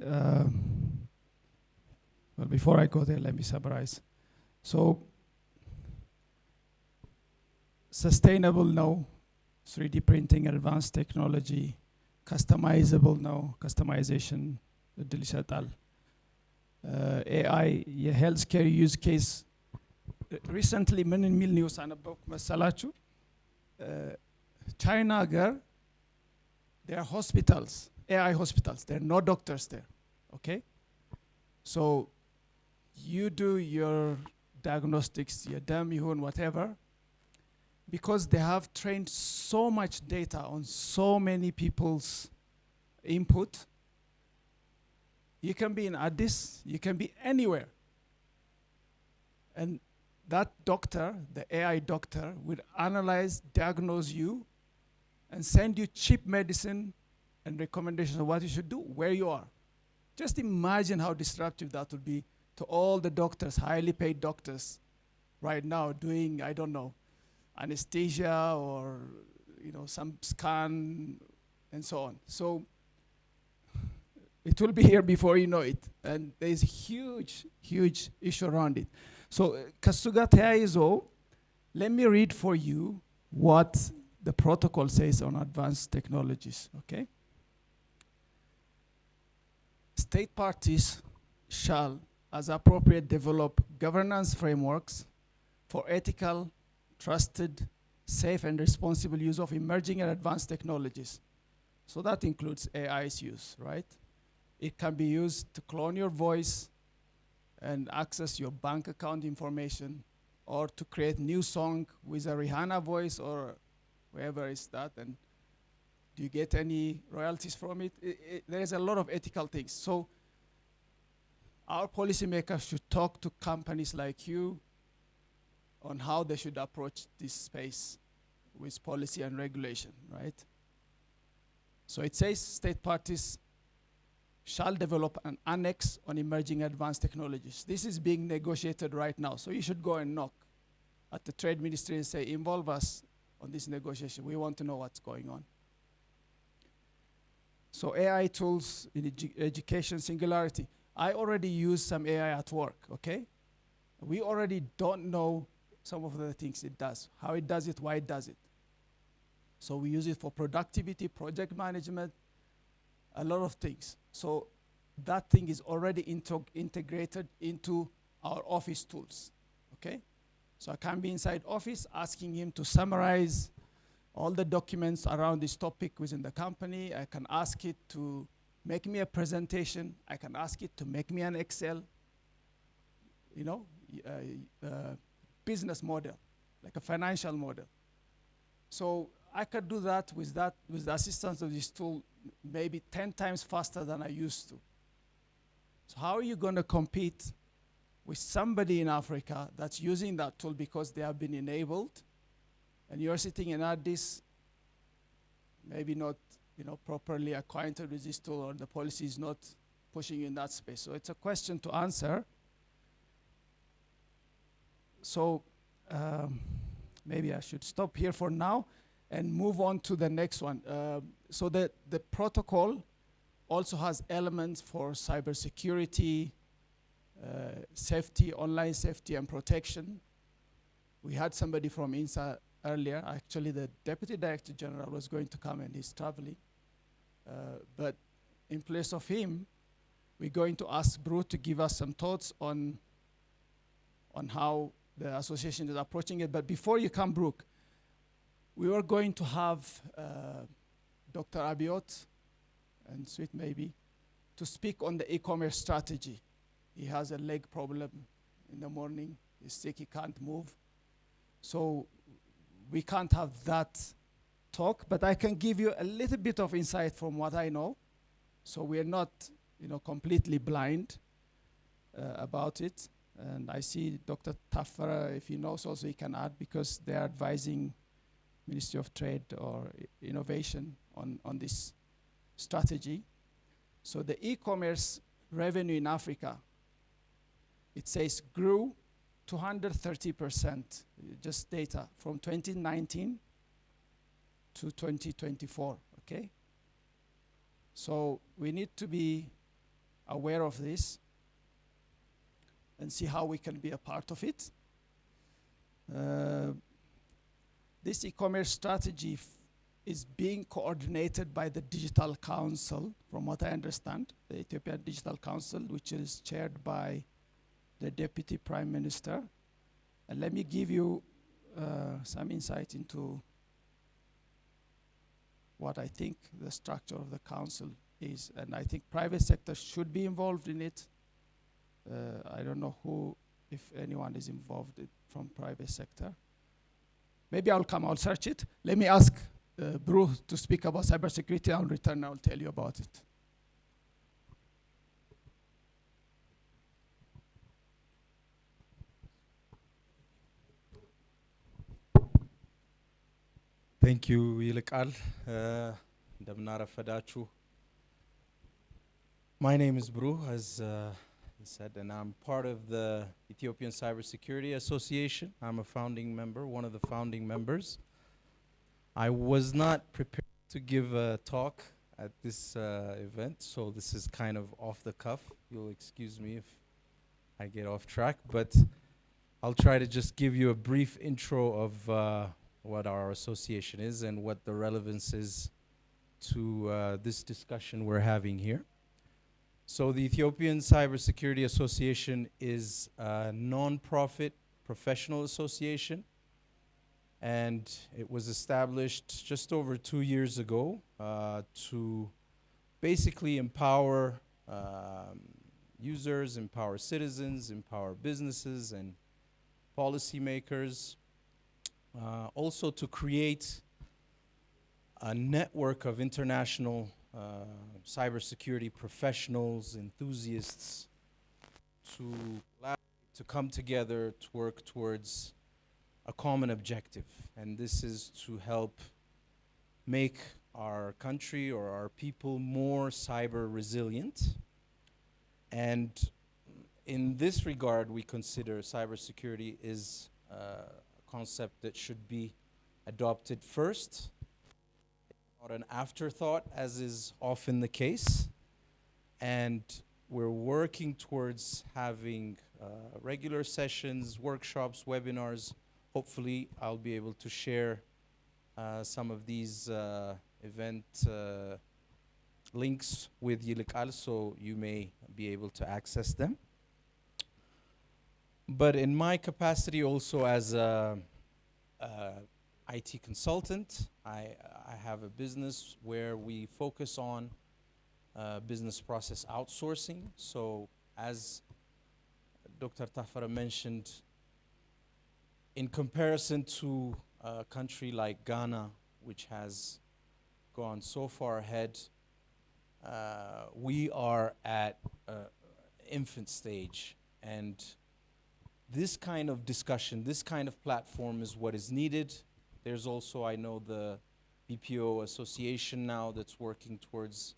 well, before I go there, let me summarize. So sustainable now, 3D printing, advanced technology, customizable now, customization, digital. AI, healthcare use case. Recently, many news about Masalachu. China girl, there are hospitals, AI hospitals. There are no doctors there, okay? So you do your diagnostics, your and whatever, because they have trained so much data on so many people's input. You can be in Addis, you can be anywhere. And that doctor, the AI doctor, will analyze, diagnose you, and send you cheap medicine and recommendations of what you should do where you are. Just imagine how disruptive that would be to all the doctors, highly paid doctors, right now doing, I don't know, anesthesia or some scan and so on. So it will be here before you know it, and there's a huge, huge issue around it. So Kasuga Teaizo, let me read for you what the protocol says on advanced technologies, okay? State parties shall, as appropriate, develop governance frameworks for ethical, trusted, safe, and responsible use of emerging and advanced technologies. So that includes AI's use, right? It can be used to clone your voice and access your bank account information, or to create new song with a Rihanna voice or whoever is that, and do you get any royalties from it? There's a lot of ethical things. So our policymakers should talk to companies like you on how they should approach this space with policy and regulation, right? So it says state parties shall develop an annex on emerging advanced technologies. This is being negotiated right now. So you should go and knock at the Trade Ministry and say, involve us on this negotiation. We want to know what's going on. So AI tools in education, singularity. I already use some AI at work, okay? We already don't know some of the things it does, how it does it, why it does it. So we use it for productivity, project management, a lot of things. So that thing is already integrated into our office tools, okay? So I can be inside office asking him to summarize all the documents around this topic within the company. I can ask it to make me a presentation. I can ask it to make me an Excel, business model, like a financial model. So I could do that with the assistance of this tool maybe 10 times faster than I used to. So how are you going to compete with somebody in Africa that's using that tool because they have been enabled, and you're sitting in Addis, maybe not properly acquainted with this tool, or the policy is not pushing you in that space? So it's a question to answer. So maybe I should stop here for now and move on to the next one. So the protocol also has elements for cybersecurity, safety, online safety and protection. We had somebody from INSA earlier. Actually, the Deputy Director General was going to come and he's traveling. But in place of him, we're going to ask Bru to give us some thoughts on how the association is approaching it. But before you come, Brooke, we were going to have Dr. Abiot and Sweet maybe to speak on the e-commerce strategy. He has a leg problem in the morning. He's sick, he can't move. So we can't have that talk, but I can give you a little bit of insight from what I know. So we're not completely blind about it. And I see Dr. Tafara, if he knows also he can add, because they are advising Ministry of Trade or Innovation on this strategy. So the e-commerce revenue in Africa, it says grew 230%, just data from 2019 to 2024, okay? So we need to be aware of this and see how we can be a part of it. This e-commerce strategy is being coordinated by the Digital Council, from what I understand, the Ethiopian Digital Council, which is chaired by the Deputy Prime Minister. And let me give you some insight into what I think the structure of the council is. And I think private sector should be involved in it. I don't know who, if anyone is involved from private sector. Maybe I'll search it. Let me ask Bru to speak about cybersecurity. I'll return, I'll tell you about it. Thank you, Yilakal. My name is Bru, as he said, and I'm part of the Ethiopian Cybersecurity Association. I'm a founding member, one of the founding members. I was not prepared to give a talk at this event, so this is kind of off the cuff. You'll excuse me if I get off track, but I'll try to just give you a brief intro of what our association is and what the relevance is to this discussion we're having here. So the Ethiopian Cybersecurity Association is a non-profit professional association, and it was established just over 2 years ago to basically empower users, empower citizens, empower businesses and policymakers, also to create a network of international cybersecurity professionals, enthusiasts, to come together to work towards a common objective. And this is to help make our country or our people more cyber resilient. And in this regard, we consider cybersecurity is a concept that should be adopted first, not an afterthought, as is often the case. And we're working towards having regular sessions, workshops, webinars. Hopefully, I'll be able to share some of these event links with Yilikal, so you may be able to access them. But in my capacity also as a IT consultant, I have a business where we focus on business process outsourcing. So as Dr. Tafara mentioned, in comparison to a country like Ghana, which has gone so far ahead we are at infant stage, and this kind of discussion, this kind of platform is what is needed. There's also, I know, the BPO association now that's working towards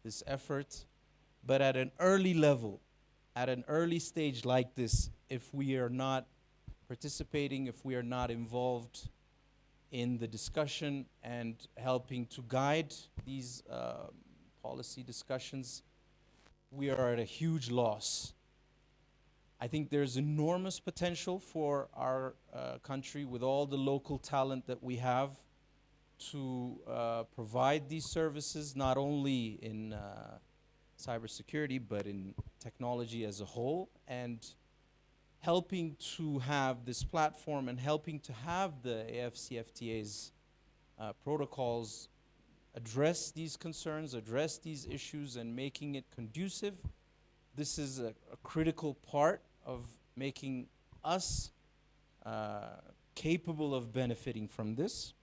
this effort. But at an early level, at an early stage like this, if we are not participating, if we are not involved in the discussion and helping to guide these policy discussions, we are at a huge loss. I think there's enormous potential for our country with all the local talent that we have to provide these services, not only in cybersecurity, but in technology as a whole, and helping to have this platform and helping to have the AfCFTA's protocols address these concerns, address these issues, and making it conducive. This is a critical part of making us capable of benefiting from this.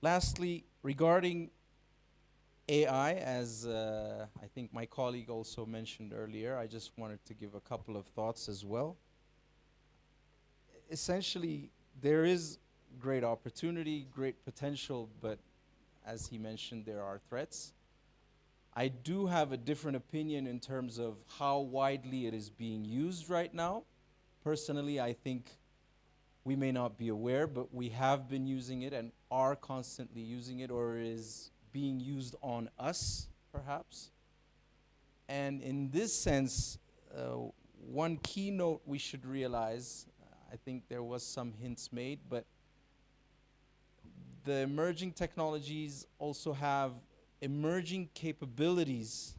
Lastly, regarding AI, as I think my colleague also mentioned earlier, I just wanted to give a couple of thoughts as well. Essentially, there is great opportunity, great potential, but as he mentioned, there are threats. I do have a different opinion in terms of how widely it is being used right now. Personally, I think we may not be aware, but we have been using it and are constantly using it, or is being used on us, perhaps. And in this sense, one keynote we should realize, I think there was some hints made, but the emerging technologies also have emerging capabilities,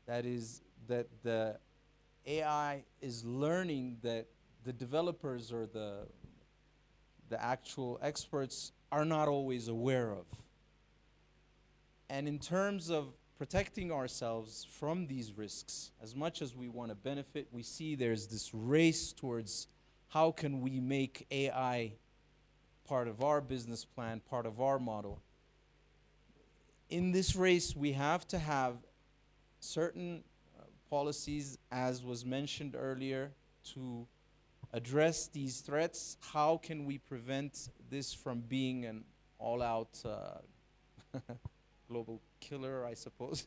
that is, that the AI is learning that the developers or the actual experts are not always aware of. And in terms of protecting ourselves from these risks, as much as we want to benefit, we see there's this race towards how can we make AI part of our business plan, part of our model. In this race, we have to have certain policies, as was mentioned earlier, to address these threats. How can we prevent this from being an all-out global killer, I suppose?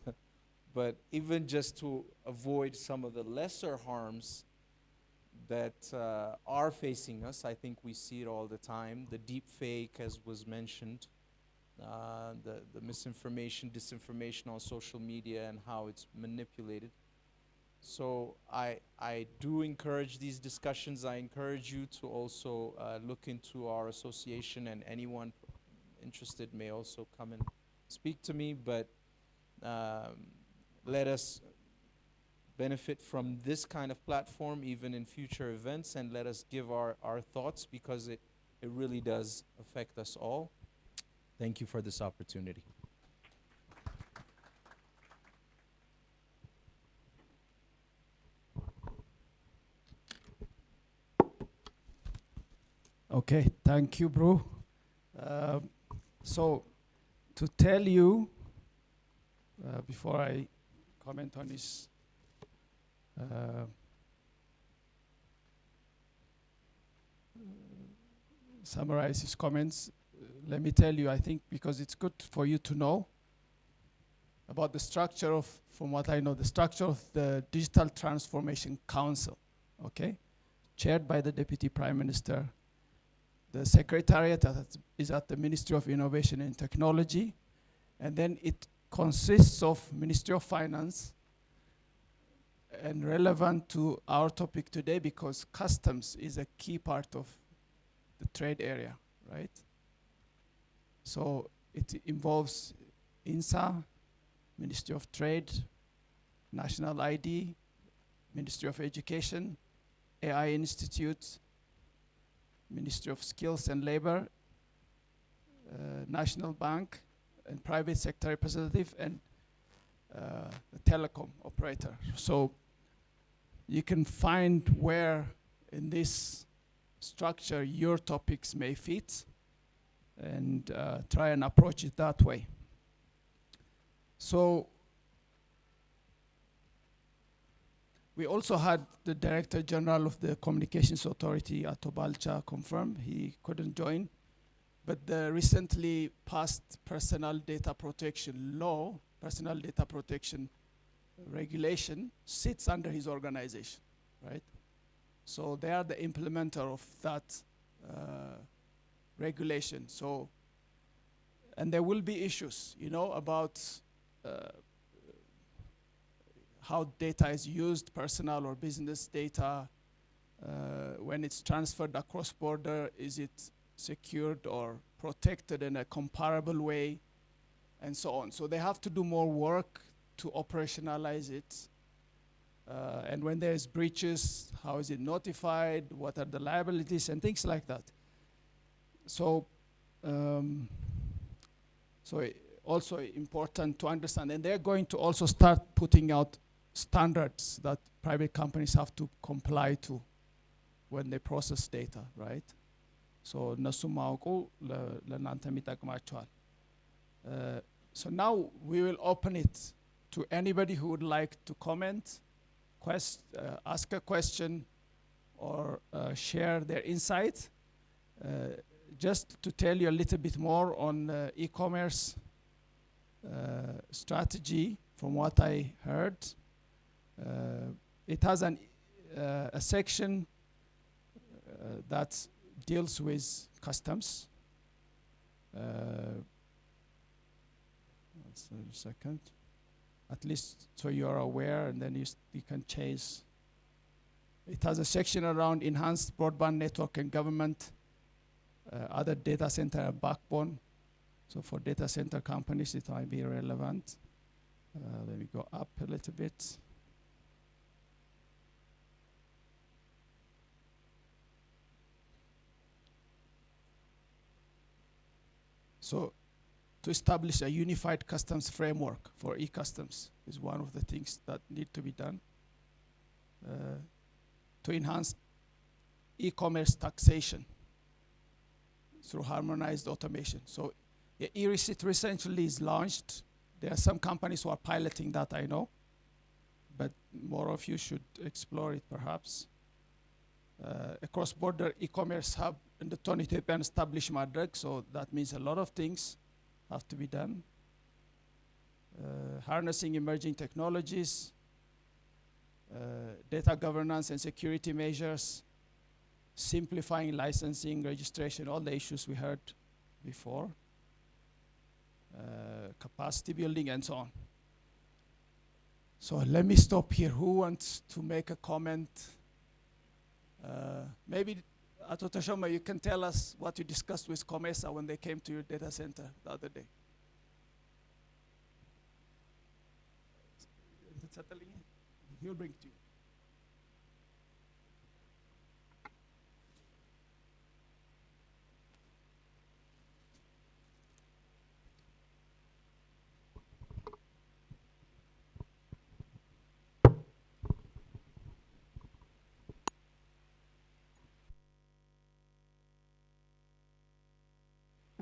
But even just to avoid some of the lesser harms that are facing us. I think we see it all the time. The deep fake, as was mentioned, the misinformation, disinformation on social media and how it's manipulated. So I do encourage these discussions. I encourage you to also look into our association, and anyone interested may also come and speak to me, but let us benefit from this kind of platform even in future events, and let us give our thoughts, because it really does affect us all. Thank you for this opportunity. Okay, thank you, bro. So, to tell you, before I comment on this, summarize his comments, let me tell you, I think, because it's good for you to know about the structure of, from what I know, the structure of the Digital Transformation Council, okay? Chaired by the Deputy Prime Minister. The Secretariat is at the Ministry of Innovation and Technology, and then it consists of Ministry of Finance, and relevant to our topic today because customs is a key part of the trade area, right? So it involves INSA, Ministry of Trade, National ID, Ministry of Education, AI Institute, Ministry of Skills and Labor, National Bank, and private sector representative, and the telecom operator. So you can find where in this structure your topics may fit, and try and approach it that way. So we also had the Director General of the Communications Authority, Ato Balcha, confirm he couldn't join. But the recently passed personal data protection law, personal data protection regulation, sits under his organization, right? So they are the implementer of that regulation. So, and there will be issues, you know, about how data is used, personal or business data, when it's transferred across border, is it secured or protected in a comparable way, and so on. So they have to do more work to operationalize it. And when there's breaches, how is it notified? What are the liabilities and things like that? So, also important to understand. And they're going to also start putting out standards that private companies have to comply to when they process data, right? So so now we will open it to anybody who would like to comment, ask a question, or share their insight. Just to tell you a little bit more on e-commerce strategy, from what I heard, it has a section that deals with customs. Let's a second. At least so you are aware, and then you can chase. It has a section around enhanced broadband network and government, other data center and backbone. So for data center companies, it might be relevant. Let me go up a little bit. So to establish a unified customs framework for e-customs is one of the things that need to be done. To enhance e-commerce taxation through harmonized automation. So e-receipt recently is launched. There are some companies who are piloting that, I know, but more of you should explore it perhaps. A cross-border e-commerce hub in the Ethiopia established Madreg, so that means a lot of things have to be done. Harnessing emerging technologies, data governance and security measures, simplifying licensing, registration, all the issues we heard before, capacity building, and so on. So let me stop here. Who wants to make a comment? Maybe Ato Tashoma, you can tell us what you discussed with Comesa when they came to your data center the other day. Is it settling in? He'll bring it to you.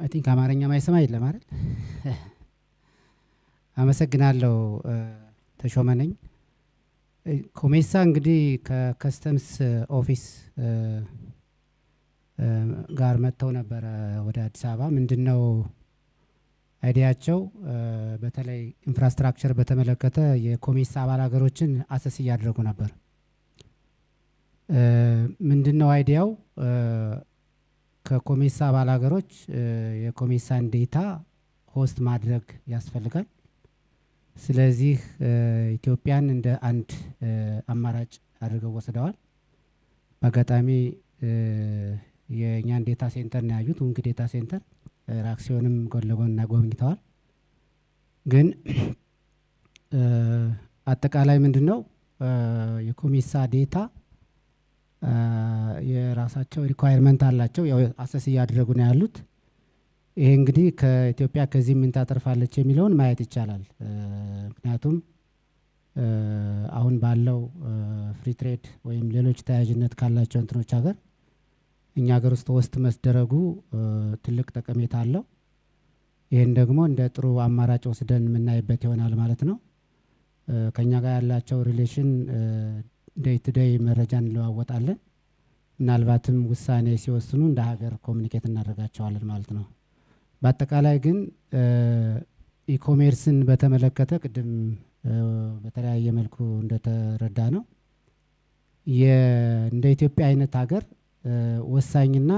አይ ቲንክ አማርኛ ማይሰማ የለም አይደል? አመሰግናለሁ። ተሾመ ነኝ። ኮሜሳ እንግዲህ ከከስተምስ ኦፊስ ጋር መጥተው ነበር ወደ አዲስ አበባ። ምንድነው አይዲያቸው? በተለይ ኢንፍራስትራክቸር በተመለከተ የኮሜሳ አባል ሀገሮችን አሰስ እያደረጉ ነበር። ምንድነው አይዲያው? ከኮሜሳ አባል ሀገሮች የኮሜሳን ዴታ ሆስት ማድረግ ያስፈልጋል። ስለዚህ ኢትዮጵያን እንደ አንድ አማራጭ አድርገው ወስደዋል። በአጋጣሚ የኛን ዴታ ሴንተር ነው ያዩት፣ ውንክ ዴታ ሴንተር ራክሲዮንም ጎን ለጎን ጎብኝተዋል። ግን አጠቃላይ ምንድነው የኮሜሳ ዴታ የራሳቸው ሪኳየርመንት አላቸው፣ ያው አሰስ እያደረጉ ነው ያሉት። ይሄ እንግዲህ ከኢትዮጵያ ከዚህ ምን ታጠርፋለች የሚለውን ማየት ይቻላል። ምክንያቱም አሁን ባለው ፍሪ ትሬድ ወይም ሌሎች ተያያዥነት ካላቸው እንትኖች ሀገር እኛ ሀገር ውስጥ መስደረጉ ትልቅ ጠቀሜታ አለው። ይህን ደግሞ እንደ ጥሩ አማራጭ ወስደን የምናይበት ይሆናል ማለት ነው። ከኛ ጋር ያላቸው ሪሌሽን ዴይ ቱ ዴይ መረጃ እንለዋወጣለን። ምናልባትም ውሳኔ ሲወስኑ እንደ ሀገር ኮሚኒኬት እናደርጋቸዋለን ማለት ነው። በአጠቃላይ ግን ኢኮሜርስን በተመለከተ ቅድም በተለያየ መልኩ እንደተረዳ ነው እንደ ኢትዮጵያ አይነት ሀገር ወሳኝና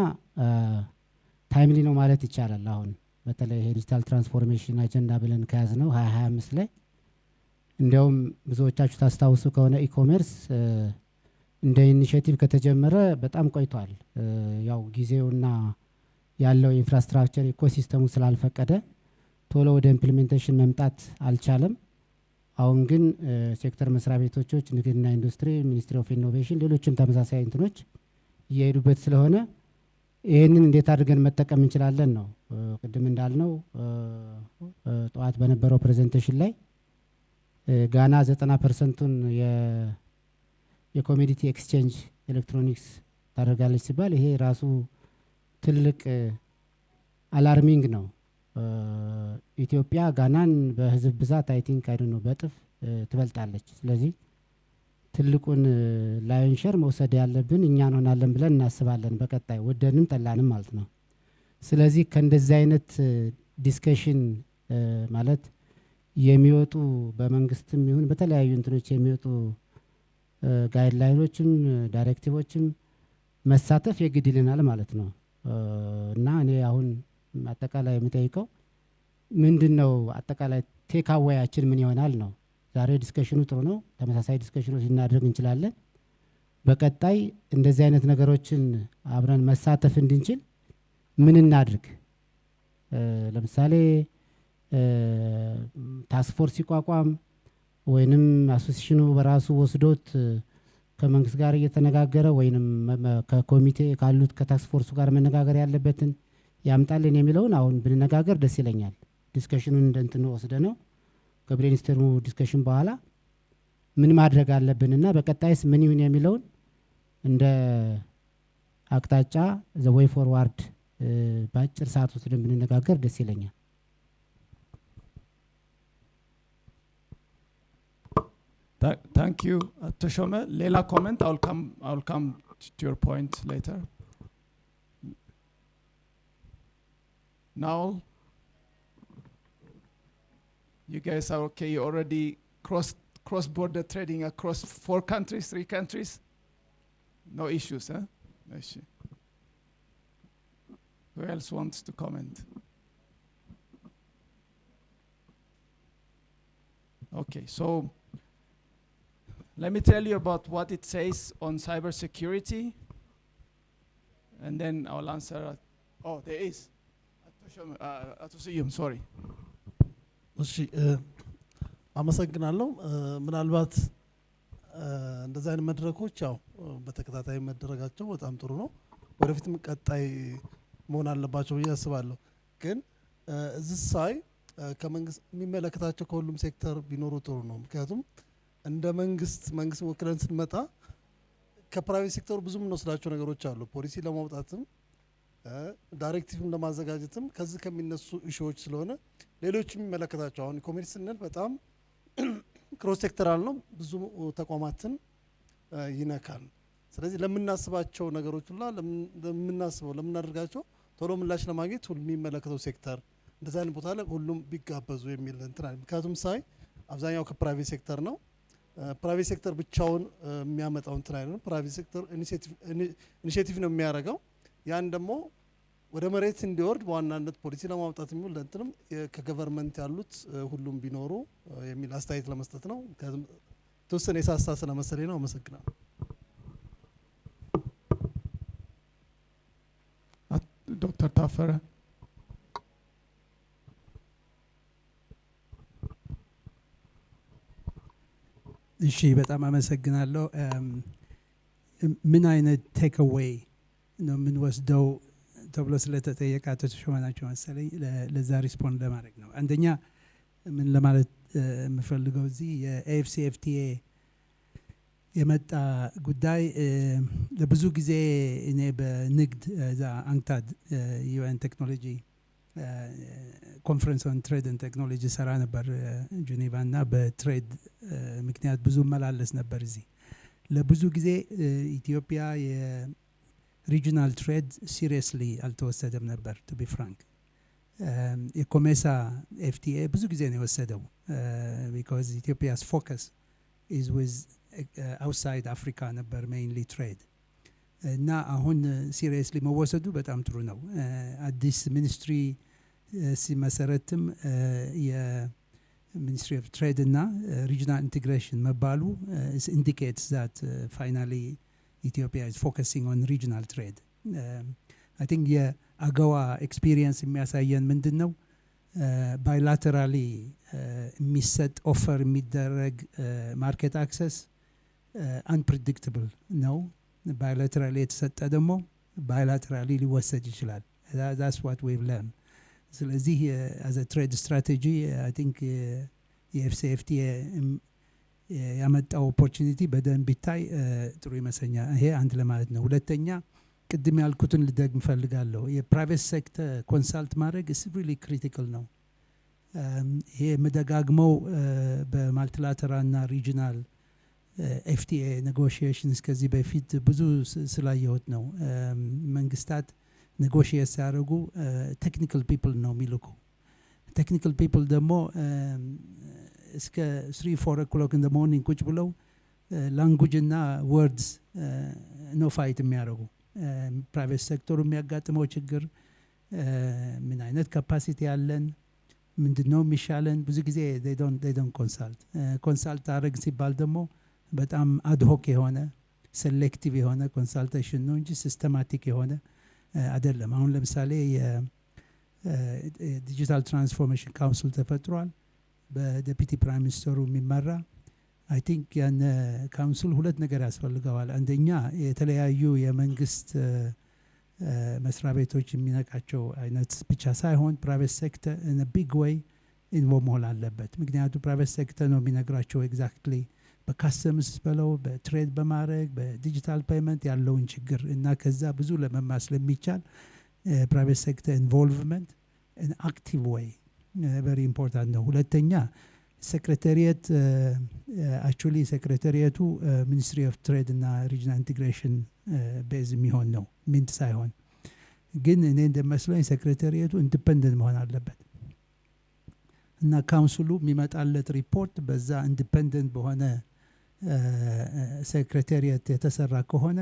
ታይምሊ ነው ማለት ይቻላል። አሁን በተለይ ዲጂታል ትራንስፎርሜሽን አጀንዳ ብለን ከያዝነው 2025 ላይ እንዲያውም ብዙዎቻችሁ ታስታውሱ ከሆነ ኢኮሜርስ እንደ ኢኒሼቲቭ ከተጀመረ በጣም ቆይቷል። ያው ጊዜውና ያለው ኢንፍራስትራክቸር ኢኮሲስተሙ ስላልፈቀደ ቶሎ ወደ ኢምፕሊሜንቴሽን መምጣት አልቻለም። አሁን ግን ሴክተር መስሪያ ቤቶች፣ ንግድና ኢንዱስትሪ፣ ሚኒስትሪ ኦፍ ኢኖቬሽን፣ ሌሎችም ተመሳሳይ እንትኖች እየሄዱበት ስለሆነ ይህንን እንዴት አድርገን መጠቀም እንችላለን ነው። ቅድም እንዳልነው ጠዋት በነበረው ፕሬዘንቴሽን ላይ ጋና 90%ን የኮሞዲቲ ኤክስቼንጅ ኤሌክትሮኒክስ ታደርጋለች ሲባል ይሄ ራሱ ትልቅ አላርሚንግ ነው። ኢትዮጵያ ጋናን በህዝብ ብዛት አይ ቲንክ አይዱ ነው በጥፍ ትበልጣለች። ስለዚህ ትልቁን ላይን ሼር መውሰድ ያለብን እኛ እንሆናለን ብለን እናስባለን፣ በቀጣይ ወደንም ጠላንም ማለት ነው። ስለዚህ ከእንደዚህ አይነት ዲስከሽን ማለት የሚወጡ በመንግስትም ይሁን በተለያዩ እንትኖች የሚወጡ ጋይድላይኖችም ዳይሬክቲቮችም መሳተፍ የግድ ይለናል ማለት ነው። እና እኔ አሁን አጠቃላይ የምጠይቀው ምንድነው አጠቃላይ ቴክ አዌያችን ምን ይሆናል ነው። ዛሬ ዲስከሽኑ ጥሩ ነው፣ ተመሳሳይ ዲስከሽኖች ልናደርግ እንችላለን። በቀጣይ እንደዚህ አይነት ነገሮችን አብረን መሳተፍ እንድንችል ምን እናድርግ? ለምሳሌ ታስክ ፎርስ ሲቋቋም ወይንም አሶሲሽኑ በራሱ ወስዶት ከመንግስት ጋር እየተነጋገረ ወይንም ከኮሚቴ ካሉት ከታስክ ፎርሱ ጋር መነጋገር ያለበትን ያምጣልን የሚለውን አሁን ብንነጋገር ደስ ይለኛል። ዲስከሽኑን እንደንትን ወስደ ነው ከብሬንስተርሙ ዲስከሽን በኋላ ምን ማድረግ አለብንና በቀጣይስ ምን ይሁን የሚለውን እንደ አቅጣጫ ዘ ዌይ ፎርዋርድ በአጭር ሰዓት ውስጥ ብንነጋገር ደስ ይለኛል። Thank you, Toshome. Lela comment. I'll come to your point later. Now, you guys are okay. You already cross-border trading across 4 countries, 3 countries. No issues, huh? No issue. Who else wants to comment? Okay, so let me tell you about what it says on cybersecurity, and then I'll answer. Oh, there is. Atosiyum, sorry. እሺ አመሰግናለሁ። ምናልባት እንደዛ አይነት መድረኮች ያው በተከታታይ መደረጋቸው በጣም ጥሩ ነው። ወደፊትም ቀጣይ መሆን አለባቸው ብዬ አስባለሁ። ግን እዚህ ሳይ ከመንግስት የሚመለከታቸው ከሁሉም ሴክተር ቢኖሩ ጥሩ ነው። ምክንያቱም እንደ መንግስት ወክለን ስንመጣ ከፕራይቬት ሴክተሩ ብዙ የምንወስዳቸው ነገሮች አሉ። ፖሊሲ ለማውጣትም ዳይሬክቲቭም ለማዘጋጀትም ከዚህ ከሚነሱ ኢሹዎች ስለሆነ ሌሎችም የሚመለከታቸው አሁን ኢኮሜርስ ስንል በጣም ክሮስ ሴክተራል ነው፣ ብዙ ተቋማትን ይነካል። ስለዚህ ለምናስባቸው ነገሮች ሁላ ለምናደርጋቸው ቶሎ ምላሽ ለማግኘት ሁሉ የሚመለከተው ሴክተር እንደዛ አይነት ቦታ ላይ ሁሉም ቢጋበዙ የሚል እንትን አለ። ምክንያቱም ሳይ አብዛኛው ከፕራይቬት ሴክተር ነው። ፕራይቬት ሴክተር ብቻውን የሚያመጣው እንትን አይደለም። ፕራይቬት ሴክተር ኢኒሼቲቭ ነው የሚያደርገው። ያን ደግሞ ወደ መሬት እንዲወርድ በዋናነት ፖሊሲ ለማውጣት የሚውል ለእንትንም ከገቨርንመንት ያሉት ሁሉም ቢኖሩ የሚል አስተያየት ለመስጠት ነው። ተወሰነ የሳሳ ስለመሰለኝ ነው። አመሰግናለሁ። ዶክተር ታፈረ እሺ፣ በጣም አመሰግናለሁ። ምን አይነት ቴክ አዌይ ነው የምንወስደው ተብሎ ስለተጠየቀ አቶ ተሾመ ናቸው መሰለኝ ለዛ ሪስፖንድ ለማድረግ ነው። አንደኛ ምን ለማለት የምፈልገው እዚህ የኤፍሲኤፍቲኤ የመጣ ጉዳይ ለብዙ ጊዜ እኔ በንግድ እዛ አንክታድ ዩኤን ቴክኖሎጂ ኮንፈረንስ ኦን ትሬድ ኤንድ ቴክኖሎጂ ሰራ ነበር ጄኔቫ እና በትሬድ ምክንያት ብዙ መላለስ ነበር እዚህ ለብዙ ጊዜ ኢትዮጵያ የሪጂናል ትሬድ ሲሪየስሊ አልተወሰደም ነበር ቱ ቢ ፍራንክ የኮሜሳ ኤፍቲኤ ብዙ ጊዜ ነው የወሰደው because Ethiopia's focus is with outside Africa ነበር mainly trade እና አሁን ሲሪየስሊ መወሰዱ በጣም ጥሩ ነው አዲስ ሚኒስትሪ ሲመሰረትም የሚኒስትሪ ኦፍ ትሬድ እና ሪጂናል ኢንቴግሬሽን መባሉ indicates that finally Ethiopia is focusing on regional trade I think የአገዋ ኤክስፒሪየንስ የሚያሳየን ምንድነው ባይላተራሊ የሚሰጥ ኦፈር የሚደረግ ማርኬት አክሰስ unpredictable ነው bilaterally የተሰጠ ደግሞ bilaterally ሊወሰድ ይችላል that's what we've learned ስለዚህ as a trade strategy I think የAfCFTA ያመጣው ኦፖርቹኒቲ በደንብ ቢታይ ጥሩ ይመስለኛል ይሄ አንድ ለማለት ነው ሁለተኛ ቅድም ያልኩትን ልደግም ፈልጋለሁ የፕራይቬት ሴክተር ኮንሳልት ማድረግ is really critical ነው ይሄ መደጋግመው በማልቲላተራል እና ሪጂናል FTA negotiations ከዚህ በፊት ብዙ ስላየሁት ነው መንግስታት negotiate ሲያደርጉ technical people ነው የሚልኩ technical people ደግሞ እስከ 3-4 o'clock in the morning ቁጭ ብለው language እና words no fight የሚያደርጉ ፕራይቬት ሴክተሩ የሚያጋጥመው ችግር ምን አይነት ካፓሲቲ ያለን ምንድነው የሚሻለን ብዙ ጊዜ they don't consult አረግ ሲባል ደግሞ በጣም አድሆክ የሆነ ሴሌክቲቭ የሆነ ኮንሳልቴሽን ነው እንጂ ሲስተማቲክ የሆነ አይደለም አሁን ለምሳሌ የዲጂታል ትራንስፎርሜሽን ካውንስል ተፈጥሯል በዴፒቲ ፕራይም ሚኒስተሩ የሚመራ I think ያን ካውንስል ሁለት ነገር ያስፈልገዋል አንደኛ የተለያዩ የመንግስት መስሪያ ቤቶች የሚነቃቸው አይነት ብቻ ሳይሆን ፕራይቬት ሴክተር in a big way ኢንቮልቭ መሆን አለበት ምክንያቱም ፕራይቬት ሴክተር ነው የሚነግራቸው ኤግዛክትሊ በካስተምስ በለው በትሬድ በማድረግ በዲጂታል ፔመንት ያለውን ችግር እና ከዛ ብዙ ለመማር ስለሚቻል ፕራይቬት ሴክተር ኢንቮልቭመንት in active way very important ነው ሁለተኛ secretariat actually secretariat Ministry of Trade እና Regional Integration ቤዝ የሚሆን ነው ሚንት ሳይሆን ግን እኔ እንደመስለኝ secretariat independent መሆን አለበት እና ካውንስሉ የሚመጣለት ሪፖርት በዛ independent በሆነ secretariat የተሰራ ከሆነ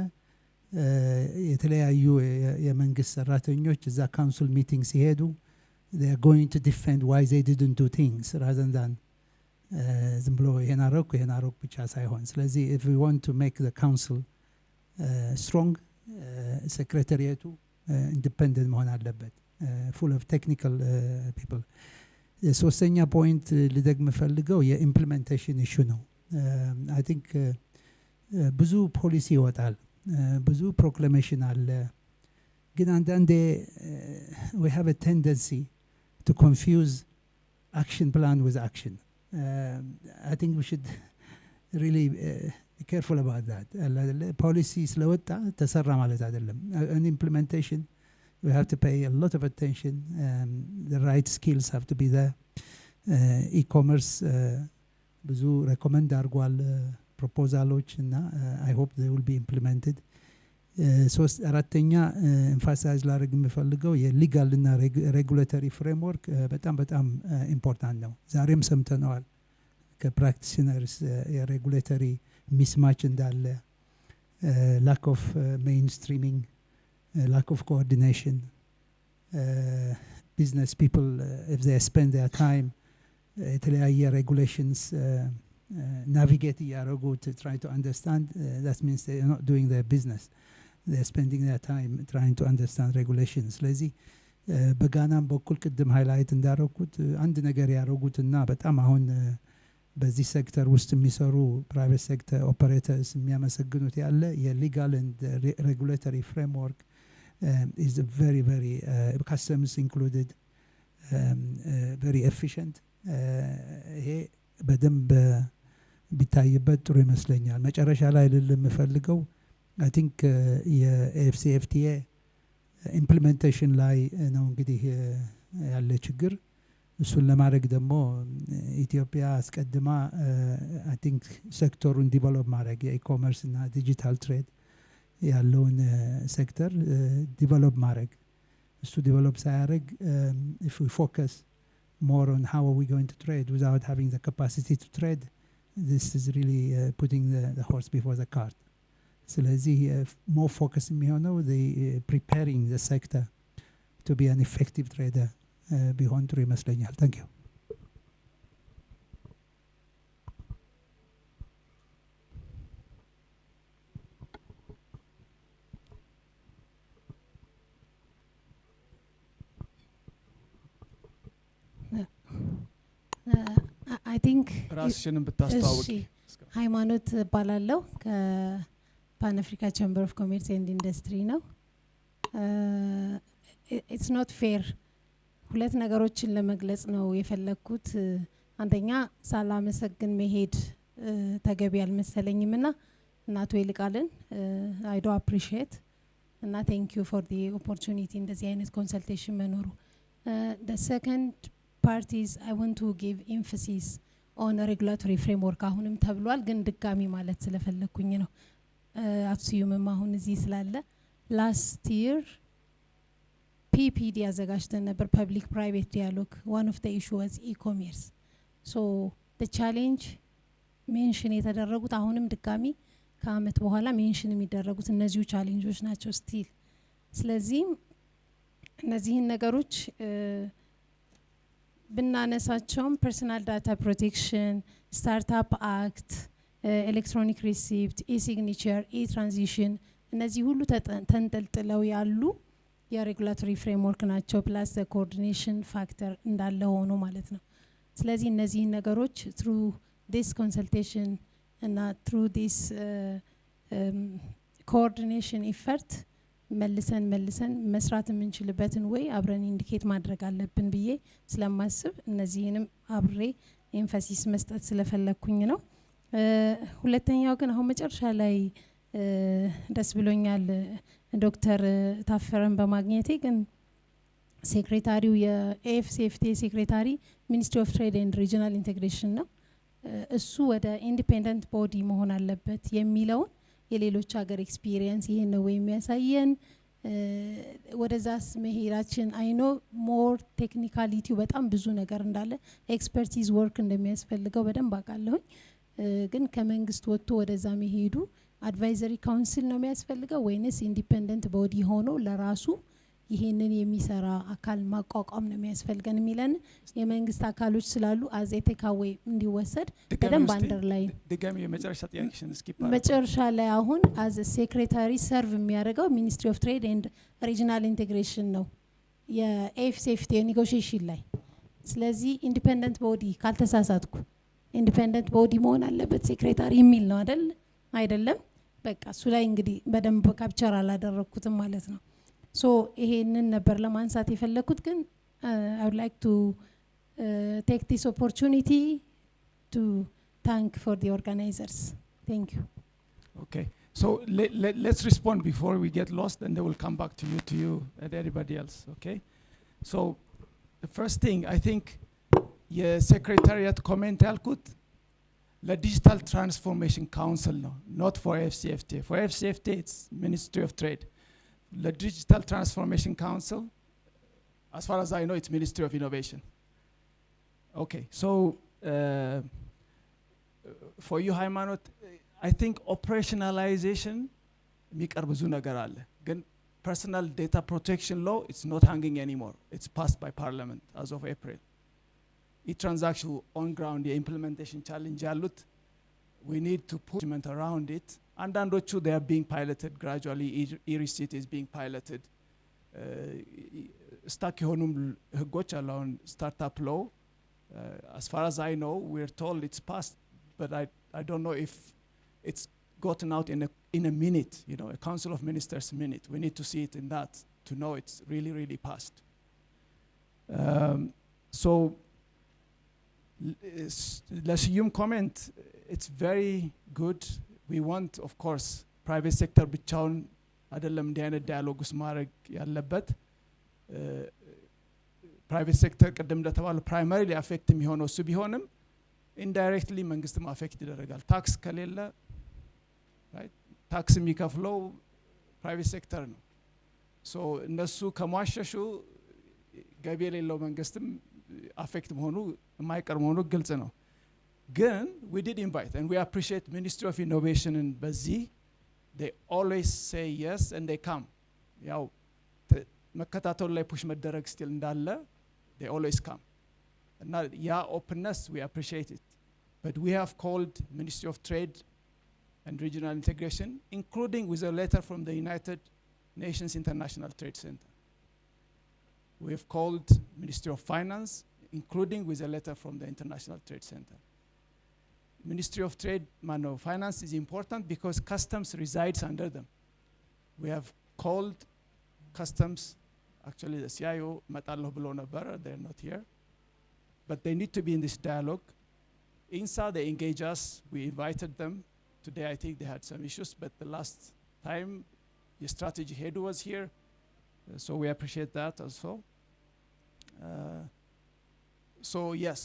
የተለያዩ የመንግስት ሰራተኞች እዛ ካውንስል ሚቲንግ ሲሄዱ they are going to defend why they didn't do things rather than ዝም ብሎ ይሄን አረኩ ብቻ ሳይሆን ስለዚህ if we want to make the council strong secretariat independent መሆን አለበት full of technical people ሶስተኛ ፖይንት ልደግም ፈልገው የኢምፕሊሜንቴሽን ኢሹ ነው I think ብዙ ፖሊሲ ይወጣል ብዙ ፕሮክላሜሽን አለ ግን አንዳንዴ we have a tendency to confuse action plan with action I think we should really be careful about that policy ስለወጣ ተሰራ ማለት አይደለም an implementation we have to pay a lot of attention the right skills have to be there eCommerce ብዙ recommend አድርጓል proposaloች እና I hope they will be implemented አራተኛ ኤምፋሳይዝ ላደርግ የምፈልገው የሊጋል እና ሬጉሌተሪ ፍሬምወርክ በጣም ኢምፖርታንት ነው ዛሬም ሰምተነዋል ከፕራክቲሽነርስ የሬጉሌተሪ ሚስማች እንዳለ lack of mainstreaming lack of coordination business people if they spend their time የተለያየ regulations navigate ያደረጉ to try to understand that means they are not doing their business they're spending their time trying to understand regulations ስለዚህ በጋናም በኩል ቅድም ሃይላይት እንዳደረኩት አንድ ነገር ያደረጉትና በጣም አሁን በዚህ ሴክተር ውስጥ የሚሰሩ ፕራይቬት ሴክተር ኦፐሬተርስ የሚያመሰግኑት ያለ የሊጋል and regulatory framework is very customs included very efficient ይሄ በደንብ ቢታይበት ጥሩ ይመስለኛል መጨረሻ ላይ ልምፈልገው I think የAfCFTA implementation ላይ ነው እንግዲህ ያለ ችግር እሱን ለማድረግ ደግሞ ኢትዮጵያ አስቀድማ አይ ቲንክ ሴክተሩን ዲቨሎፕ ማድረግ የኢኮመርስ እና ዲጂታል ትሬድ ያለውን ሴክተር ዲቨሎፕ ማድረግ እሱ ዲቨሎፕ ሳያደርግ if we focus more on how are we going to trade without having the capacity to trade, this is really putting the horse before the cart. ስለዚህ more focus የሚሆነው preparing the sector to be an effective trader ቢሆን ጥሩ ይመስለኛል። Thank you. I think ራስሽንም ብታስተዋውቂ። ሃይማኖት እባላለሁ ከፓን አፍሪካ ቻምበር ኦፍ ኮሜርስ ኤንድ ኢንዱስትሪ ነው። ኢትስ ኖት ፌር ሁለት ነገሮችን ለመግለጽ ነው የፈለኩት። አንደኛ ሳላመሰግን መሄድ ተገቢ አልመሰለኝም እና እናቶ ይልቃልን አይ ዶ አፕሪሺየት እና ቴንክ ዩ ፎር ዲ ኦፖርቹኒቲ እንደዚህ አይነት ኮንሰልቴሽን መኖሩ። the second part is I want to give emphasis on a regulatory framework አሁንም ተብሏል ግን ድጋሚ ማለት ስለፈለኩኝ ነው። አትስዩምም አሁን እዚህ ስላለ last year PPD አዘጋጅተን ነበር public private dialogue. One of the issue was e-commerce. So the challenge ሜንሽን የተደረጉት አሁንም ድጋሚ ከአመት በኋላ ሜንሽን የሚደረጉት እነዚሁ ቻሌንጆች ናቸው ስቲል። ስለዚህ እነዚህን ነገሮች ብናነሳቸውም ፐርሰናል ዳታ ፕሮቴክሽን፣ ስታርታፕ አክት፣ ኤሌክትሮኒክ ሪሲፕት፣ ኢሲግኒቸር፣ ኢትራንዚሽን እነዚህ ሁሉ ተንጠልጥለው ያሉ የሬጉላቶሪ ፍሬምወርክ ናቸው። ፕላስ ኮኦርዲኔሽን ፋክተር እንዳለ ሆኖ ማለት ነው። ስለዚህ እነዚህን ነገሮች ትሩ ዲስ ኮንሰልቴሽን እና ትሩ ዲስ ኮኦርዲኔሽን ኢፈርት መልሰን መስራት የምንችልበትን ወይ አብረን ኢንዲኬት ማድረግ አለብን ብዬ ስለማስብ እነዚህንም አብሬ ኤምፋሲስ መስጠት ስለፈለኩኝ ነው። ሁለተኛው ግን አሁን መጨረሻ ላይ ደስ ብሎኛል ዶክተር ታፈረን በማግኘቴ። ግን ሴክሬታሪው የኤፍሲኤፍቲኤ ሴክሬታሪ ሚኒስትሪ ኦፍ ትሬድ ኤንድ ሪጂናል ኢንቴግሬሽን ነው። እሱ ወደ ኢንዲፔንደንት ቦዲ መሆን አለበት የሚለውን የሌሎች ሀገር ኤክስፒሪየንስ ይሄን ነው የሚያሳየን። ወደዛስ መሄዳችን አይኖ ሞር ቴክኒካሊቲው በጣም ብዙ ነገር እንዳለ ኤክስፐርቲዝ ወርክ እንደሚያስፈልገው በደንብ አውቃለሁኝ። ግን ከመንግስት ወጥቶ ወደዛ መሄዱ አድቫይዘሪ ካውንስል ነው የሚያስፈልገው ወይንስ ኢንዲፔንደንት ቦዲ ሆኖ ለራሱ ይሄንን የሚሰራ አካል ማቋቋም ነው የሚያስፈልገን የሚለን የመንግስት አካሎች ስላሉ አዜ ቴካዌ እንዲወሰድ በደንብ አንደርላይን ድጋሚ የመጨረሻ ጥያቄሽን ስኪፕ መጨረሻ ላይ አሁን አዝ ሴክሬታሪ ሰርቭ የሚያደርገው ሚኒስትሪ ኦፍ ትሬድ ኤንድ ሪጂናል ኢንቴግሬሽን ነው የኤፍሲኤፍቲኤ ኔጎሽዬሽን ላይ። ስለዚህ ኢንዲፔንደንት ቦዲ ካልተሳሳትኩ ኢንዲፔንደንት ቦዲ መሆን አለበት ሴክሬታሪ የሚል ነው አይደለም? በቃ እሱ ላይ እንግዲህ በደንብ ካፕቸር አላደረኩትም ማለት ነው። ሶ ይሄንን ነበር ለማንሳት የፈለኩት። ግን I would like to take this opportunity to thank for the organizers. Thank you. Okay, so let's respond before we get lost, and then we'll come back to you and everybody else. Okay, so the first thing I think Secretariat comment ያልኩት ለዲጂታል ትራንስፎርሜሽን ካውንስል ነው, not for AfCFTA. For AfCFTA it's Ministry of Trade. The Digital Transformation Council, as far as I know, it's Ministry of Innovation. Okay, so for you, Haymanot, I think operationalization, ብዙ ነገር አለ ግን personal data protection law, it's not hanging anymore. It's passed by Parliament as of April. E-transaction on ground, the implementation challenge ያሉት, we need to put around it. አንዳንዶቹ they are being piloted gradually. e-receipt is being piloted. ስታክ የሆኑም ህጎች አሉ። አሁን startup law, as far as I know, we're told it's passed, but I don't know if it's gotten out in a minute, you know, a Council of Ministers minute. We need to see it in that to know it's really passed. So ለስዩም comment, it's very good. We want, of course, private sector ብቻውን አይደለም እንዲህ አይነት ዳያሎግ ውስጥ ማድረግ ያለበት። ፕራይቬት ሴክተር ቅድም እንደተባለው ፕራይመሪሊ አፌክት የሚሆነው እሱ ቢሆንም ኢንዳይሬክትሊ መንግስትም አፌክት ይደረጋል። ታክስ ከሌለ ራይት ታክስ የሚከፍለው ፕራይቬት ሴክተር ነው። ሶ እነሱ ከሟሸሹ ገቢ የሌለው መንግስትም አፌክት መሆኑ የማይቀር መሆኑ ግልጽ ነው። ግን we did invite and we appreciate Ministry of Innovation and በዚህ they always say yes and they come. ያው መከታተሉ ላይ ፑሽ መደረግ ስቲል እንዳለ they always come. እና ያ openness we appreciate it. But we have called Ministry of Trade and Regional Integration, including with a letter from the United Nations International Trade Center. We have called Ministry of Finance, including with a letter from the International Trade Center. Ministry of Trade, Finance is important because customs resides under them. We have called customs, actually the CIO, Matallo Belonabar, they're not here. But they need to be in this dialogue. INSA, they engage us, we invited them. Today I think they had some issues, but the last time the strategy head was here, so we appreciate that also. So yes,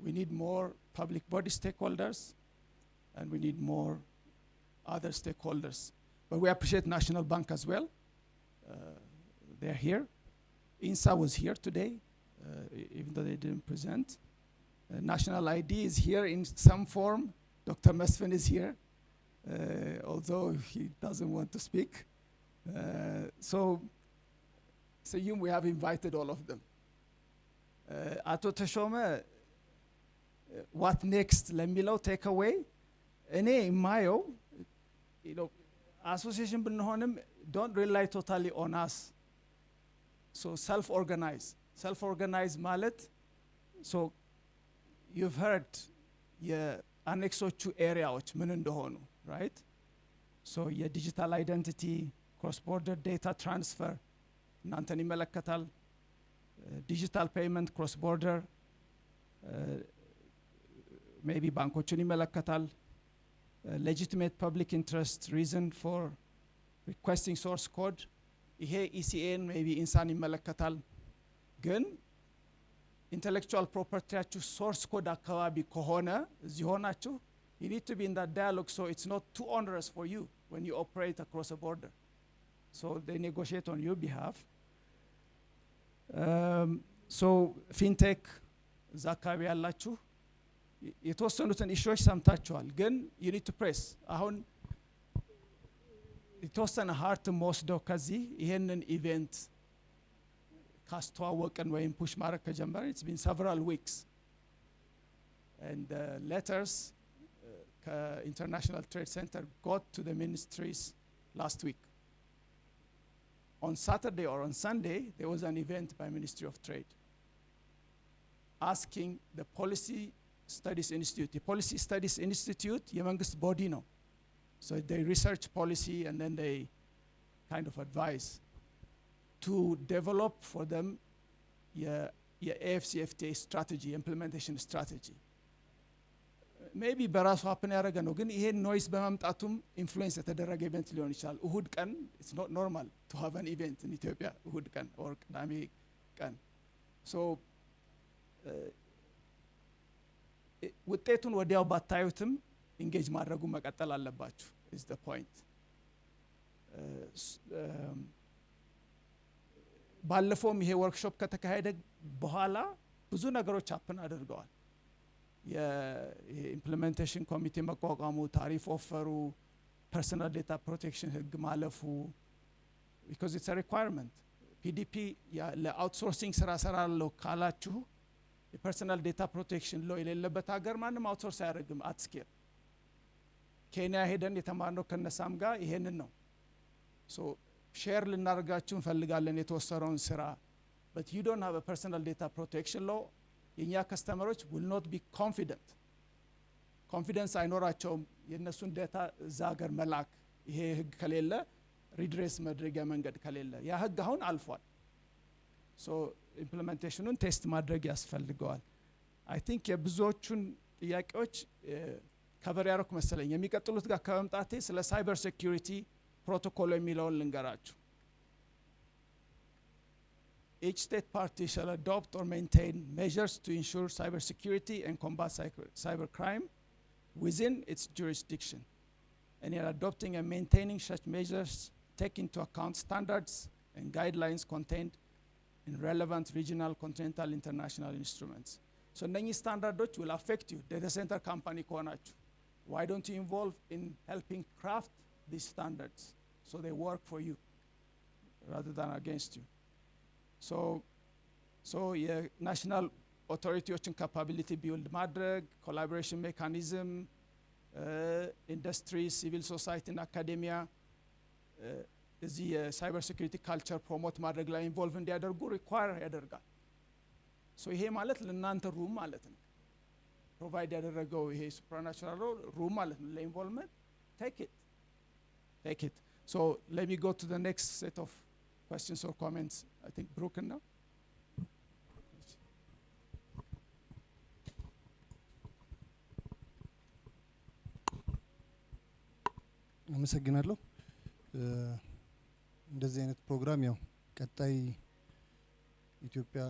we need more public body stakeholders and we need more other stakeholders. But we appreciate National Bank as well. They're here. INSA was here today, even though they didn't present. National ID is here in some form. Dr. Mesfin is here, although he doesn't want to speak. So we have invited all of them. Ato Teshome, what next? Lemilau take away. Any Mayo, association Benhonem don't rely totally on us. So self-organize mallet. So you've heard Annexes area right? So digital identity, cross-border data transfer, Nantani Melakatal, digital payment, cross-border, maybe Bankochuni Melakatal, legitimate public interest reason for requesting source code, Ihe ECN, maybe Insani Melakatal, Gun, intellectual property source code akawabi kohona, zihonachu, you need to be in that dialogue so it's not too onerous for you when you operate across a border. So they negotiate on your behalf. So FinTech, Zakabi Allachu, it was an issue samtachual. Again, you need to press. It was hard to most dokazi, an event. Kastwa work and way push Maraka Jambar. It's been several weeks. And letters, International Trade Center got to the ministries last week. On Saturday or on Sunday, there was an event by Ministry of Trade asking the Policy Studies Institute. The Policy Studies Institute, youngest body no. So they research policy and then they kind of advise to develop for them AfCFTA strategy, implementation strategy. Maybe በራሱ happen ያደረገ ነው ግን ይሄን ኖይስ በማምጣቱም ኢንፍሉዌንስ የተደረገ ኢቨንት ሊሆን ይችላል። እሁድ ቀን it's not normal to have an event in Ethiopia እሁድ ቀን or ቅዳሜ ቀን so ውጤቱን ወዲያው ባታዩትም ኢንጌጅ ማድረጉ መቀጠል አለባችሁ is the point. ባለፈውም ይሄ ወርክሾፕ ከተካሄደ በኋላ ብዙ ነገሮች happen አድርገዋል። የኢምፕሊሜንቴሽን ኮሚቴ መቋቋሙ ታሪፍ ኦፈሩ ፐርሰናል ዴታ ፕሮቴክሽን ህግ ማለፉ because it's a requirement PDP ለአውትሶርሲንግ ስራ ሰራለው ካላችሁ የፐርሰናል ዴታ ፕሮቴክሽን ሎ የሌለበት ሀገር ማንም አውትሶርስ አያደርግም at scale ኬንያ ሄደን የተማርነው ከነሳም ጋር ይሄንን ነው so ሼር ልናደርጋችሁ እንፈልጋለን የተወሰረውን ስራ but you don't have a personal data protection law የኛ ከስተመሮች will not be confidence አይኖራቸውም የነሱን ዴታ እዛ ሀገር መላክ ይሄ ህግ ከሌለ ሪድሬስ መድረጊያ መንገድ ከሌለ ያ ህግ አሁን አልፏል so ኢምፕሊሜንቴሽኑን ቴስት ማድረግ ያስፈልገዋል I think የብዙዎቹን ጥያቄዎች ከቨር ያደረኩ መሰለኝ የሚቀጥሉት ጋር ከመምጣቴ ስለ ሳይበር ሴኩሪቲ ፕሮቶኮል የሚለውን ልንገራችሁ Each state party shall adopt or maintain measures to ensure cybersecurity and combat cybercrime within its jurisdiction. And in adopting and maintaining such measures, take into account standards and guidelines contained in relevant regional, continental, international instruments. So many standards will affect you. Data center company konachu. Why don't you involve in helping craft these standards so they work for you rather than against you? So yeah, national authorities capability build madrag, collaboration mechanism, industry, civil society, and academia, the cybersecurity culture promote madrag la involve in the other go require yaderga. So here malet l'nante room malet provide yadergo here supernatural room malet la involvement, take it. So let me go to the next set of questions or comments. I think broken now. አመሰግናለሁ። እንደዚህ አይነት ፕሮግራም ያው ቀጣይ ኢትዮጵያ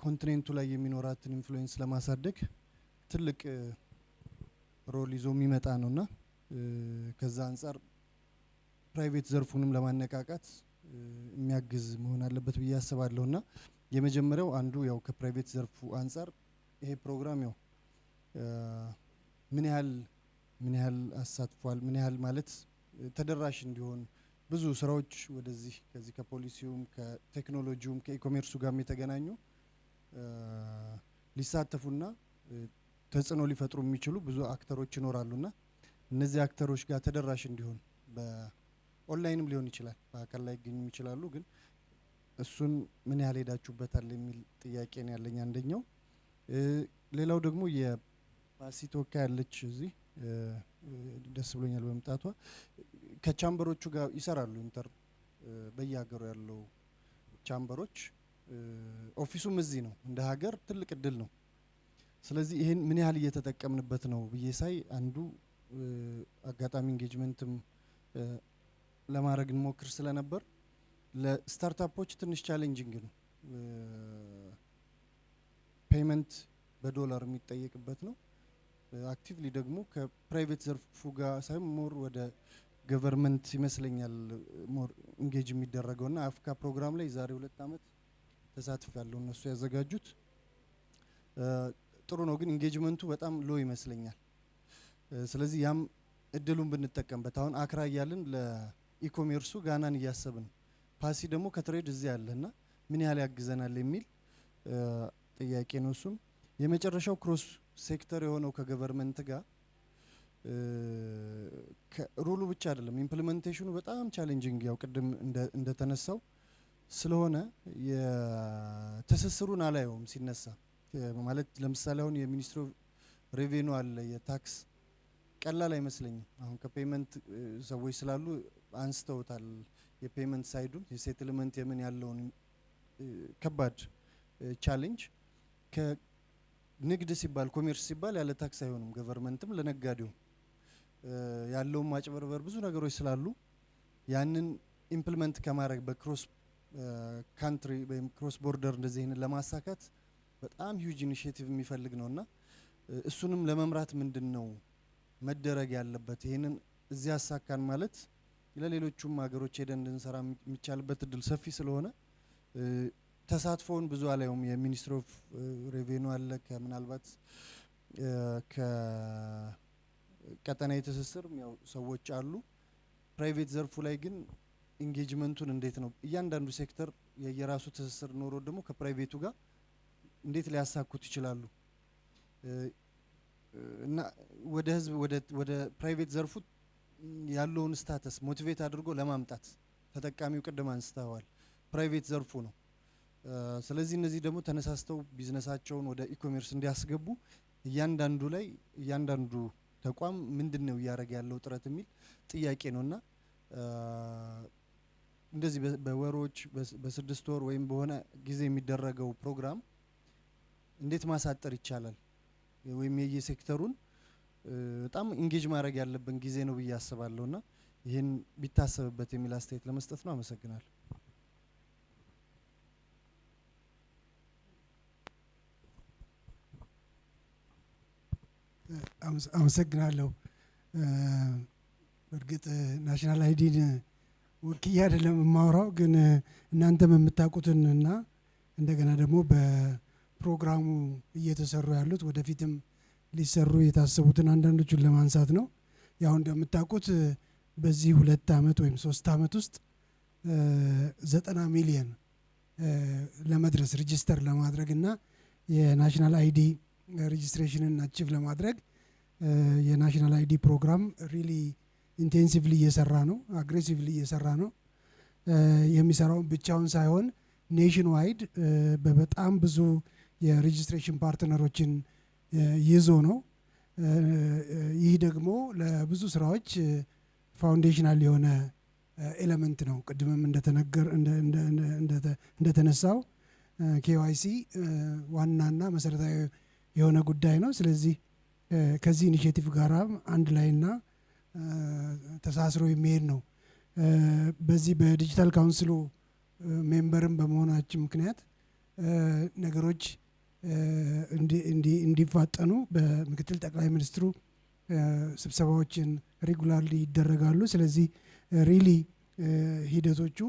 ኮንቲኔንቱ ላይ የሚኖራትን ኢንፍሉዌንስ ለማሳደግ ትልቅ ሮል ይዞ የሚመጣ ነውና ከዛ አንፃር ፕራይቬት ዘርፉንም ለማነቃቃት የሚያግዝ መሆን አለበት ብዬ አስባለሁና የመጀመሪያው አንዱ ያው ከፕራይቬት ዘርፉ አንፃር ይሄ ፕሮግራም ያው ምን ያህል አሳትፏል ምን ያህል ማለት ተደራሽ እንዲሆን ብዙ ስራዎች ወደዚህ ከዚህ ከፖሊሲውም ከቴክኖሎጂውም ከኢኮሜርሱ ጋርም የተገናኙ ሊሳተፉና ተጽዕኖ ሊፈጥሩ የሚችሉ ብዙ አክተሮች ይኖራሉና እነዚህ አክተሮች ጋር ተደራሽ እንዲሆን በኦንላይንም ሊሆን ይችላል በአካል ላይ ይገኙ ይችላሉ ግን እሱን ምን ያህል ሄዳችሁበታል የሚል ጥያቄ ነው ያለኝ አንደኛው ሌላው ደግሞ የፓሲቶካ ያለች እዚህ ደስ ብሎኛል በመምጣቷ ከቻምበሮቹ ጋር ይሰራሉ ኢንተር በየሀገሩ ያለው ቻምበሮች ኦፊሱም እዚህ ነው እንደ ሀገር ትልቅ እድል ነው ስለዚህ ይሄን ምን ያህል እየተጠቀምንበት ነው ብዬ ሳይ አንዱ አጋጣሚ ኢንጌጅመንትም ለማድረግ እንሞክር ስለነበር ለስታርታፖች ትንሽ ቻሌንጂንግ ነው ፔመንት በዶላር የሚጠየቅበት ነው አክቲቭሊ ደግሞ ከፕራይቬት ዘርፉ ጋር ሳይሆን ሞር ወደ ገቨርንመንት ይመስለኛል ሞር ኢንጌጅ የሚደረገውና አፍካ ፕሮግራም ላይ ዛሬ 2 አመት ተሳትፌያለሁ እነሱ ያዘጋጁት ጥሩ ነው ግን ኢንጌጅመንቱ በጣም ሎ ይመስለኛል ስለዚህ ያም እድሉን ብንጠቀምበት አሁን አክራ ያለን ለኢኮሜርሱ ጋናን እያሰብን ፓሲ ደግሞ ከትሬድ እዚህ ያለና ምን ያህል ያግዘናል የሚል ጥያቄ ነው እሱም የመጨረሻው ክሮስ ሴክተር የሆነው ከገቨርንመንት ጋር ከሩሉ ብቻ አይደለም ኢምፕሊሜንቴሽኑ በጣም ቻሌንጂንግ ያው ቅድም እንደተነሳው ስለሆነ የተሰሰሩን አላየውም ሲነሳ ማለት ለምሳሌ አሁን የሚኒስትሩ ሬቬኒው አለ የታክስ ቀላል አይመስለኝም አሁን ከፔመንት ሰዎች ስላሉ አንስተውታል የፔመንት ሳይዱን የሴትልመንት የምን ያለውን ከባድ ቻሌንጅ ንግድ ሲባል ኮሜርስ ሲባል ያለ ታክስ አይሆንም ገቨርንመንትም ለነጋዴው ያለው ማጭበርበር ብዙ ነገሮች ስላሉ ያንን ኢምፕሊመንት ከማድረግ በክሮስ ካንትሪ ወይም ክሮስ ቦርደር እንደዚህ አይነት ለማሳካት በጣም ሂውጅ ኢኒሺዬቲቭ የሚፈልግ ነውና እሱንም ለመምራት ምንድነው መደረግ ያለበት ይሄንን እዚህ ያሳካን ማለት ለሌሎቹም ሀገሮች ሄደን እንድንሰራ የሚቻልበት እድል ሰፊ ስለሆነ ተሳትፎውን ብዙ አላየውም የሚኒስትሪ ኦፍ ሬቬኒው አለ ከምናልባት ከቀጠናዊ ትስስር ያው ሰዎች አሉ ፕራይቬት ዘርፉ ላይ ግን ኢንጌጅመንቱን እንዴት ነው እያንዳንዱ ሴክተር የየራሱ ትስስር ኖሮ ደግሞ ከፕራይቬቱ ጋር እንዴት ሊያሳኩት ይችላሉ እና ወደ ህዝብ ወደ ፕራይቬት ዘርፉ ያለውን ስታተስ ሞቲቬት አድርጎ ለማምጣት ተጠቃሚው ቅድም አንስተዋል ፕራይቬት ዘርፉ ነው ስለዚህ እነዚህ ደግሞ ተነሳስተው ቢዝነሳቸውን ወደ ኢኮሜርስ እንዲያስገቡ እያንዳንዱ ተቋም ምንድነው ያረጋ ያለው ጥረት የሚል ጥያቄ ነውና እንደዚህ በወሮች በ6 ወር ወይም በሆነ ጊዜ የሚደረገው ፕሮግራም እንዴት ማሳጠር ይቻላል ወይም የየሴክተሩን በጣም ኢንጌጅ ማድረግ ያለብን ጊዜ ነው ብዬ አስባለሁና ይሄን ቢታሰብበት የሚል አስተያየት ለመስጠት ነው አመሰግናለሁ አመሰግናለሁ። በእርግጥ ናሽናል አይዲን ወክዬ አይደለም የማወራው፣ ግን እናንተም የምታውቁትን እና እንደገና ደግሞ በፕሮግራሙ እየተሰሩ ያሉት ወደፊትም ሊሰሩ የታሰቡትን አንዳንዶቹን ለማንሳት ነው። ያው እንደምታውቁት በዚህ 2 ዓመት ወይም 3 ዓመት ውስጥ 90 ሚሊዮን ለመድረስ ሬጂስተር ለማድረግ እና የናሽናል አይዲ ሬጂስትሬሽንን አቺቭ ለማድረግ የናሽናል አይዲ ፕሮግራም ሪሊ ኢንቴንሲቭሊ እየሰራ ነው፣ አግሬሲቭሊ እየሰራ ነው። የሚሰራውን ብቻውን ሳይሆን ኔሽን ዋይድ በጣም ብዙ የሬጂስትሬሽን ፓርትነሮችን ይዞ ነው። ይህ ደግሞ ለብዙ ስራዎች ፋውንዴሽናል የሆነ ኤሌመንት ነው። ቅድምም እንደተነሳው ኬዋይሲ ዋናና መሰረታዊ የሆነ ጉዳይ ነው። ስለዚህ ከዚህ ኢኒሼቲቭ ጋራ አንድ ላይና ተሳስሮ የሚሄድ ነው። በዚህ በዲጂታል ካውንስሉ ሜምበርም በመሆናችን ምክንያት ነገሮች እንዲፋጠኑ በምክትል ጠቅላይ ሚኒስትሩ ስብሰባዎችን ሬጉላርሊ ይደረጋሉ። ስለዚህ ሪሊ ሂደቶቹ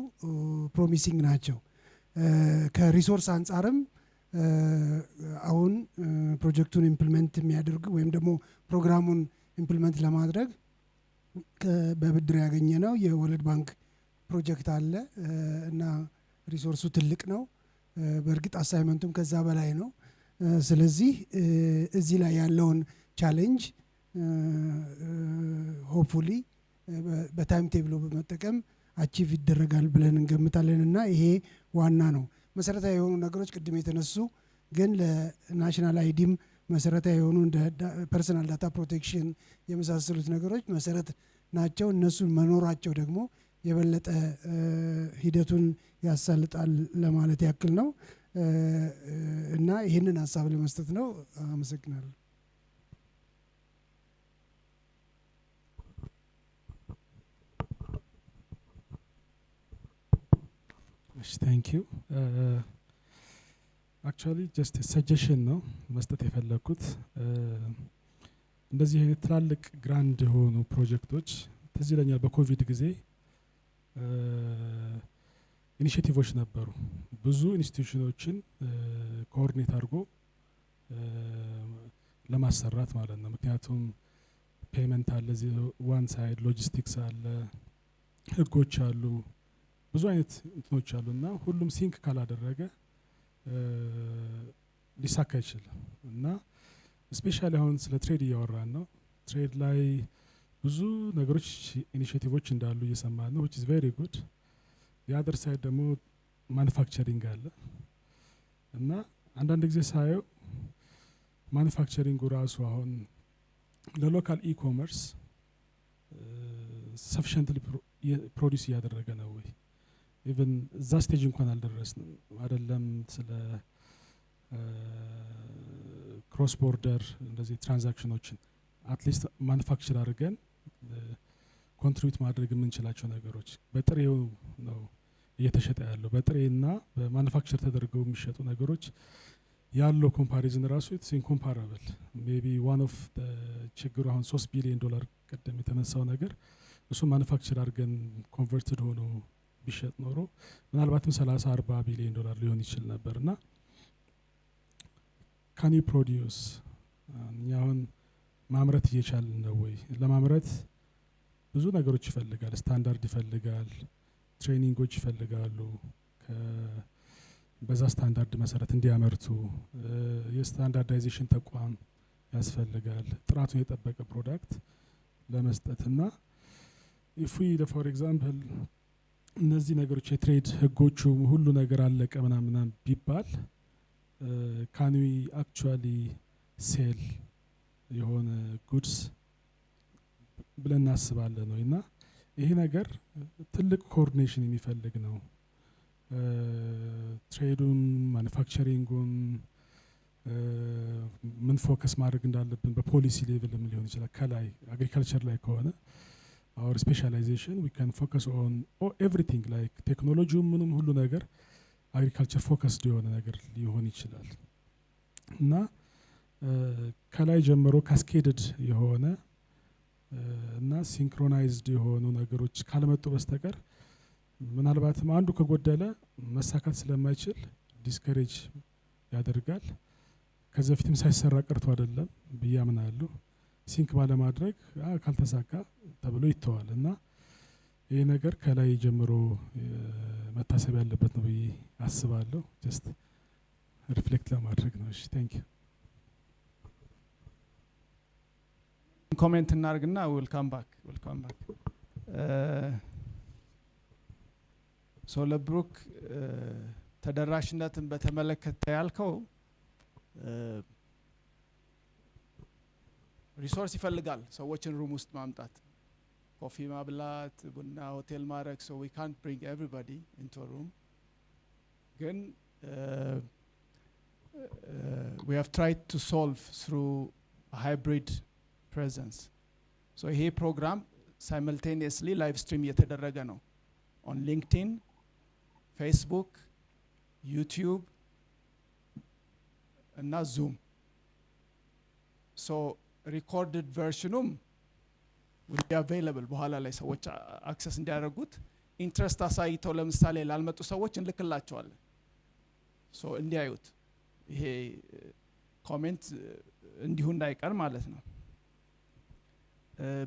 ፕሮሚሲንግ ናቸው። ከሪሶርስ አንጻርም አሁን ፕሮጀክቱን ኢምፕሊመንት የሚያደርግ ወይም ደግሞ ፕሮግራሙን ኢምፕሊመንት ለማድረግ በብድር ያገኘ ነው የወርልድ ባንክ ፕሮጀክት አለ እና ሪሶርሱ ትልቅ ነው። በእርግጥ አሳይመንቱም ከዛ በላይ ነው። ስለዚህ እዚህ ላይ ያለውን ቻሌንጅ ሆፕፉሊ በታይም ቴብሎ በመጠቀም አቺቭ ይደረጋል ብለን እንገምታለን እና ይሄ ዋና ነው። መሰረታዊ የሆኑ ነገሮች ቅድም የተነሱ ግን ለናሽናል አይዲም መሰረታዊ የሆኑ እንደ ፐርሰናል ዳታ ፕሮቴክሽን የመሳሰሉት ነገሮች መሰረት ናቸው። እነሱን መኖራቸው ደግሞ የበለጠ ሂደቱን ያሳልጣል ለማለት ያክል ነው እና ይህንን ሀሳብ ለመስጠት ነው። አመሰግናለሁ። Thank you. Actually, just a suggestion ነው መስጠት የፈለኩት። እንደዚህ አይነት ትላልቅ ግራንድ የሆኑ ፕሮጀክቶች ትዝ ይለኛል በኮቪድ ጊዜ ኢኒሼቲቮች ነበሩ። ብዙ ኢንስቲትዩሽኖችን ኮኦርዲኔት አድርጎ ለማሰራት ማለት ነው። ምክንያቱም ፔመንት አለ፣ ዋን ሳይድ ሎጂስቲክስ አለ፣ ህጎች አሉ፣ ብዙ አይነት እንትኖች አሉና ሁሉም ሲንክ ካላደረገ ሊሳካ አይችልም። እና ስፔሻሊ አሁን ስለ ትሬድ እያወራን ነው። ትሬድ ላይ ብዙ ነገሮች ኢኒሼቲቮች እንዳሉ እየሰማን ነው which is very good። የአደር ሳይድ ደግሞ ማኑፋክቸሪንግ አለ እና አንዳንድ ጊዜ ሳየው ማኑፋክቸሪንጉ ራሱ አሁን ለሎካል ኢኮመርስ ሰፊሽንትሊ ፕሮዲስ እያደረገ ነው ወይ? ኢቨን እዛ ስቴጅ እንኳን አልደረስንም አይደለም። ስለ ክሮስ ቦርደር እንደዚህ ትራንዛክሽኖችን አትሊስት ማኑፋክቸር አድርገን ኮንትሪቢዩት ማድረግ የምንችላቸው ነገሮች በጥሬው ነው እየተሸጠ ያለው። በጥሬና በማኑፋክቸር ተደርገው የሚሸጡ ነገሮች ያለው ኮምፓሪዝን ራሱ ኢትስ ኢንኮምፓራብል። ሜቢ ዋን ኦፍ ችግሩ አሁን $3 ቢሊዮን ቀደም የተነሳው ነገር እሱ ማኑፋክቸር አድርገን ኮንቨርትድ ሆኖ ቢሸጥ ኖሮ ምናልባትም $30-40 ቢሊዮን ሊሆን ይችል ነበርና ካን ዩ ፕሮዲዩስ አሁን ማምረት እየቻልን ነው ወይ? ለማምረት ብዙ ነገሮች ይፈልጋል። ስታንዳርድ ይፈልጋል፣ ትሬኒንጎች ይፈልጋሉ። በዛ ስታንዳርድ መሰረት እንዲያመርቱ የስታንዳርዳይዜሽን ተቋም ያስፈልጋል፣ ጥራቱን የጠበቀ ፕሮዳክት ለመስጠትና ኢፍ ዊ ፎር ኤግዛምፕል እነዚህ ነገሮች የትሬድ ህጎቹ ሁሉ ነገር አለቀ ምናምን ቢባል ካን ዊ አክቹዋሊ ሴል የሆነ ጉድስ ብለን እናስባለን ወይ? እና ይሄ ነገር ትልቅ ኮኦርዲኔሽን የሚፈልግ ነው። ትሬዱን ማኑፋክቸሪንጉን ምን ፎከስ ማድረግ እንዳለብን በፖሊሲ ሌቭልም ሊሆን ይችላል። ከላይ አግሪካልቸር ላይ ከሆነ our specialization we can focus on everything like ቴክኖሎጂው ምንም ሁሉ ነገር አግሪካልቸር ፎከስድ የሆነ ነገር ሊሆን ይችላል እና ከላይ ጀምሮ ካስኬድድ የሆነ እና ሲንክሮናይዝድ የሆኑ ነገሮች ካልመጡ በስተቀር ምናልባትም አንዱ ከጎደለ መሳካት ስለማይችል ዲስከሬጅ ያደርጋል። ከዚህ በፊትም ሳይሰራ ቀርቶ አይደለም ብዬ አምናለሁ። ሲንክ ባለማድረግ ካልተሳካ ተብሎ ይተዋል እና ይህ ነገር ከላይ ጀምሮ መታሰብ ያለበት ነው ብዬ አስባለሁ። ጀስት ሪፍሌክት ለማድረግ ነው። እሺ ቴንክ ዩ። ኮሜንት እናርግና ዌልካም ባክ ሶ ለብሩክ ተደራሽነትን በተመለከተ ያልከው ሪሶርስ ይፈልጋል ሰዎችን ሩም ውስጥ ማምጣት፣ ኮፊ ማብላት፣ ቡና ሆቴል ማድረግ። ሶ ዊ ካንት ብሪንግ ኤቭሪባዲ ኢንቱ ሩም ግን we have tried to solve through a hybrid presence. So ይሄ ፕሮግራም simultaneously live stream እየተደረገ ነው on LinkedIn, Facebook, YouTube እና Zoom. So recorded versionum will be available በኋላ ላይ ሰዎች አክሰስ እንዲያደርጉት። ኢንትረስት አሳይተው ለምሳሌ ላልመጡ ሰዎች እንልክላቸዋለን ሶ እንዲያዩት። ይሄ ኮሜንት እንዲሁ እንዳይቀር ማለት ነው።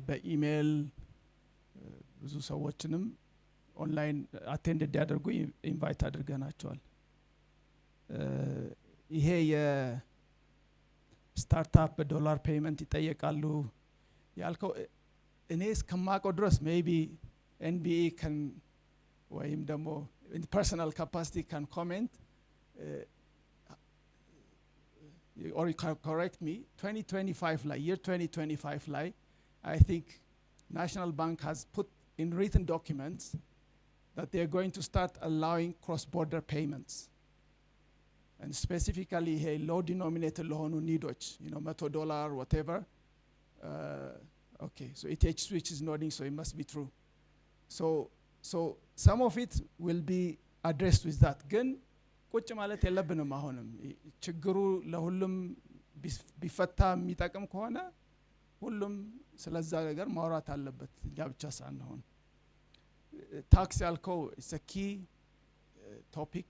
በኢሜል ብዙ ሰዎችንም ኦንላይን አቴንድ እንዲያደርጉ ኢንቫይት አድርገናቸዋል። ይሄ የስታርታፕ ዶላር ፔይመንት ይጠየቃሉ ያልከው እኔ እስከማውቀው ድረስ ሜይቢ ኤንቢኤ ከን ወይም ደግሞ ፐርሰናል ካፓሲቲ ካን ኮሜንት or correct me, 2025 like year 2025 like I think National Bank has put in written documents that they are going to start allowing cross-border payments, and specifically hey low denominator lohonu nidoch, you know, $100 whatever. Okay, so ETH switch is nodding, so it must be true. So some of it will be addressed with that. Again, ቁጭ ማለት የለብንም። አሁንም ችግሩ ለሁሉም ቢፈታ የሚጠቅም ከሆነ ሁሉም ስለዛ ነገር ማውራት አለበት፣ እኛ ብቻ ሳንሆን። ታክስ ያልከው ኢትስ አ ኪ ቶፒክ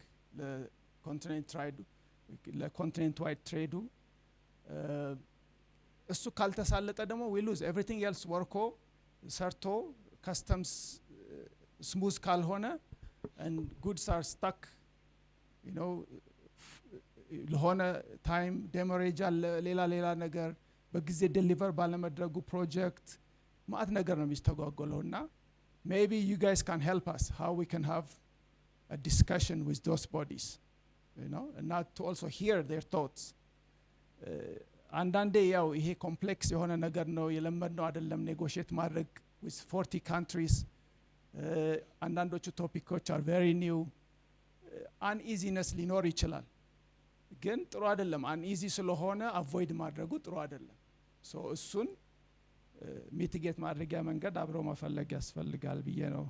ለኮንቲኔንት ዋይድ ትሬዱ። እሱ ካልተሳለጠ ደግሞ ዊ ሉዝ ኤቭሪቲንግ ኤልስ ወርኮ ሰርቶ ከስተምስ ስሙዝ ካልሆነ and goods are stuck, you know, ለሆነ ታይም ዴሞሬጅ አለ፣ ሌላ ነገር በጊዜ ዴሊቨር ባለመድረጉ ፕሮጀክት ማት ነገር ነው የሚስተጓጎለው። እና maybe you guys can help us how we can have a discussion with those bodies, you know, and not to also hear their thoughts. አንዳንዴ ያው ይሄ ኮምፕሌክስ የሆነ ነገር ነው የለመድነው አይደለም ኔጎሽየት ማድረግ with 40 countries. አንዳንዶቹ ቶፒኮች are very new. አንኢዚነስ ሊኖር ይችላል፣ ግን ጥሩ አይደለም። አንኢዚ ስለሆነ አቮይድ ማድረጉ ጥሩ አይደለም። ሶ እሱን ሚቲጌት ማድረጊያ መንገድ አብረው መፈለግ ያስፈልጋል ብዬ ነው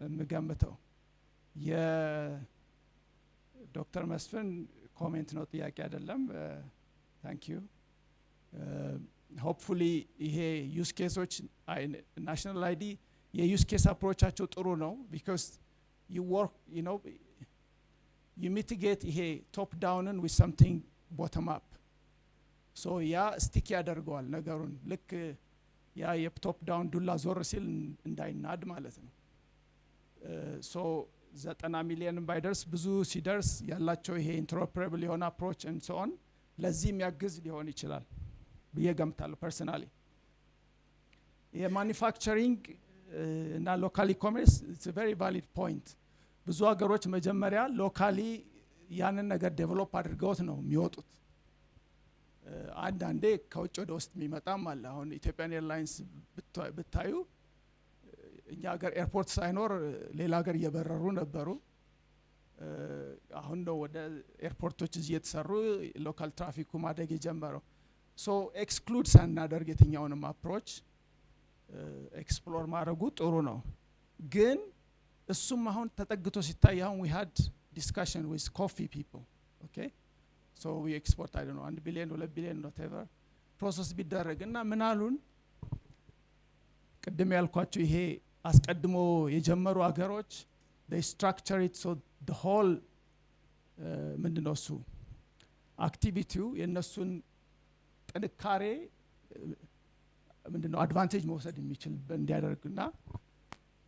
የምገምተው። የዶክተር መስፍን ኮሜንት ነው፣ ጥያቄ አይደለም። ታንክ ዩ። ሆፕፉሊ ይሄ ዩስ ኬሶች ናሽናል አይዲ የዩስ ኬስ አፕሮቻቸው ጥሩ ነው። ቢካዝ you work, you know, you mitigate ይሄ top down with something bottom up. so ያ ስቲክ ያደርገዋል ነገሩን። ልክ ያ የቶፕ ዳውን ዱላ ዞር ሲል እንዳይናድ ማለት ነው። so 90 ሚሊዮን ባይደርስ ብዙ ሲደርስ ያላቸው ይሄ ኢንተርኦፐሬብል የሆነ አፕሮች and so on ለዚህ የሚያግዝ ሊሆን ይችላል ብዬ ገምታለሁ ፐርሰናሊ። የማኒፋክቸሪንግ እና ሎካል ኢኮሜርስ ኢትስ አ ቬሪ ቫሊድ ፖይንት። ብዙ ሀገሮች መጀመሪያ ሎካሊ ያንን ነገር ዴቨሎፕ አድርገውት ነው የሚወጡት። አንዳንዴ ከውጭ ወደ ውስጥ የሚመጣም አለ። አሁን ኢትዮጵያን ኤርላይንስ ብታዩ እኛ ሀገር ኤርፖርት ሳይኖር ሌላ ሀገር እየበረሩ ነበሩ። አሁን ነው ወደ ኤርፖርቶች እዚህ የተሰሩ ሎካል ትራፊኩ ማደግ የጀመረው። ሶ ኤክስክሉድ ሳናደርግ የትኛውንም አፕሮች ኤክስፕሎር ማድረጉ ጥሩ ነው። ግን እሱም አሁን ተጠግቶ ሲታይ አሁን we had discussion with coffee people, okay? So we export, I don't know, 1 billion, 2 billion, whatever. Process ቢደረግ እና ምን አሉን ቅድም ያልኳችሁ ይሄ አስቀድሞ የጀመሩ አገሮች they structure it so the whole ምንድነው እሱ አክቲቪቲው የነሱን ጥንካሬ ምንድነው አድቫንቴጅ መውሰድ የሚችል እንዲያደርግና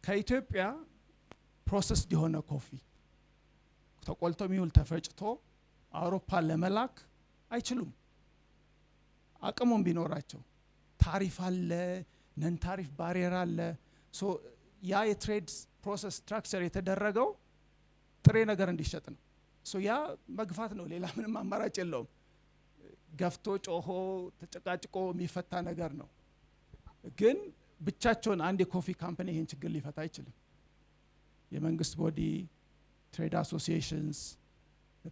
ከኢትዮጵያ ፕሮሰስ የሆነ ኮፊ ተቆልቶ ሚውል ተፈጭቶ አውሮፓ ለመላክ አይችሉም አቅሙም ቢኖራቸው ታሪፍ አለ ነን ታሪፍ ባሪየር አለ ሶ ያ የትሬድ ፕሮሰስ ስትራክቸር የተደረገው ጥሬ ነገር እንዲሸጥ ነው ሶ ያ መግፋት ነው ሌላ ምንም አማራጭ የለውም ገፍቶ ጮሆ ተጨቃጭቆ የሚፈታ ነገር ነው ግን ብቻቸውን አንድ የኮፊ ካምፓኒ ይሄን ችግር ሊፈታ አይችልም የመንግስት ቦዲ ትሬድ አሶሲዬሽንስ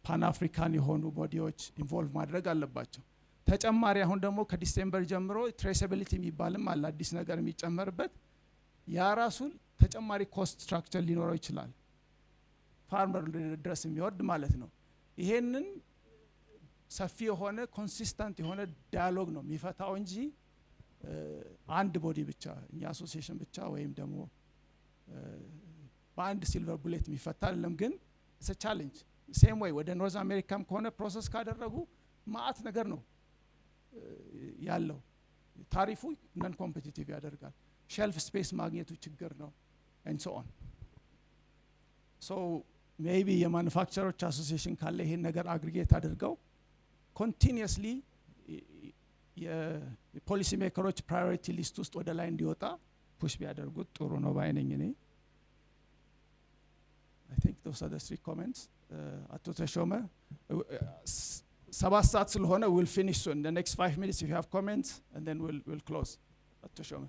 ፓን አፍሪካን የሆኑ ቦዲዎች ኢንቮልቭ ማድረግ አለባቸው ተጨማሪ አሁን ደግሞ ከዲሴምበር ጀምሮ ትሬሰቢሊቲ የሚባልም አለ አዲስ ነገር የሚጨመርበት ያ ራሱ ተጨማሪ ኮስት ስትራክቸር ሊኖረው ይችላል ፋርመር ድረስ የሚወርድ ማለት ነው ይሄንን ሰፊ የሆነ ኮንሲስተንት የሆነ ዳያሎግ ነው የሚፈታው እንጂ አንድ ቦዲ ብቻ እኛ አሶሲዬሽን ብቻ ወይም ደግሞ በአንድ ሲልቨር ቡሌት የሚፈታ አይደለም ግን it's a challenge same way ወደ ኖርዝ አሜሪካም ከሆነ ፕሮሰስ ካደረጉ ማአት ነገር ነው ያለው ታሪፉ ነን ኮምፒቲቲቭ ያደርጋል ሼልፍ ስፔስ ማግኘቱ ችግር ነው and so on so maybe የማኑፋክቸሮች አሶሲዬሽን ካለ ይሄን ነገር አግሪጌት አድርገው continuously የፖሊሲ ሜከሮች ፕራዮሪቲ ሊስት ውስጥ ወደ ላይ እንዲወጣ ፑሽ ቢያደርጉት ጥሩ ነው ባይነኝ እኔ I think those are the 3 comments አቶ ተሾመ 7 ሰዓት ስለሆነ we'll finish soon the next 5 minutes if you have comments and then we'll close አቶ ተሾመ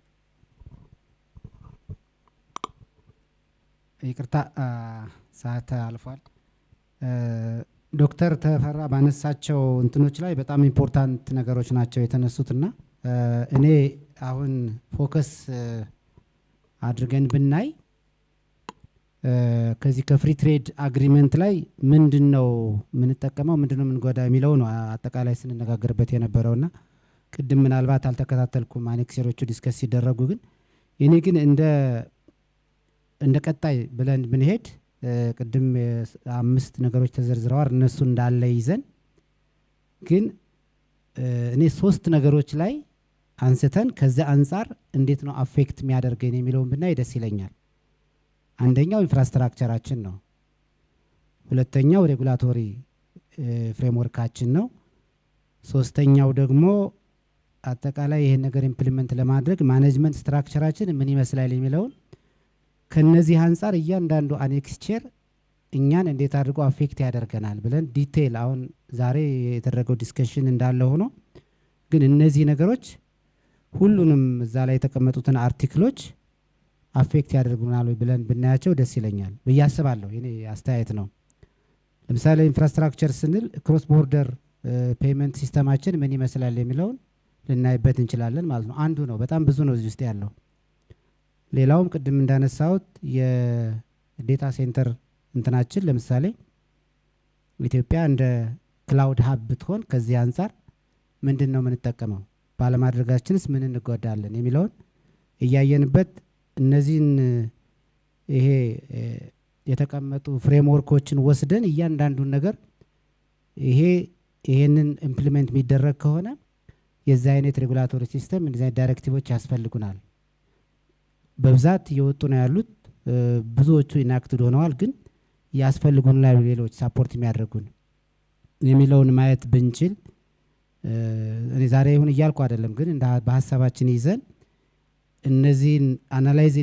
ይቅርታ ሰዓት አልፏል ዶክተር ተፈራ ባነሳቸው እንትኖች ላይ በጣም ኢምፖርታንት ነገሮች ናቸው የተነሱትና እኔ አሁን ፎከስ አድርገን ብናይ ከዚህ ከፍሪ ትሬድ አግሪመንት ላይ ምንድነው ምንጠቀመው ምንድነው ምንጎዳ የሚለው ነው አጠቃላይ ስንነጋገርበት የነበረውና ቅድም ምናልባት አልተከታተልኩም አኔክሰሮቹ ዲስከስ ሲደረጉ ግን እኔ ግን እንደ ቀጣይ ብለን ብንሄድ ቅድም 5 ነገሮች ተዘርዝረዋል እነሱ እንዳለ ይዘን ግን እኔ 3 ነገሮች ላይ አንስተን ከዛ አንፃር እንዴት ነው አፌክት የሚያደርገን የሚለው ብናይ ደስ ይለኛል አንደኛው ኢንፍራስትራክቸራችን ነው ሁለተኛው ሬጉላቶሪ ፍሬምወርካችን ነው ሶስተኛው ደግሞ አጠቃላይ ይሄን ነገር ኢምፕሊመንት ለማድረግ ማኔጅመንት ስትራክቸራችን ምን ይመስላል የሚለውን ከነዚህ አንፃር እያንዳንዱ አኔክስቸር እኛን እንዴት አድርጎ አፌክት ያደርገናል ብለን ዲቴል አሁን ዛሬ የተደረገው ዲስከሽን እንዳለ ሆኖ ግን እነዚህ ነገሮች ሁሉንም እዛ ላይ የተቀመጡትን አርቲክሎች አፌክት ያደርጉናል ብለን ብናያቸው ደስ ይለኛል በያስባለሁ የኔ አስተያየት ነው ለምሳሌ ኢንፍራስትራክቸር ስንል ክሮስ ቦርደር ፔመንት ሲስተማችን ምን ይመስላል የሚለውን ልናይበት እንችላለን ማለት ነው አንዱ ነው በጣም ብዙ ነው እዚህ ውስጥ ያለው ሌላውም ቅድም እንዳነሳውት የዴታ ሴንተር እንትናችን ለምሳሌ ኢትዮጵያ እንደ ክላውድ ሀብ ብትሆን ከዚህ አንፃር ምንድነው ምንጠቀመው ባለማድረጋችንስ ምን እንጎዳለን የሚለውን እያየንበት እነዚህን ይሄ የተቀመጡ ፍሬምወርኮችን ወስደን እያንዳንዱን ነገር ይሄንን ኢምፕሊመንት የሚደረግ ከሆነ የዛ አይነት ሬጉላቶሪ ሲስተም እንደዚህ አይነት ዳይሬክቲቮች ያስፈልጉናል በብዛት እየወጡ ነው ያሉት ብዙዎቹ ኢናክትድ ሆነዋል ግን ያስፈልጉናል ሌሎች ሳፖርት የሚያደርጉን የሚለውን ማየት ብንችል እኔ ዛሬ ይሁን እያልኩ አይደለም ግን እንደ በሐሳባችን ይዘን እነዚህን አናላይዝ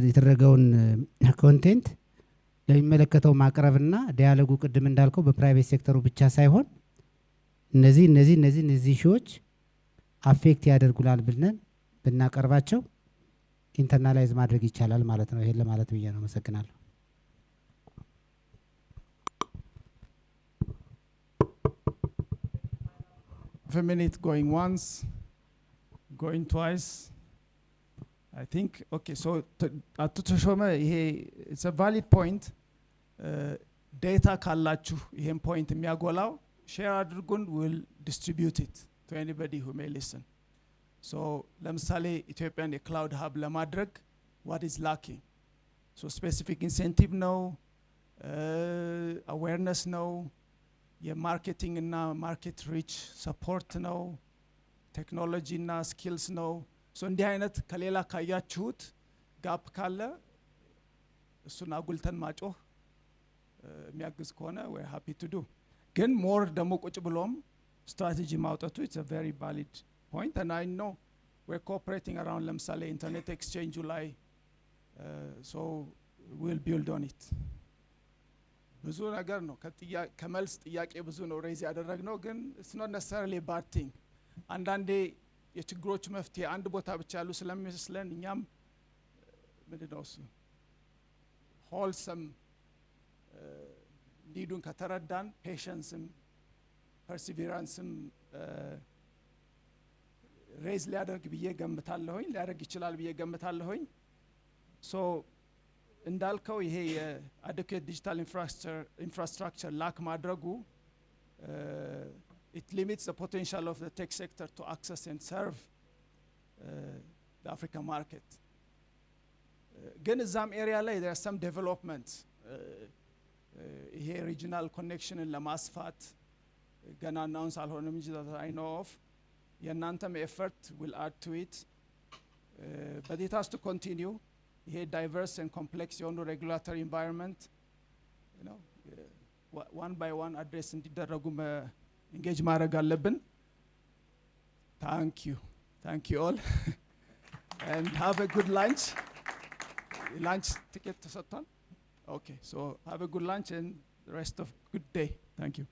የተደረገውን ኮንቴንት ለሚመለከተው ማቅረብና ዲያሎጉ ቅድም እንዳልከው በፕራይቬት ሴክተሩ ብቻ ሳይሆን እነዚህ ሺዎች አፌክት ያደርጉላል ብለን ብናቀርባቸው ኢንተርናላይዝ ማድረግ ይቻላል ማለት ነው ይሄን ለማለት ብዬ ነው መሰግናለሁ a minute going once going twice I think okay so አቶ ተሾመ ይሄ it's a valid point data ካላችሁ ይሄን point የሚያጎላው share አድርጉን will distribute it to anybody who may listen. So ለምሳሌ ኢትዮጵያን የክላውድ ሀብ ለማድረግ what is lacking? So specific incentive ነው, awareness ነው, የማርኬቲንግ እና ማርኬት ሪች ሰፖርት ነው፣ ቴክኖሎጂ እና ስኪልስ ነው። ሶ እንዲህ አይነት ከሌላ ካያችሁት ጋፕ ካለ እሱን አጉልተን ማጮህ የሚያግዝ ከሆነ we're happy to do. ግን ሞር ደግሞ ቁጭ ብሎም ስትራቴጂ ማውጣቱ it's a very valid point and I know we're cooperating around ለምሳሌ ኢንተርኔት ኤክስቼንጁ ላይ so we'll build on it. ብዙ ነገር ነው ከመልስ ጥያቄ ብዙ ነው ሬዝ ያደረግነው ግን it's not necessarily a bad thing. አንዳንዴ የችግሮች መፍትሄ አንድ ቦታ ብቻ ያሉ ስለሚመስለን እኛም ምንድነው እሱ wholesome ኒዱን ከተረዳን ፔሸንስም ፐርሲቪራንስም ሬዝ ሊያደርግ ብዬ ገምታለሁኝ ሊያደርግ ይችላል ብዬ ገምታለሁኝ። ሶ እንዳልከው ይሄ የአዴኩዌት ዲጂታል ኢንፍራስትራክቸር ላክ ማድረጉ it limits the potential of the tech sector to access and serve the African market. ግን እዛም ኤሪያ ላይ there are some developments ይሄ ሪጂናል ኮኔክሽንን ለማስፋት ገና አናውንስ አልሆነም እንጂ that I know of. የእናንተም effort will add to it, but it has to continue. ይሄ diverse and complex የሆኑ regulatory environment you know one by one address እንዲደረጉ engage ማድረግ አለብን። Thank you all and have a good lunch. Lunch ticket ተሰጥቷል? Okay, so have a good lunch and the rest of good day. Thank you.